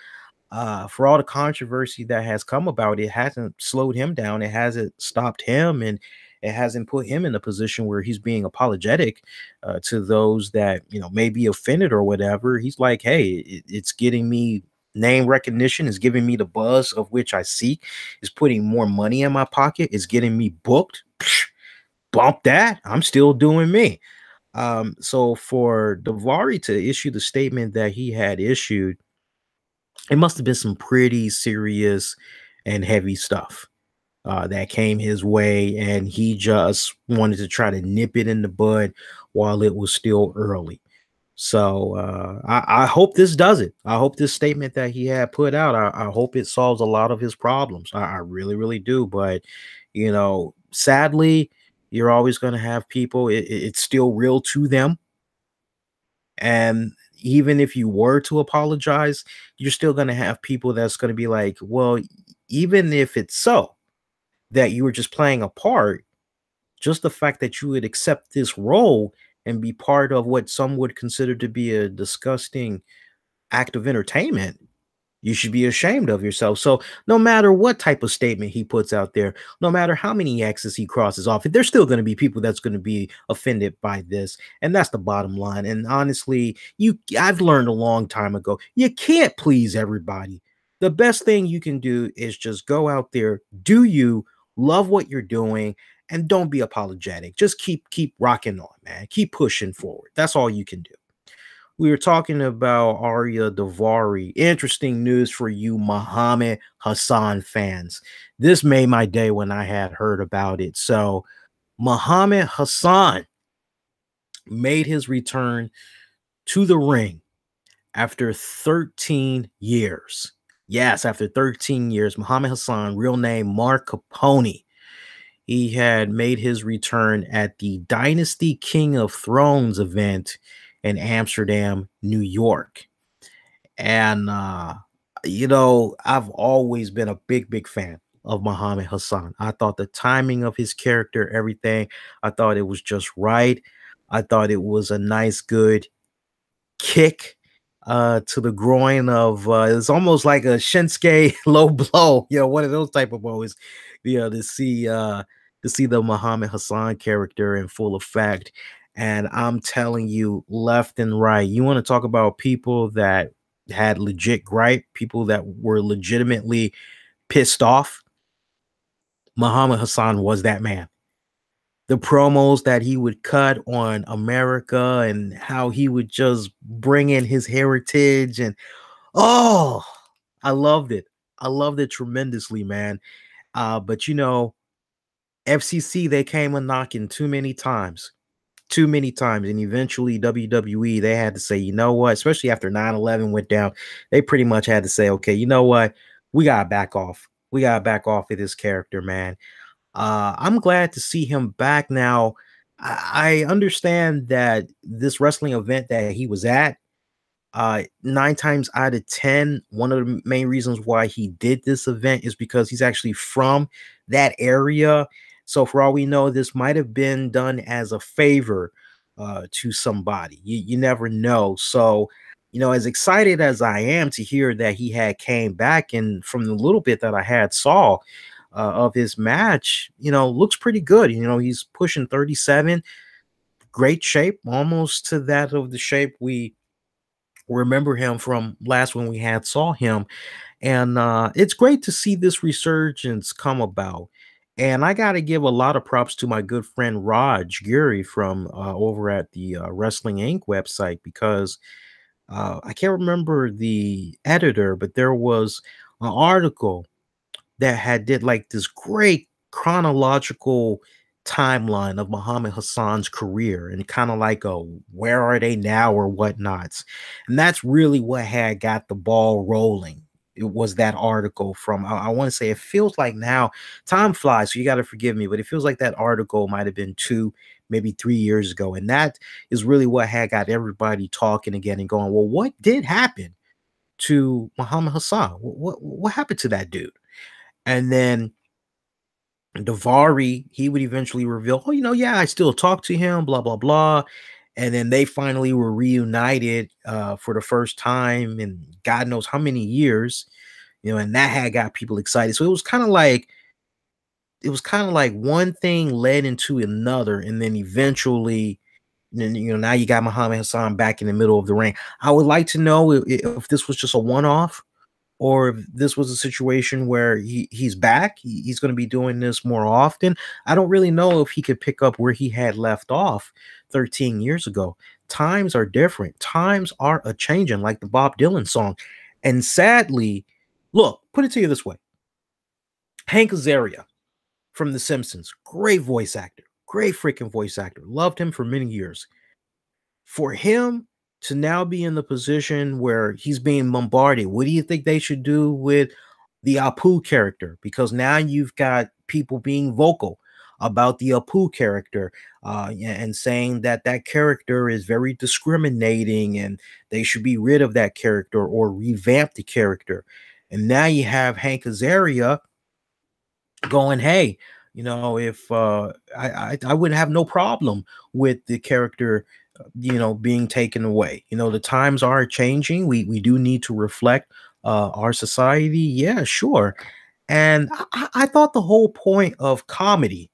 [SPEAKER 1] For all the controversy that has come about, it hasn't slowed him down. It hasn't stopped him, and it hasn't put him in a position where he's being apologetic to those that may be offended or whatever. He's like, hey, it's getting me name recognition, is giving me the buzz of which I seek, is putting more money in my pocket, is getting me booked. Psh, bump that. I'm still doing me. So for Daivari to issue the statement that he had issued, it must have been some pretty serious and heavy stuff that came his way, and he just wanted to try to nip it in the bud while it was still early. So I hope this does it. I hope this statement that he had put out, I hope it solves a lot of his problems. I really, really do. But, you know, sadly, you're always going to have people, it's still real to them. And even if you were to apologize, you're still going to have people that's going to be like, well, even if it's so that you were just playing a part, just the fact that you would accept this role and be part of what some would consider to be a disgusting act of entertainment, you should be ashamed of yourself. So no matter what type of statement he puts out there, no matter how many X's he crosses off, there's still going to be people that's going to be offended by this. And that's the bottom line. And honestly, I've learned a long time ago, you can't please everybody. The best thing you can do is just go out there, do you, love what you're doing, and don't be apologetic. Just keep rocking on, man. Keep pushing forward. That's all you can do. We were talking about Ariya Daivari. Interesting news for you Muhammad Hassan fans. This made my day when I had heard about it. So Muhammad Hassan made his return to the ring after 13 years. Yes, after 13 years, Muhammad Hassan, real name Marc Copani, he had made his return at the Dynasty King of Thrones event in Amsterdam, New York. And, you know, I've always been a big fan of Muhammad Hassan. I thought the timing of his character, everything, I thought it was just right. I thought it was a nice, good kick to the groin of it's almost like a Shinsuke low blow, you know, one of those type of blows, you know, to see the Muhammad Hassan character in full effect. And I'm telling you, left and right, you want to talk about people that had legit gripe, people that were legitimately pissed off. Muhammad Hassan was that man. The promos that he would cut on America and how he would just bring in his heritage, and oh, I loved it. I loved it tremendously, man. But you know, FCC, they came a knocking too many times. Too many times, and eventually WWE, they had to say, you know what, especially after 9/11 went down, they pretty much had to say, okay, you know what, we gotta back off. We gotta back off of this character, man. I'm glad to see him back now. I understand that this wrestling event that he was at, 9 times out of 10, one of the main reasons why he did this event is because he's actually from that area. So for all we know, this might have been done as a favor to somebody. You never know. So, you know, as excited as I am to hear that he had came back, and from the little bit that I had saw of his match, you know, looks pretty good. You know, he's pushing 37, great shape, almost to that of the shape we remember him from last when we had saw him. And it's great to see this resurgence come about. And I got to give a lot of props to my good friend Raj Giri from over at the Wrestling Inc. website, because I can't remember the editor, but there was an article that had did like this great chronological timeline of Muhammad Hassan's career, and kind of like a where are they now or whatnots. And that's really what had got the ball rolling. It was that article from, I want to say, it feels like now time flies, so you got to forgive me, but it feels like that article might have been 2, maybe 3 years ago. And that is really what had got everybody talking again and going, well, what did happen to Muhammad Hassan? What happened to that dude? And then Daivari, he would eventually reveal, oh, you know, yeah, I still talk to him, blah, blah, blah. And then they finally were reunited for the first time in God knows how many years, you know, and that had got people excited. So it was kind of like, one thing led into another, and then eventually, you know, now you got Muhammad Hassan back in the middle of the ring. I would like to know if this was just a one-off, or if this was a situation where he's back, he's going to be doing this more often. I don't really know if he could pick up where he had left off 13 years ago. Times are different. Times are a changing, like the Bob Dylan song. And sadly, look, put it to you this way. Hank Azaria from The Simpsons, great voice actor, great freaking voice actor. Loved him for many years. For him to now be in the position where he's being bombarded, what do you think they should do with the Apu character? Because now you've got people being vocal about the Apu character, and saying that that character is very discriminating and they should be rid of that character or revamp the character. And now you have Hank Azaria going, hey, if I wouldn't have no problem with the character, being taken away. The times are changing. We do need to reflect our society. Yeah, sure. And I thought the whole point of comedy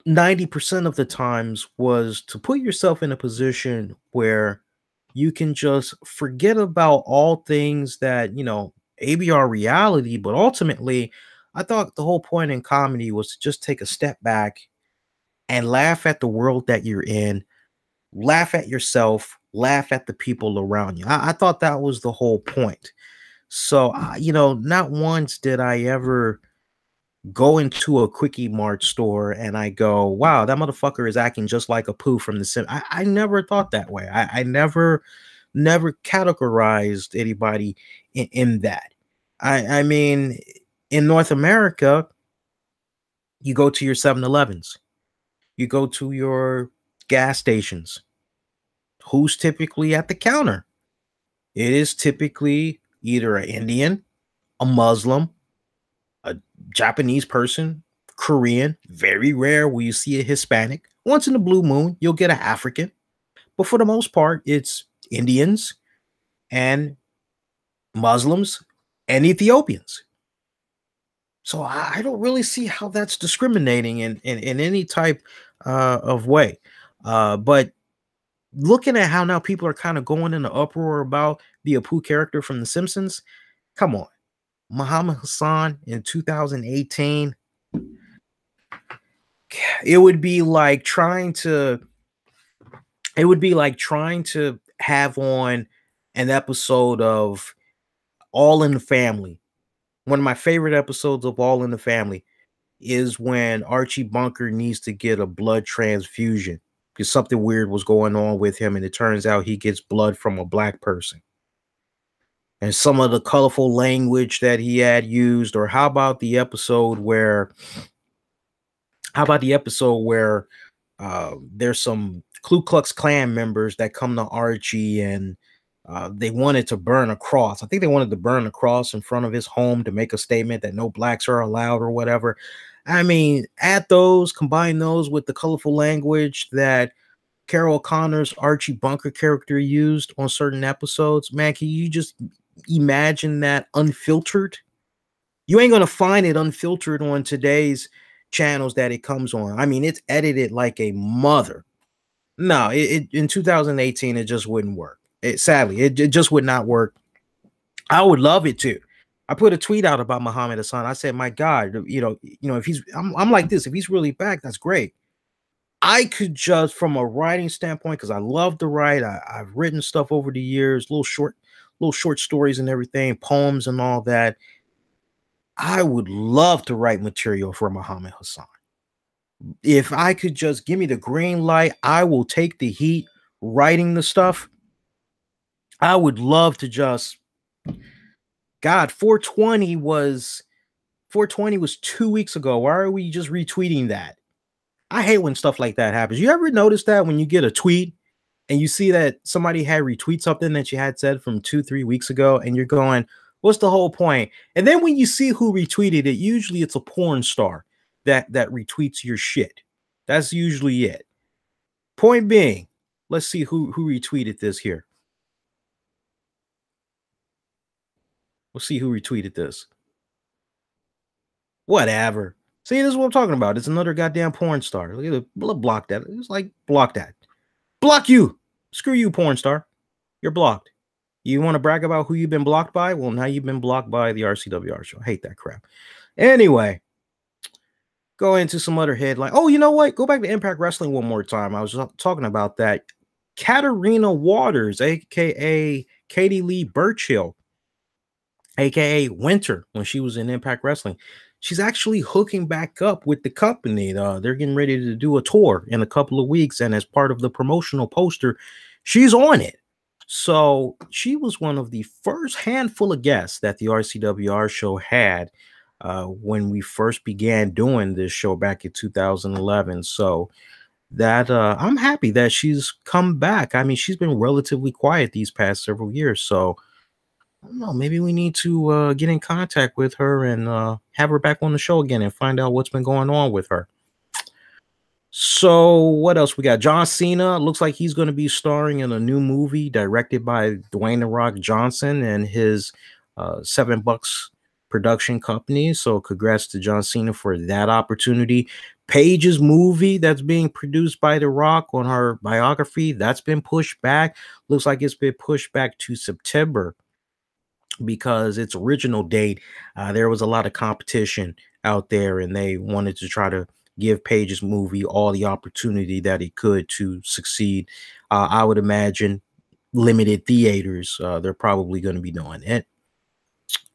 [SPEAKER 1] 90% of the times was to put yourself in a position where you can just forget about all things that, maybe are reality, but ultimately, I thought the whole point in comedy was to just take a step back and laugh at the world that you're in, laugh at yourself, laugh at the people around you. I thought that was the whole point. So, not once did I ever go into a Quickie Mart store and I go, wow, that motherfucker is acting just like a poo from the sim. I never thought that way. I never categorized anybody in that. I mean, in North America, you go to your 7-Elevens, you go to your gas stations. Who's typically at the counter? It is typically either an Indian, a Muslim, a Japanese person, Korean. Very rare will you see a Hispanic. Once in the blue moon, you'll get an African. But for the most part, it's Indians and Muslims and Ethiopians. So I don't really see how that's discriminating in any type of way. But looking at how now people are kind of going in the uproar about the Apu character from The Simpsons, come on. Muhammad Hassan in 2018, it would be like trying to have on an episode of All in the Family. One of my favorite episodes of All in the Family is when Archie Bunker needs to get a blood transfusion because something weird was going on with him, and it turns out he gets blood from a black person. And some of the colorful language that he had used, or how about the episode where there's some Ku Klux Klan members that come to Archie and they wanted to burn a cross. I think they wanted to burn a cross in front of his home to make a statement that no blacks are allowed or whatever. I mean, combine those with the colorful language that Carol Connor's Archie Bunker character used on certain episodes. Man, can you just imagine that unfiltered? You ain't going to find it unfiltered on today's channels that it comes on. I mean, it's edited like a mother. No, in 2018, it just wouldn't work. Sadly, it just would not work. I would love it to. I put a tweet out about Muhammad Hassan. I said, my God, if I'm like this, if he's really back, that's great. I could just, from a writing standpoint, because I love to write. I've written stuff over the years, little short stories and everything, poems and all that. I would love to write material for Muhammad Hassan. If I could just give me the green light, I will take the heat writing the stuff. I would love to just, God, 420 was 2 weeks ago. Why are we just retweeting that? I hate when stuff like that happens. You ever notice that when you get a tweet and you see that somebody had retweet something that you had said from 2-3 weeks ago, and you're going, what's the whole point? And then when you see who retweeted it, usually it's a porn star that retweets your shit. That's usually it. Point being, let's see who retweeted this here. We'll see who retweeted this. Whatever. See, this is what I'm talking about. It's another goddamn porn star. Look at it. Block that. It's like, block that. Block you. Screw you, porn star. You're blocked. You want to brag about who you've been blocked by? Well, now you've been blocked by the RCWR show. I hate that crap. Anyway, go into some other headline. Oh, you know what? Go back to Impact Wrestling one more time. I was talking about that. Katerina Waters, aka Katie Lee Burchill, aka Winter, when she was in Impact Wrestling, she's actually hooking back up with the company. They're getting ready to do a tour in a couple of weeks, and as part of the promotional poster, she's on it. So she was one of the first handful of guests that the RCWR show had when we first began doing this show back in 2011. So that I'm happy that she's come back. I mean, she's been relatively quiet these past several years. So I don't know, maybe we need to get in contact with her and have her back on the show again and find out what's been going on with her. So what else we got? John Cena looks like he's going to be starring in a new movie directed by Dwayne "The Rock" Johnson and his $7 production company. So congrats to John Cena for that opportunity. Paige's movie that's being produced by The Rock on her biography, that's been pushed back. Looks like it's been pushed back to September because its original date, there was a lot of competition out there, and they wanted to try to give Paige's movie all the opportunity that it could to succeed. I would imagine limited theaters, they're probably going to be doing it.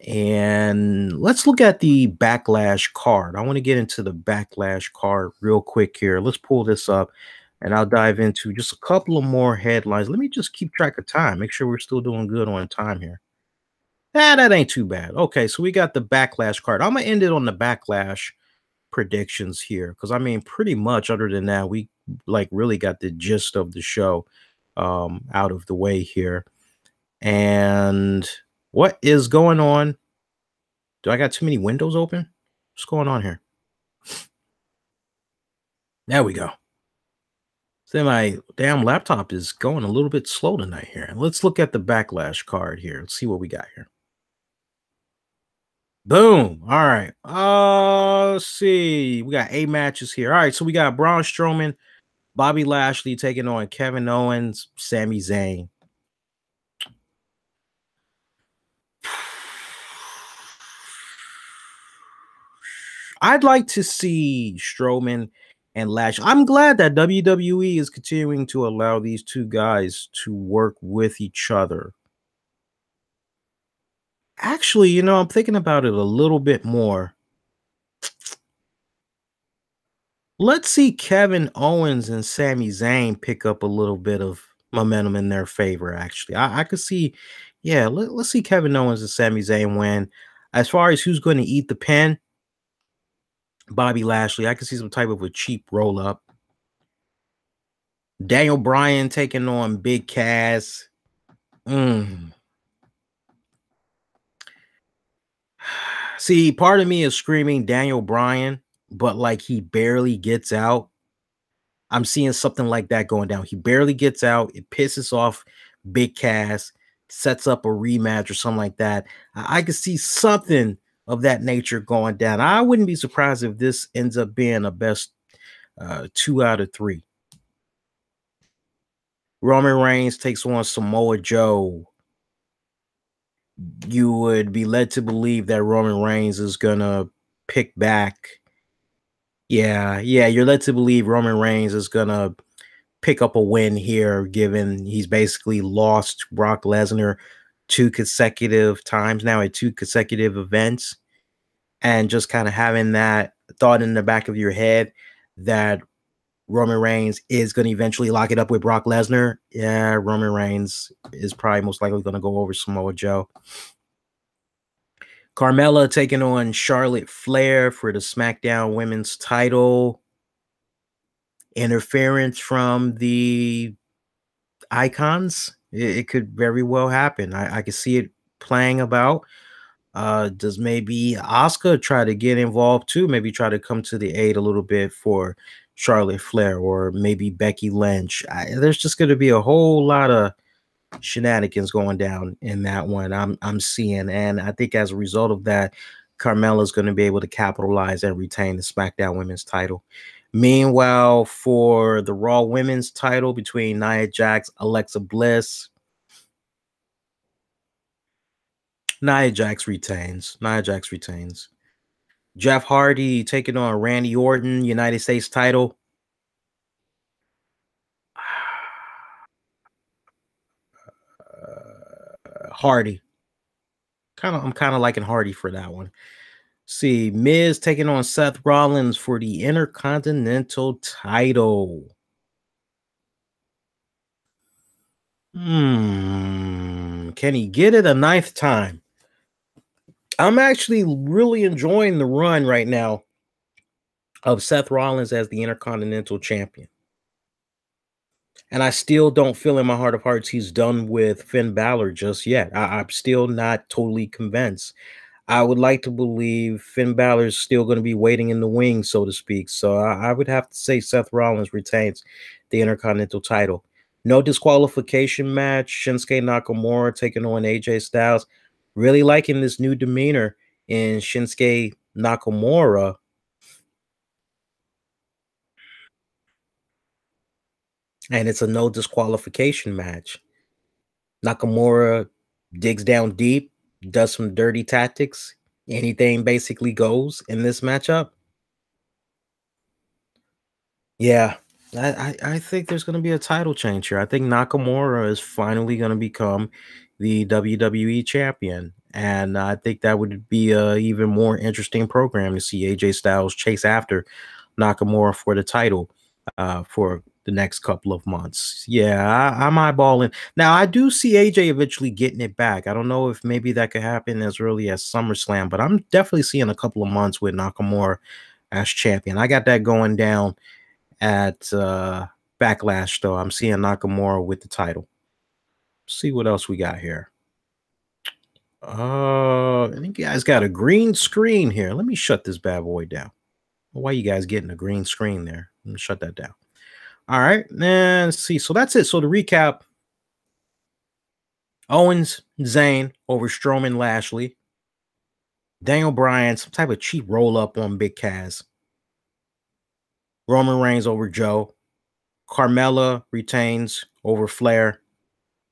[SPEAKER 1] And let's look at the Backlash card. I want to get into the Backlash card real quick here. Let's pull this up and I'll dive into just a couple of more headlines. Let me just keep track of time, make sure we're still doing good on time here. That ain't too bad. Okay, so we got the Backlash card. I'm gonna end it on the Backlash predictions here because I mean, pretty much other than that, we like really got the gist of the show out of the way here. And what is going on? Do I got too many windows open? What's going on here? There we go. So my damn laptop is going a little bit slow tonight here. Let's look at the Backlash card here. Let's see what we got here. Boom. All right. Let's see. We got 8 matches here. All right. So we got Braun Strowman, Bobby Lashley taking on Kevin Owens, Sami Zayn. I'd like to see Strowman and Lashley. I'm glad that WWE is continuing to allow these two guys to work with each other. Actually, you know, I'm thinking about it a little bit more. Let's see Kevin Owens and Sami Zayn pick up a little bit of momentum in their favor. Actually, I could see, yeah, let's see Kevin Owens and Sami Zayn win. As far as who's going to eat the pin, Bobby Lashley. I could see some type of a cheap roll up. Daniel Bryan taking on Big Cass. See, part of me is screaming Daniel Bryan, but like he barely gets out. I'm seeing something like that going down. He barely gets out. It pisses off Big Cass, sets up a rematch or something like that. I could see something of that nature going down. I wouldn't be surprised if this ends up being a best 2 out of 3. Roman Reigns takes on Samoa Joe. You would be led to believe that Roman Reigns is gonna pick back. Yeah, you're led to believe Roman Reigns is gonna pick up a win here, given he's basically lost Brock Lesnar 2 consecutive times now at 2 consecutive events, and just kind of having that thought in the back of your head that Roman Reigns is going to eventually lock it up with Brock Lesnar. Yeah, Roman Reigns is probably most likely going to go over Samoa Joe. Carmella taking on Charlotte Flair for the SmackDown Women's title. Interference from the Icons. It could very well happen. I could see it playing about. Does maybe Asuka try to get involved too? Maybe try to come to the aid a little bit for Charlotte Flair, or maybe Becky Lynch. There's just going to be a whole lot of shenanigans going down in that one. I'm seeing, and I think as a result of that, Carmella's going to be able to capitalize and retain the SmackDown Women's title. Meanwhile, for the Raw Women's title between Nia Jax, Alexa Bliss, Nia Jax retains. Nia Jax retains. Jeff Hardy taking on Randy Orton, United States title. Hardy. I'm kind of liking Hardy for that one. See, Miz taking on Seth Rollins for the Intercontinental title. Can he get it a ninth time? I'm actually really enjoying the run right now of Seth Rollins as the Intercontinental Champion. And I still don't feel in my heart of hearts he's done with Finn Balor just yet. I'm still not totally convinced. I would like to believe Finn Balor is still going to be waiting in the wings, so to speak. So I would have to say Seth Rollins retains the Intercontinental title. No disqualification match. Shinsuke Nakamura taking on AJ Styles. Really liking this new demeanor in Shinsuke Nakamura. And it's a no disqualification match. Nakamura digs down deep, does some dirty tactics. Anything basically goes in this matchup. Yeah, I think there's going to be a title change here. I think Nakamura is finally going to become the WWE champion. And I think that would be a even more interesting program to see AJ Styles chase after Nakamura for the title for the next couple of months. Yeah, I'm eyeballing. Now, I do see AJ eventually getting it back. I don't know if maybe that could happen as early as SummerSlam, but I'm definitely seeing a couple of months with Nakamura as champion. I got that going down at Backlash, though. I'm seeing Nakamura with the title. See what else we got here. I think you guys got a green screen here. Let me shut this bad boy down. Why you guys getting a green screen there? Let me shut that down. All right, and let's see. So that's it. So to recap, Owens, Zayn over Strowman, Lashley. Daniel Bryan, some type of cheap roll up on Big Cass. Roman Reigns over Joe. Carmella retains over Flair.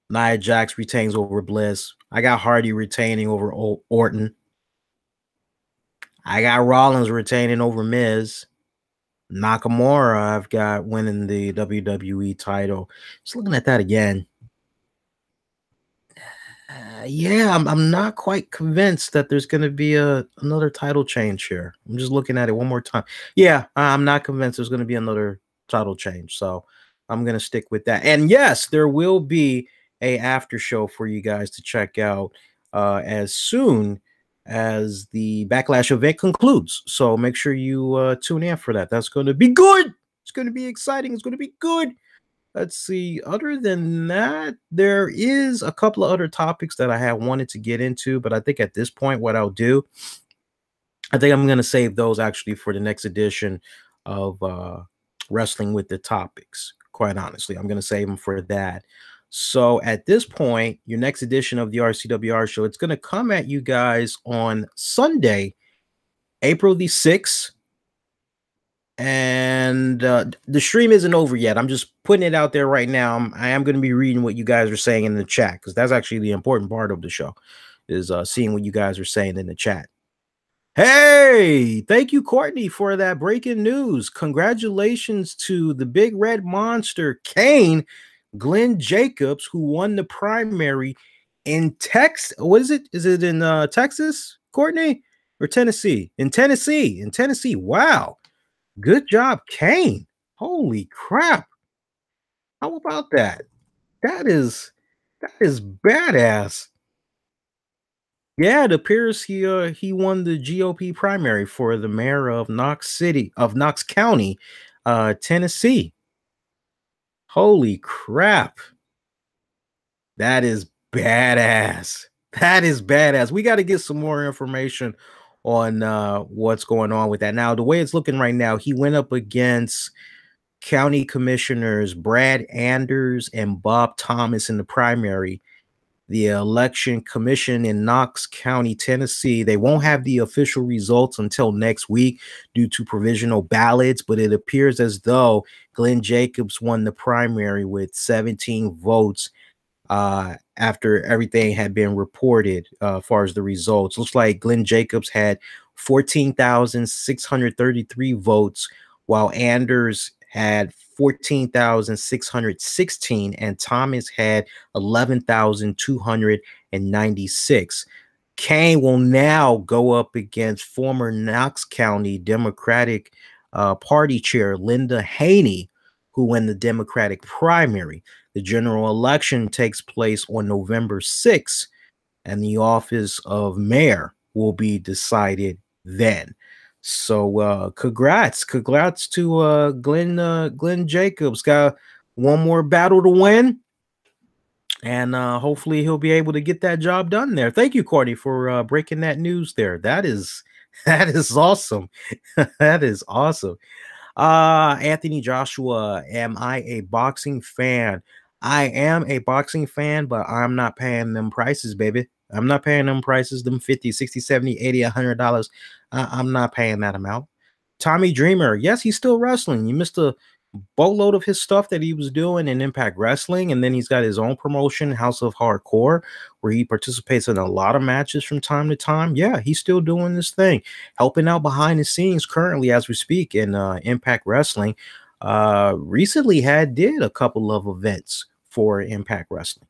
[SPEAKER 1] Nia Jax retains over Bliss. I got Hardy retaining over Orton. I got Rollins retaining over Miz. Nakamura, I've got winning the WWE title. Just looking at that again. Yeah, I'm not quite convinced that there's going to be another title change here. I'm just looking at it one more time. Yeah, I'm not convinced there's going to be another title change. So I'm going to stick with that. And yes, there will be a after show for you guys to check out as soon as the Backlash event concludes. So make sure you tune in for that. That's going to be good. It's going to be exciting. It's going to be good. Let's see. Other than that, there is a couple of other topics that I had wanted to get into, but I think at this point, what I'll do, I think I'm going to save those actually for the next edition of Wrestling with the Topics. Quite honestly, I'm going to save them for that. So at this point, your next edition of the RCWR show, it's going to come at you guys on Sunday, April the 6th. And the stream isn't over yet. I'm just putting it out there right now. I am going to be reading what you guys are saying in the chat, because that's actually the important part of the show, is seeing what you guys are saying in the chat. Hey, thank you, Courtney, for that breaking news. Congratulations to the big red monster, Kane, Glenn Jacobs, who won the primary in Texas. What is it? Is it in Texas, Courtney, or Tennessee? In Tennessee. In Tennessee. Wow. Good job, Kane. Holy crap. How about that? That is badass. Yeah, it appears he won the GOP primary for the mayor of Knox County, Tennessee. Holy crap. That is badass. That is badass. We got to get some more information on what's going on with that. Now, the way it's looking right now, he went up against County Commissioners Brad Anders and Bob Thomas in the primary. The Election Commission in Knox County, Tennessee, they won't have the official results until next week due to provisional ballots, but it appears as though Glenn Jacobs won the primary with 17 votes after everything had been reported as far as the results. Looks like Glenn Jacobs had 14,633 votes, while Anders had 14,616, and Thomas had 11,296. Kane will now go up against former Knox County Democratic Party chair Linda Haney, who won the Democratic primary. The general election takes place on November 6th, and the office of mayor will be decided then. So congrats to Glenn Jacobs. Got one more battle to win, and hopefully he'll be able to get that job done there. Thank you, Courtney, for breaking that news there. That is awesome. That is awesome. Anthony Joshua, am I a boxing fan? I am a boxing fan, but I'm not paying them prices, baby. I'm not paying them prices, them 50, 60, 70, 80, $100. I'm not paying that amount. Tommy Dreamer, yes, he's still wrestling. You missed a boatload of his stuff that he was doing in Impact Wrestling, and then he's got his own promotion, House of Hardcore, where he participates in a lot of matches from time to time. Yeah, he's still doing this thing, helping out behind the scenes currently as we speak in Impact Wrestling. Recently did a couple of events for Impact Wrestling.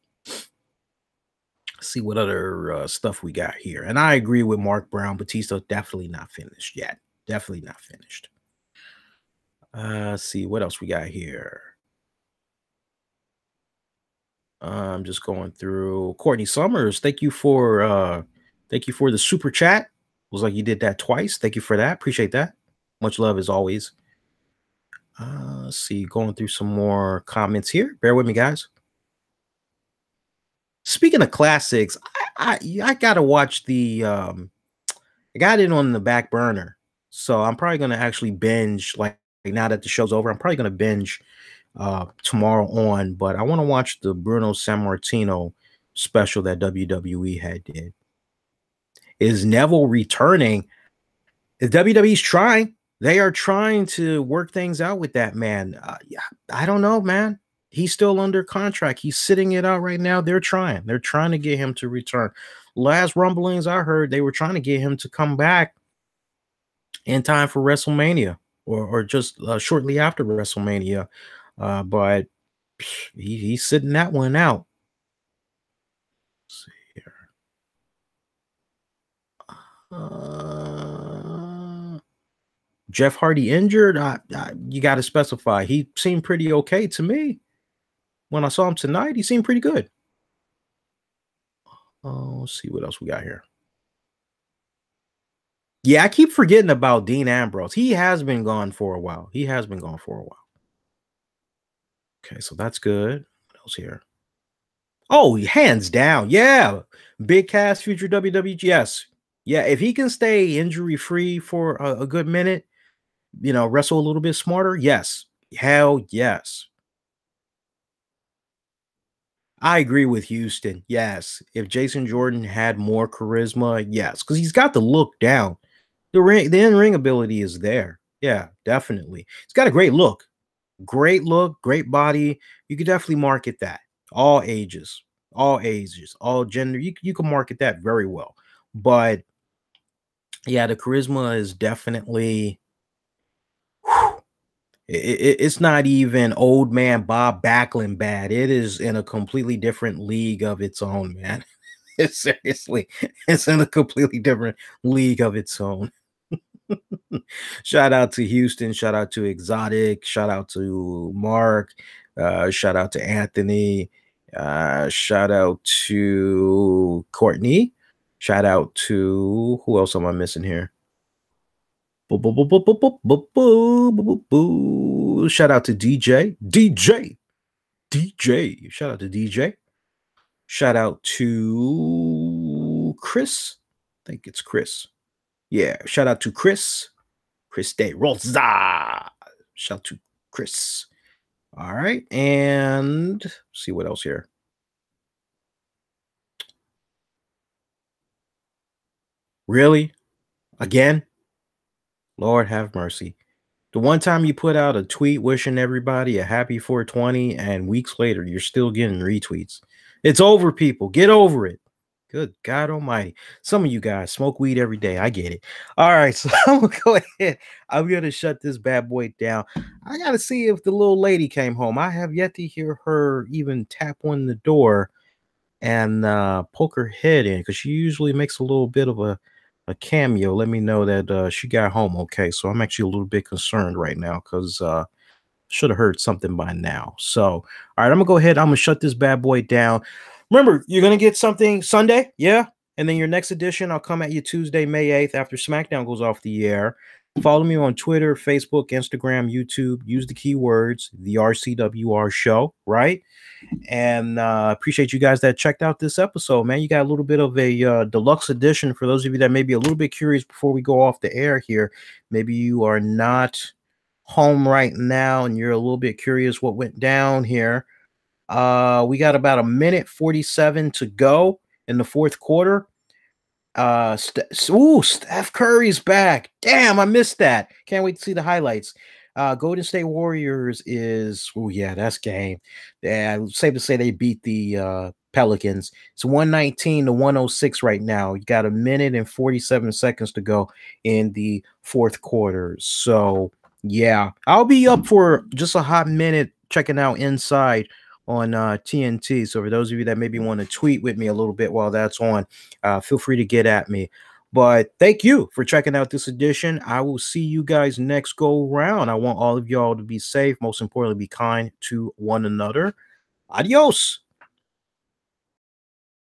[SPEAKER 1] Let's see what other stuff we got here. And I agree with Mark Brown. Bautista definitely not finished yet. Definitely not finished. Let's see what else we got here. I'm just going through. Courtney Summers, thank you for the super chat. Was like you did that twice. Thank you for that. Appreciate that. Much love as always. Let's see, going through some more comments here. Bear with me, guys. Speaking of classics, I gotta watch the I got it on the back burner. So I'm probably gonna actually binge like now that the show's over. I'm probably gonna binge tomorrow on, but I want to watch the Bruno Sammartino special that WWE had did. Is Neville returning? The WWE's trying. They are trying to work things out with that man. Yeah, I don't know, man. He's still under contract. He's sitting it out right now. They're trying. They're trying to get him to return. Last rumblings I heard, they were trying to get him to come back in time for WrestleMania or just shortly after WrestleMania. But he's sitting that one out. Let's see here. Jeff Hardy injured. You got to specify. He seemed pretty okay to me. When I saw him tonight, he seemed pretty good. Oh, let's see what else we got here. Yeah, I keep forgetting about Dean Ambrose. He has been gone for a while. Okay, so that's good. What else here? Oh, hands down. Yeah. Big Cass, future WWE. Yes. Yeah, if he can stay injury free for a good minute, wrestle a little bit smarter. Yes. Hell yes. I agree with Houston. Yes. If Jason Jordan had more charisma, yes, because he's got the look down. The in-ring ability is there. Yeah, definitely. He's got a great look. Great look, great body. You could definitely market that. All ages, all gender. You can market that very well. But yeah, the charisma is definitely it's not even old man Bob Backlund bad. It is in a completely different league of its own, man. Seriously, it's in a completely different league of its own. Shout out to Houston, shout out to Exotic, shout out to Mark, shout out to Anthony, shout out to Courtney, shout out to who else am I missing here? Shout out to DJ. Shout out to DJ. Shout out to Chris. I think it's Chris. Yeah, shout out to Chris De Rosa. Shout out to Chris. All right, and see what else here. Really? Again? Lord have mercy. The one time you put out a tweet wishing everybody a happy 420 and weeks later you're still getting retweets. It's over, people. Get over it. Good God Almighty. Some of you guys smoke weed every day. I get it. All right, so I'm gonna go ahead. I'm gonna shut this bad boy down. I gotta see if the little lady came home. I have yet to hear her even tap on the door and poke her head in, because she usually makes a little bit of a cameo. Let me know that she got home okay. So I'm actually a little bit concerned right now, because should have heard something by now. So, all right, I'm gonna go ahead. I'm gonna shut this bad boy down. Remember, you're gonna get something Sunday, yeah, and then your next edition, I'll come at you Tuesday, May 8th, after SmackDown goes off the air. Follow me on Twitter, Facebook, Instagram, YouTube. Use the keywords the RCWR Show, right? And appreciate you guys that checked out this episode, man. You got a little bit of a deluxe edition for those of you that may be a little bit curious before we go off the air here. Maybe you are not home right now and you're a little bit curious what went down here. We got about a minute 47 to go in the fourth quarter. Steph Curry's back. Damn, I missed that. Can't wait to see the highlights. Golden State Warriors is, oh yeah, that's game. Yeah, safe to say they beat the Pelicans. It's 119 to 106 right now. You got a minute and 47 seconds to go in the fourth quarter. So yeah, I'll be up for just a hot minute checking out Inside on TNT. So for those of you that maybe want to tweet with me a little bit while that's on, feel free to get at me. But thank you for checking out this edition. I will see you guys next go round. I want all of y'all to be safe. Most importantly, be kind to one another. Adios.